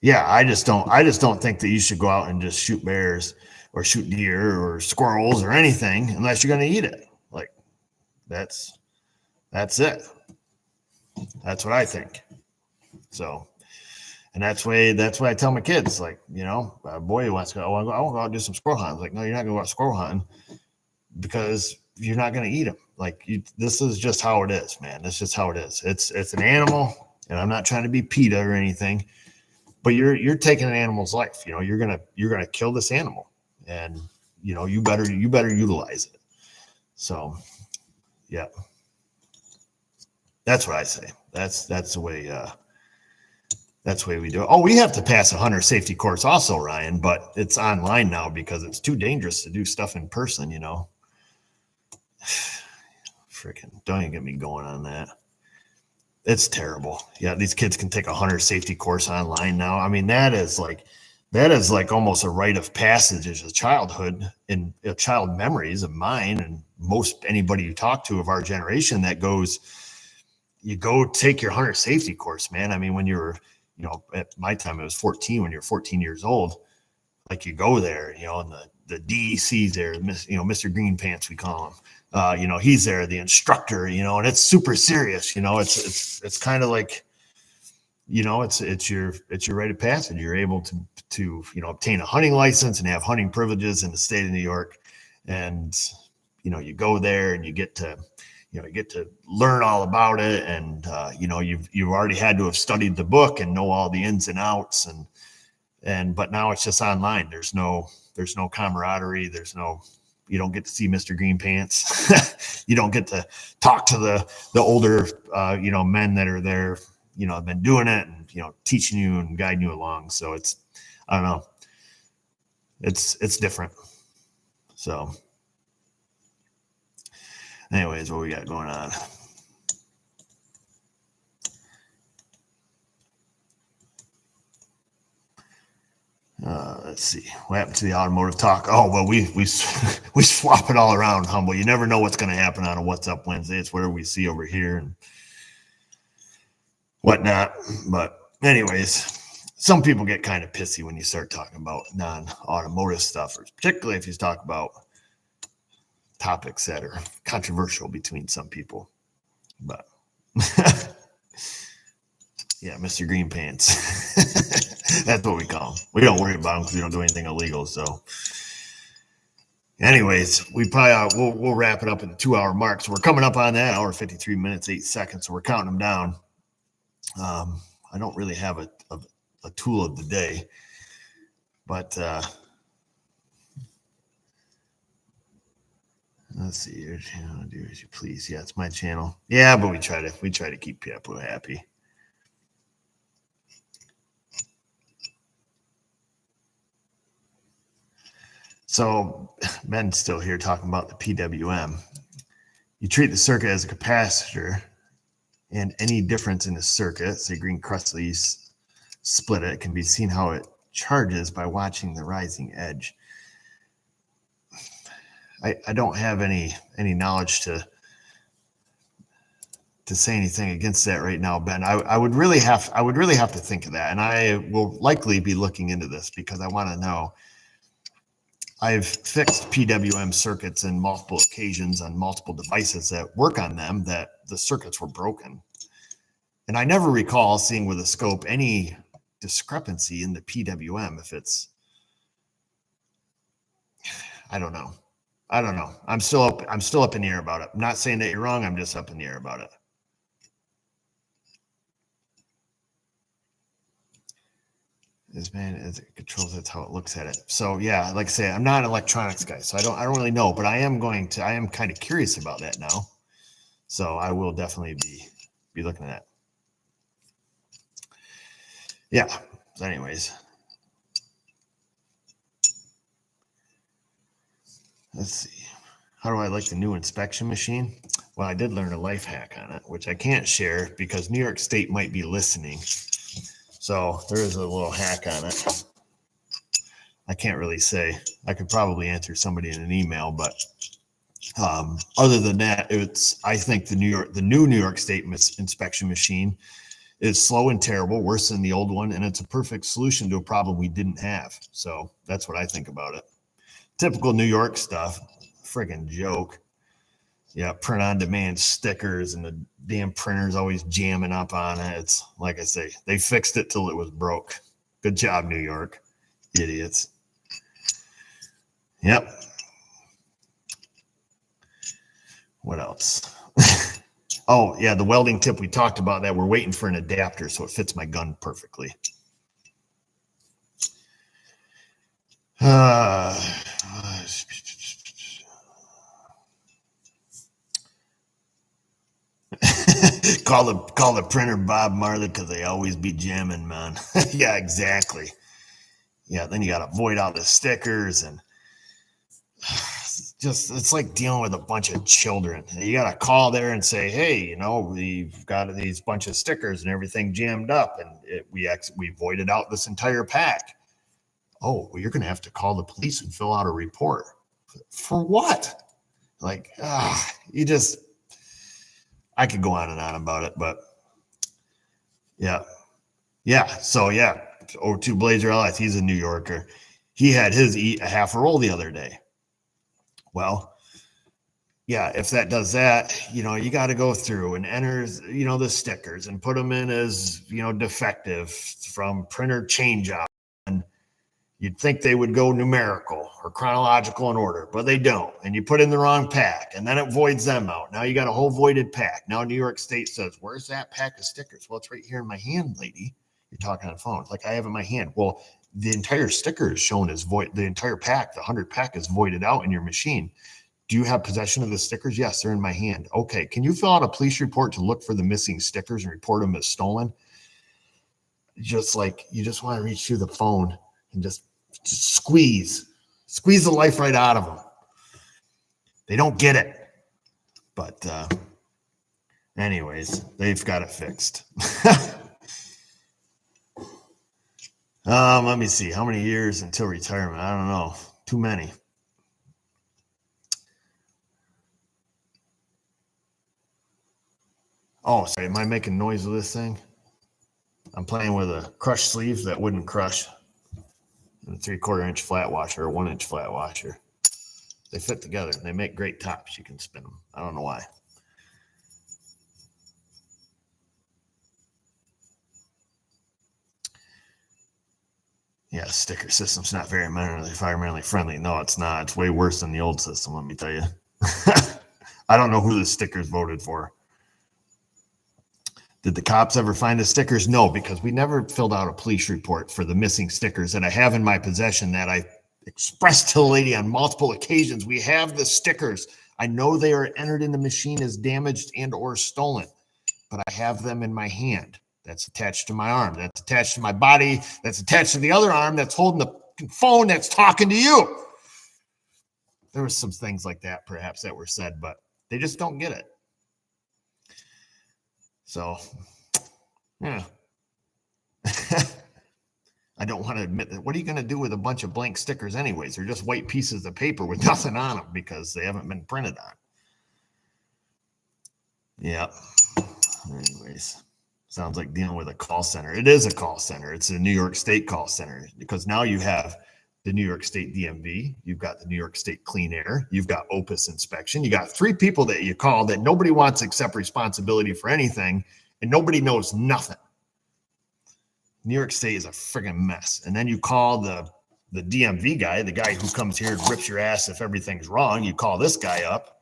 Yeah, I just don't think that you should go out and just shoot bears or shoot deer or squirrels or anything unless you're going to eat it. Like that's it. That's what I think. So, and that's why I tell my kids, like, a boy wants to go, I want to go out and do some squirrel hunting. Like, no, you're not going to go out squirrel hunting because you're not going to eat them. Like, this is just how it is, man. That's just how it is. It's an animal, and I'm not trying to be PETA or anything, but you're taking an animal's life. You're gonna kill this animal, and you better utilize it. So, yeah, that's what I say. That's the way. That's the way we do it. Oh, we have to pass a hunter safety course also, Ryan, but it's online now because it's too dangerous to do stuff in person. Freaking don't even get me going on that. It's terrible. Yeah, these kids can take a hunter safety course online now. I mean, that is like almost a rite of passage as a childhood and child memories of mine and most anybody you talk to of our generation that goes, you go take your hunter safety course, man. I mean, when you were, at my time, it was 14, when you're 14 years old, like you go there, and the DEC's there, Mr. Green Pants, we call him. He's there, the instructor, and it's super serious. It's kind of like, it's your rite of passage. You're able to obtain a hunting license and have hunting privileges in the state of New York. And, you go there and you get to learn all about it. And, you've already had to have studied the book and know all the ins and outs. But now it's just online. There's no camaraderie. You don't get to see Mr. Green Pants. You don't get to talk to the older, men that are there, have been doing it and, teaching you and guiding you along. So I don't know. It's different. So anyways, what we got going on? Let's see. What happened to the automotive talk? Oh, well, we swap it all around, Humble. You never know what's going to happen on a What's Up Wednesday. It's whatever we see over here and whatnot. But anyways, some people get kind of pissy when you start talking about non-automotive stuff, or particularly if you talk about topics that are controversial between some people. But yeah, Mr. Green Pants. That's what we call him. We don't worry about him because we don't do anything illegal. So anyways, we probably we'll wrap it up at the 2-hour mark. So we're coming up on that hour, 53 minutes, 8 seconds. So we're counting them down. I don't really have a tool of the day, but let's see your channel. Do as you please. Yeah, it's my channel. Yeah, but we try to keep people happy. So Ben's still here talking about the PWM. You treat the circuit as a capacitor, and any difference in the circuit, say green Crusley's split it, can be seen how it charges by watching the rising edge. I don't have any knowledge to say anything against that right now, Ben. I would really have to think of that, and I will likely be looking into this because I want to know. I've fixed PWM circuits in multiple occasions on multiple devices that work on them that the circuits were broken. And I never recall seeing with a scope any discrepancy in the PWM. If it's, I don't know. I'm still up in the air about it. I'm not saying that you're wrong. I'm just up in the air about it. This man as it controls, that's how it looks at it. So yeah, like I say, I'm not an electronics guy, so I don't really know, but I am kind of curious about that now. So I will definitely be looking at that. Yeah. So anyways, let's see. How do I like the new inspection machine? Well, I did learn a life hack on it, which I can't share because New York State might be listening. So there is a little hack on it. I can't really say. I could probably answer somebody in an email, but other than that, I think the new New York State inspection machine is slow and terrible, worse than the old one, and it's a perfect solution to a problem we didn't have. So that's what I think about it. Typical New York stuff, friggin' joke. Yeah, print on demand stickers, and the damn printer's always jamming up on it. It's like I say, they fixed it till it was broke. Good job, New York. Idiots. Yep. What else? Oh, yeah, the welding tip, we talked about that. We're waiting for an adapter so it fits my gun perfectly. Call the printer Bob Marley because they always be jamming, man. Yeah, exactly. Yeah, then you got to void out the stickers, and it's like dealing with a bunch of children. You got to call there and say, hey, we've got these bunch of stickers and everything jammed up, and we voided out this entire pack. Oh, well, you're going to have to call the police and fill out a report. For what? Like, I could go on and on about it, but yeah. So yeah, O2 Blazer LS, he's a New Yorker. He had his eat a half a roll the other day. Well, yeah, if that does that, you got to go through and enter, the stickers and put them in as, defective from printer change out. And you'd think they would go numerical or chronological in order, but they don't. And you put in the wrong pack, and then it voids them out. Now you got a whole voided pack. Now New York State says, where's that pack of stickers? Well, it's right here in my hand, lady. You're talking on the phone. It's like I have in my hand. Well, the entire sticker is shown as void. The entire pack, the 100 pack, is voided out in your machine. Do you have possession of the stickers? Yes, they're in my hand. Okay. Can you fill out a police report to look for the missing stickers and report them as stolen? Just like you just want to reach through the phone and just squeeze the life right out of them. They don't get it. But anyways, they've got it fixed. Let me see. How many years until retirement? I don't know. Too many. Oh, sorry. Am I making noise with this thing? I'm playing with a crush sleeve that wouldn't crush. And a 3/4 inch flat washer or 1 inch flat washer. They fit together. They make great tops. You can spin them. I don't know why. Yeah, sticker system's not very environmentally friendly. No, it's not. It's way worse than the old system, let me tell you. I don't know who the stickers voted for. Did the cops ever find the stickers? No, because we never filled out a police report for the missing stickers that I have in my possession that I expressed to the lady on multiple occasions. We have the stickers. I know they are entered in the machine as damaged and or stolen, but I have them in my hand. That's attached to my arm. That's attached to my body. That's attached to the other arm that's holding the phone that's talking to you. There were some things like that, perhaps, that were said, but they just don't get it. So, yeah. I don't want to admit that. What are you going to do with a bunch of blank stickers anyways? They're just white pieces of paper with nothing on them because they haven't been printed on. Yeah. Anyways. Sounds like dealing with a call center. It is a call center. It's a New York State call center because now you have the New York State DMV. You've got the New York State Clean Air. You've got Opus Inspection. You got 3 people that you call that nobody wants to accept responsibility for anything, and nobody knows nothing. New York State is a friggin' mess. And then you call the DMV guy, the guy who comes here and rips your ass if everything's wrong. You call this guy up,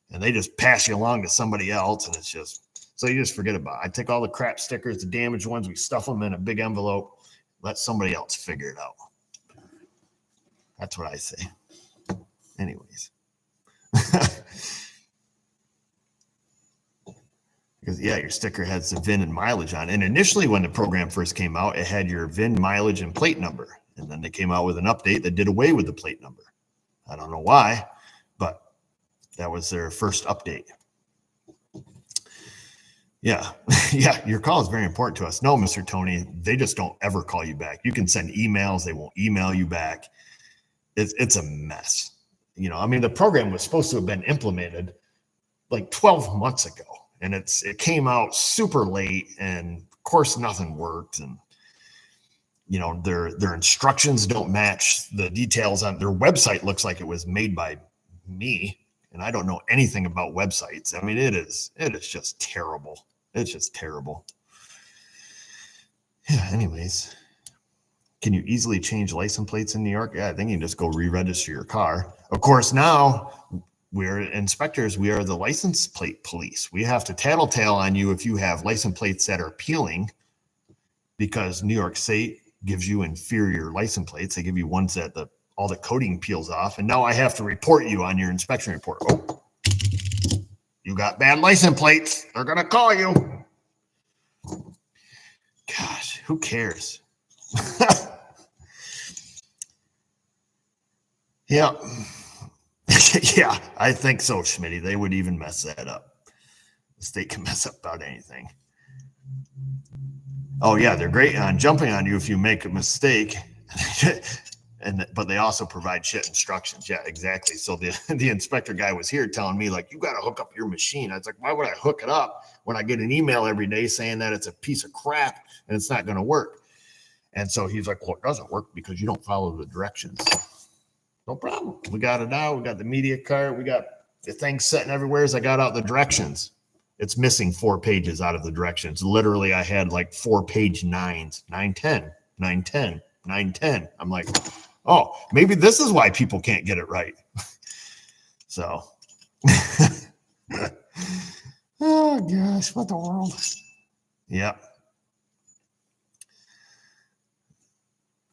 and they just pass you along to somebody else, and it's just... So you just forget about it. I take all the crap stickers, the damaged ones, we stuff them in a big envelope, let somebody else figure it out. That's what I say. Anyways. Because yeah, your sticker has the VIN and mileage on it. And initially when the program first came out, it had your VIN, mileage, and plate number. And then they came out with an update that did away with the plate number. I don't know why, but that was their first update. Yeah. Yeah. Your call is very important to us. No, Mr. Tony, they just don't ever call you back. You can send emails. They won't email you back. It's a mess. You know, I mean, the program was supposed to have been implemented like 12 months ago, and it came out super late, and of course nothing worked. And you know, their instructions don't match the details on their website. Looks like it was made by me, and I don't know anything about websites. I mean, it is just terrible. It's just terrible. Yeah, anyways, can you easily change license plates in New York? Yeah, I think you can just go re-register your car. Of course, now we're inspectors. We are the license plate police. We have to tattletale on you if you have license plates that are peeling, because New York State gives you inferior license plates. They give you ones that all the coating peels off. And now I have to report you on your inspection report. Oh, you got bad license plates. They're going to call you. Gosh, who cares? Yeah. Yeah, I think so, Schmitty. They would even mess that up. The state can mess up about anything. Oh, yeah, they're great on jumping on you if you make a mistake. But they also provide shit instructions. Yeah, exactly. So the inspector guy was here telling me, like, you got to hook up your machine. I was like, why would I hook it up when I get an email every day saying that it's a piece of crap and it's not going to work? And so he's like, well, it doesn't work because you don't follow the directions. No problem. We got it out. We got the media card. We got the thing sitting everywhere as I got out the directions. It's missing 4 pages out of the directions. Literally, I had like 4-page 9s, 910, 910, 910. I'm like, oh, maybe this is why people can't get it right. So, oh gosh, what the world? Yeah.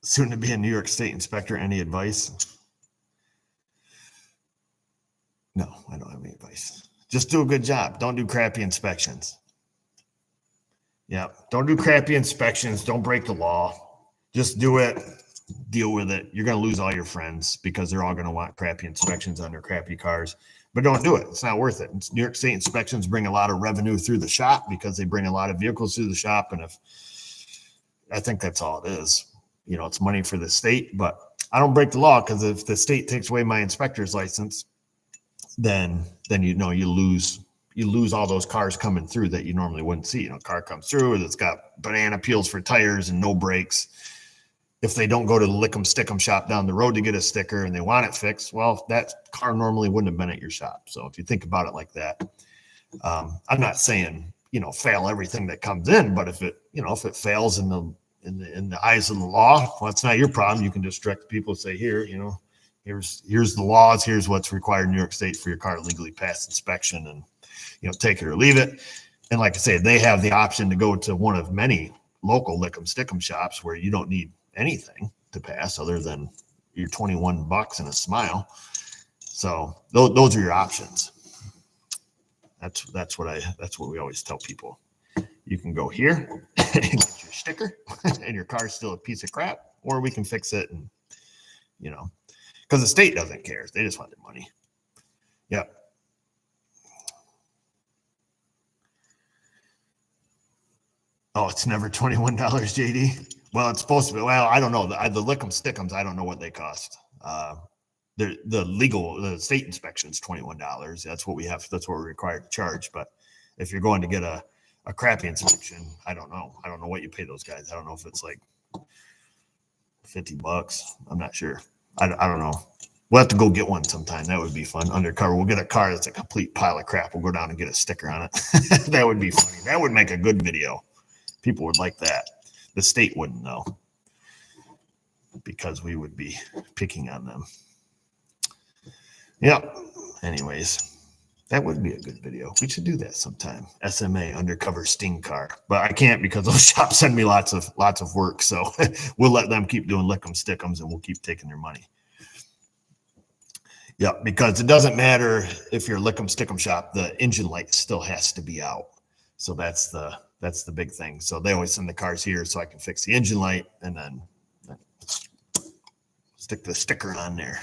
Soon to be a New York State inspector. Any advice? No, I don't have any advice. Just do a good job. Don't do crappy inspections. Yeah, don't do crappy inspections. Don't break the law. Just do it. Deal with it. You're going to lose all your friends because they're all going to want crappy inspections on their crappy cars. But don't do it. It's not worth it. New York State inspections bring a lot of revenue through the shop because they bring a lot of vehicles through the shop. And I think that's all it is. You know, it's money for the state, but I don't break the law, because if the state takes away my inspector's license, then you know you lose all those cars coming through that you normally wouldn't see. You know, a car comes through that's got banana peels for tires and no brakes. If they don't go to the lick 'em stick 'em shop down the road to get a sticker and they want it fixed, well, that car normally wouldn't have been at your shop. So if you think about it like that, I'm not saying, you know, fail everything that comes in, but if it fails in the eyes of the law, well, it's not your problem. You can just direct people and say, here, you know, here's the laws. Here's what's required in New York State for your car to legally pass inspection, and, you know, take it or leave it. And like I say, they have the option to go to one of many local lick 'em stick 'em shops where you don't need anything to pass other than your $21 and a smile. So those are your options. That's what we always tell people. You can go here and get your sticker and your car's still a piece of crap, or we can fix it. And, you know, because the state doesn't care. They just want their money. Yep. Oh, it's never $21, JD. Well, it's supposed to be. Well, I don't know. The lick 'em stick 'ems, I don't know what they cost. The state inspection is $21. That's what we have. That's what we're required to charge. But if you're going to get a crappy inspection, I don't know. I don't know what you pay those guys. I don't know if it's like $50. I'm not sure. I don't know. We'll have to go get one sometime. That would be fun. Undercover. We'll get a car that's a complete pile of crap. We'll go down and get a sticker on it. That would be funny. That would make a good video. People would like that. The state wouldn't know, because we would be picking on them. Yeah. Anyways, that would be a good video. We should do that sometime. SMA undercover sting car, but I can't because those shops send me lots of work. So we'll let them keep doing lick 'em stick 'ems, and we'll keep taking their money. Yeah, because it doesn't matter if you're a lick 'em stick 'em shop, the engine light still has to be out. So that's the big thing. So they always send the cars here so I can fix the engine light and then stick the sticker on there.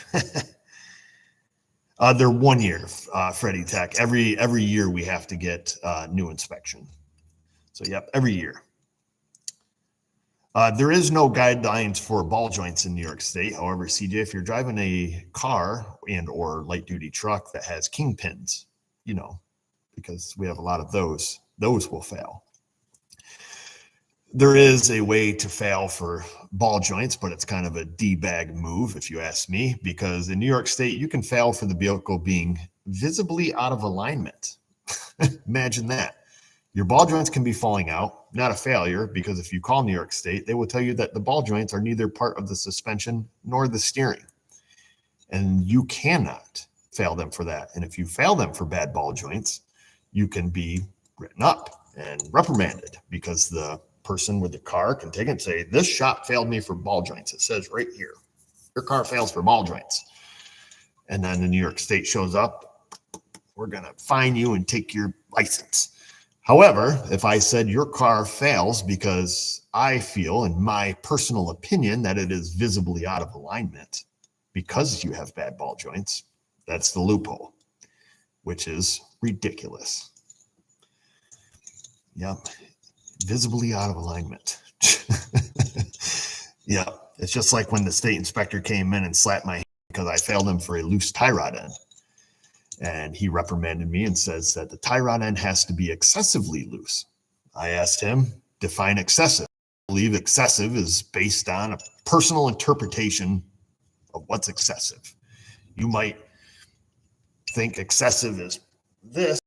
They're 1 year, Freddie Tech. Every year we have to get new inspection. So yep, every year. There is no guidelines for ball joints in New York State. However, CJ, if you're driving a car and or light duty truck that has kingpins, because we have a lot of those will fail. There is a way to fail for ball joints, but it's kind of a D-bag move, if you ask me, because in New York State, you can fail for the vehicle being visibly out of alignment. Imagine that. Your ball joints can be falling out, not a failure, because if you call New York State, they will tell you that the ball joints are neither part of the suspension nor the steering. And you cannot fail them for that. And if you fail them for bad ball joints, you can be written up and reprimanded, because the person with the car can take it and say, this shop failed me for ball joints. It says right here, your car fails for ball joints. And then the New York State shows up, we're going to fine you and take your license. However, if I said your car fails because I feel, in my personal opinion, that it is visibly out of alignment because you have bad ball joints, that's the loophole, which is ridiculous. Yep. Visibly out of alignment. Yeah. It's just like when the state inspector came in and slapped my hand because I failed him for a loose tie rod end. And he reprimanded me and says that the tie rod end has to be excessively loose. I asked him, define excessive. I believe excessive is based on a personal interpretation of what's excessive. You might think excessive is this.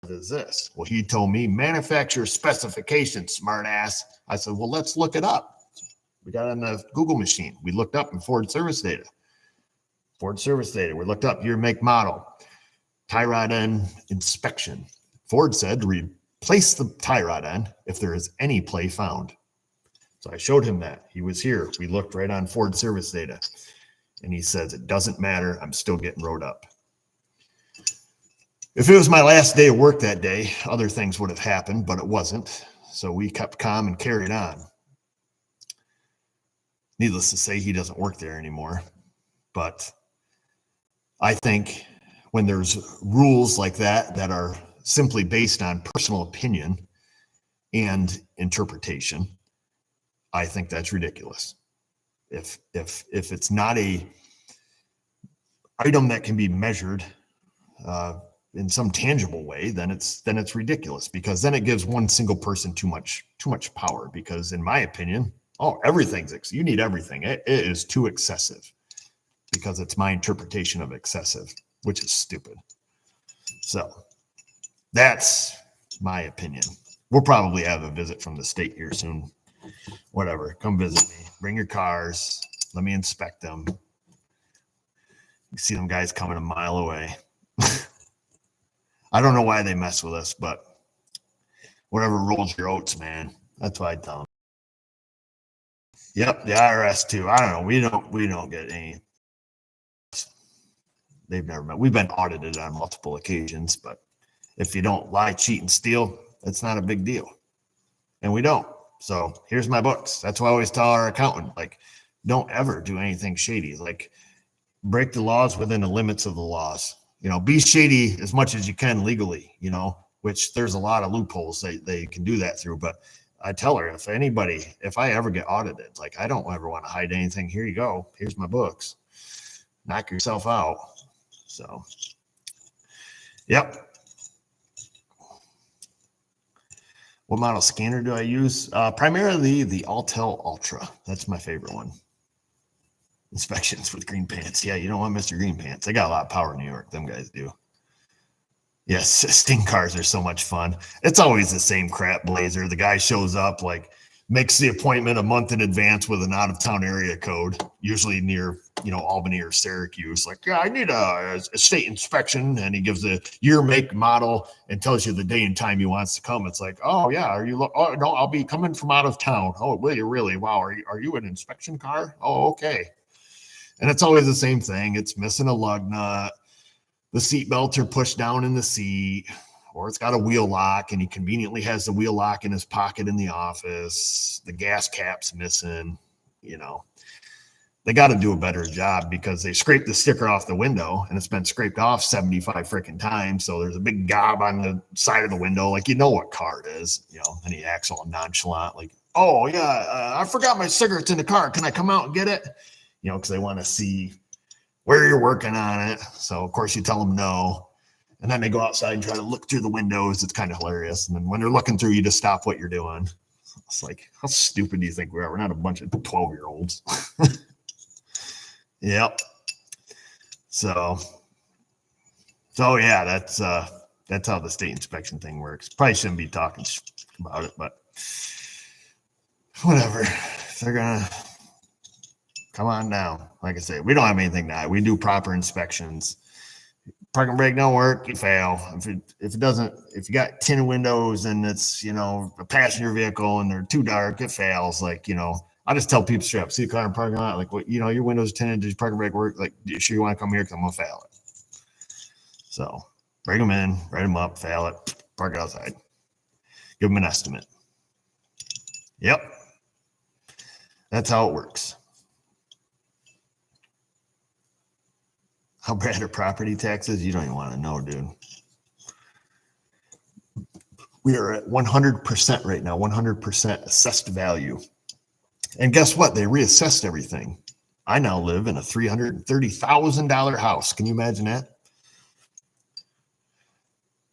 Is this? Well, he told me manufacturer specification, smart ass. I said, well, let's look it up. We got on the Google machine. We looked up in Ford service data. We looked up year, make, model, tie rod end inspection. Ford said to replace the tie rod end if there is any play found. So I showed him that. He was here. We looked right on Ford service data. And he says, it doesn't matter. I'm still getting rode up. If it was my last day of work that day, other things would have happened, but it wasn't. So we kept calm and carried on. Needless to say, he doesn't work there anymore. But I think when there's rules like that that are simply based on personal opinion and interpretation, I think that's ridiculous. If it's not a item that can be measured in some tangible way, then it's ridiculous, because then it gives one single person too much power. Because in my opinion, everything's, you need everything. It is too excessive, because it's my interpretation of excessive, which is stupid. So that's my opinion. We'll probably have a visit from the state here soon. Whatever, come visit me. Bring your cars. Let me inspect them. You see them guys coming a mile away. I don't know why they mess with us, but whatever rolls your oats, man. That's what I tell them. Yep, the IRS too. I don't know. We don't get any. They've never met. We've been audited on multiple occasions, but if you don't lie, cheat, and steal, it's not a big deal. And we don't. So here's my books. That's why I always tell our accountant, like, don't ever do anything shady. Like, break the laws within the limits of the laws. Be shady as much as you can legally, which there's a lot of loopholes they can do that through. But I tell her, if I ever get audited, like, I don't ever want to hide anything. Here you go. Here's my books. Knock yourself out. So, yep. What model scanner do I use? Primarily the Autel Ultra. That's my favorite one. Inspections with green pants. Yeah, you don't want Mr. Green Pants. They got a lot of power in New York. Them guys do. Yes, Sting cars are so much fun. It's always the same crap blazer. The guy shows up, like, makes the appointment a month in advance with an out-of-town area code, usually near, Albany or Syracuse. Like, yeah, I need a state inspection. And he gives a year, make, model, and tells you the day and time he wants to come. It's like, oh, yeah, oh, no, I'll be coming from out of town. Oh, will you really? Wow, are you an inspection car? Oh, okay. And it's always the same thing. It's missing a lug nut. The seat belts are pushed down in the seat, or it's got a wheel lock and he conveniently has the wheel lock in his pocket in the office. The gas cap's missing, you know. They got to do a better job because they scraped the sticker off the window and it's been scraped off 75 freaking times. So there's a big gob on the side of the window. Like, you know what car it is, you know, and he acts all nonchalant. Like, oh yeah, I forgot my cigarettes in the car. Can I come out and get it? You know, because they want to see where you're working on it. So of course you tell them no. And then they go outside and try to look through the windows. It's kind of hilarious. And then when they're looking through, you just stop what you're doing. It's like, how stupid do you think we are? We're not a bunch of 12-year-olds. Yep. So yeah, that's how the state inspection thing works. Probably shouldn't be talking about it, but whatever. If they're gonna come on down. Like I say, we don't have anything to hide. We do proper inspections. Parking brake don't work, you fail. If it doesn't, if you got tinted windows and it's, you know, a passenger vehicle and they're too dark, it fails. Like, you know, I just tell people straight up, see a car in the parking lot, like, what, you know, your windows are tinted, does your parking brake work? Like, you sure you want to come here? Because I'm going to fail it. So break them in, write them up, fail it, park it outside. Give them an estimate. Yep. That's how it works. How bad are property taxes? You don't even want to know, dude. We are at 100% right now, 100% assessed value. And guess what? They reassessed everything. I now live in a $330,000 house. Can you imagine that?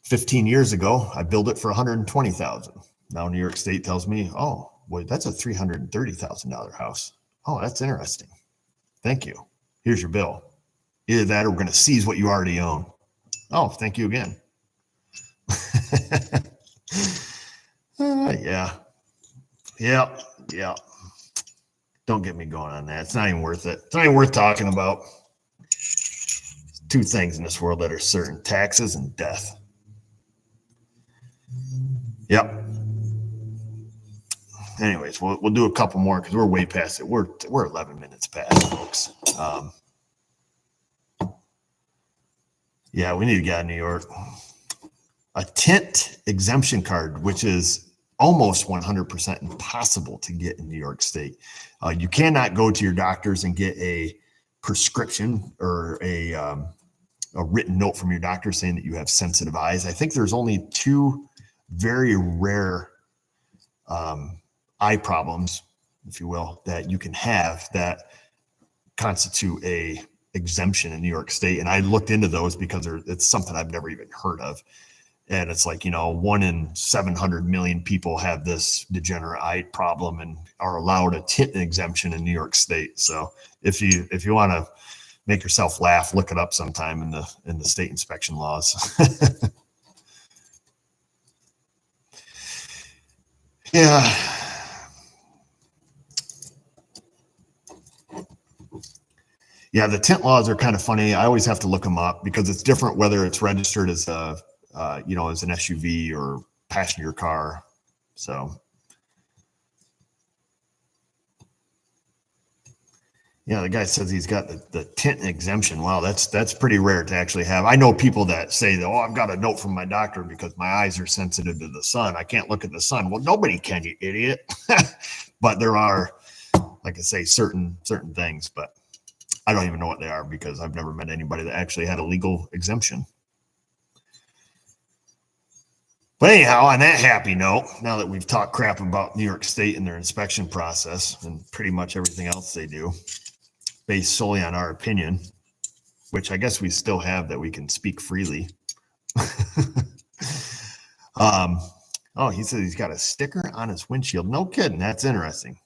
15 years ago, I built it for $120,000. Now New York State tells me, oh, boy, that's a $330,000 house. Oh, that's interesting. Thank you. Here's your bill. Either that or we're going to seize what you already own. Oh, thank you again. Yeah. Don't get me going on that. It's not even worth it. It's not even worth talking about. Two things in this world that are certain: taxes and death. Yep. Anyways, we'll do a couple more because we're way past it. We're 11 minutes past, folks. Yeah, we need to get out of New York. A tint exemption card, which is almost 100% impossible to get in New York State. You cannot go to your doctors and get a prescription or a written note from your doctor saying that you have sensitive eyes. I think there's only two very rare eye problems, if you will, that you can have that constitute a exemption in New York State. And I looked into those because it's something I've never even heard of. And it's like, you know, 1 in 700 million people have this degenerate eye problem and are allowed a tint exemption in New York State. So if you want to make yourself laugh, look it up sometime in the state inspection laws. Yeah. Yeah, the tint laws are kind of funny. I always have to look them up because it's different whether it's registered as a as an SUV or passenger car. So, yeah, the guy says he's got the tint exemption. Wow, that's pretty rare to actually have. I know people that say that, oh, I've got a note from my doctor because my eyes are sensitive to the sun. I can't look at the sun. Well, nobody can, you idiot. But there are, like I say, certain things, but I don't even know what they are because I've never met anybody that actually had a legal exemption. But anyhow, on that happy note, now that we've talked crap about New York State and their inspection process and pretty much everything else they do, based solely on our opinion, which I guess we still have that we can speak freely. Oh, he says he's got a sticker on his windshield. No kidding. That's interesting.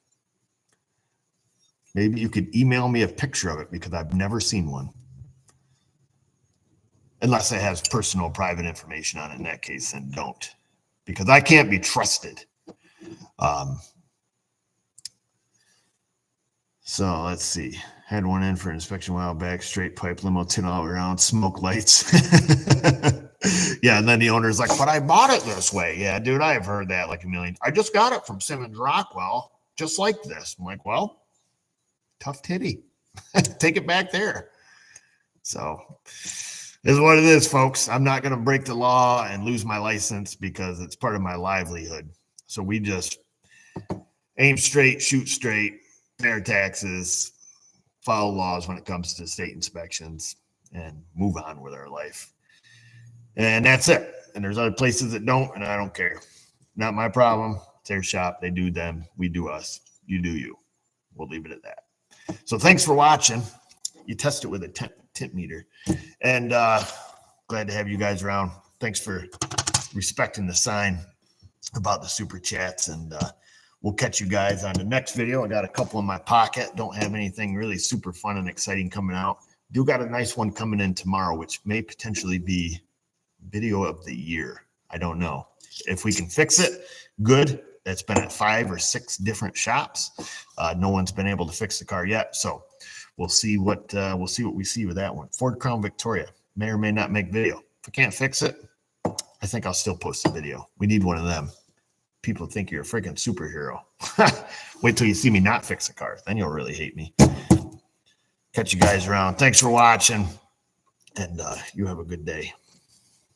Maybe you could email me a picture of it because I've never seen one. Unless it has personal private information on it. In that case, then don't. Because I can't be trusted. So let's see. Had one in for inspection a while back. Straight pipe limo, tin all around, smoke lights. Yeah, and then the owner's like, but I bought it this way. Yeah, dude, I have heard that like a million. I just got it from Simmons Rockwell, just like this. I'm like, well, tough titty. Take it back there. So, is what it is, folks. I'm not going to break the law and lose my license because it's part of my livelihood. So we just aim straight, shoot straight, pay our taxes, follow laws when it comes to state inspections, and move on with our life. And that's it. And there's other places that don't, and I don't care. Not my problem. It's their shop. They do them. We do us. You do you. We'll leave it at that. So thanks for watching. You test it with a tint meter. And glad to have you guys around. Thanks for respecting the sign about the super chats. And we'll catch you guys on the next video. I got a couple in my pocket. Don't have anything really super fun and exciting coming out. Do got a nice one coming in tomorrow, which may potentially be video of the year. I don't know. If we can fix it, good. It's been at 5 or 6 different shops. No one's been able to fix the car yet. So we'll see what we see with that one. Ford Crown Victoria may or may not make video. If I can't fix it, I think I'll still post a video. We need one of them. People think you're a freaking superhero. Wait till you see me not fix a car. Then you'll really hate me. Catch you guys around. Thanks for watching. And you have a good day.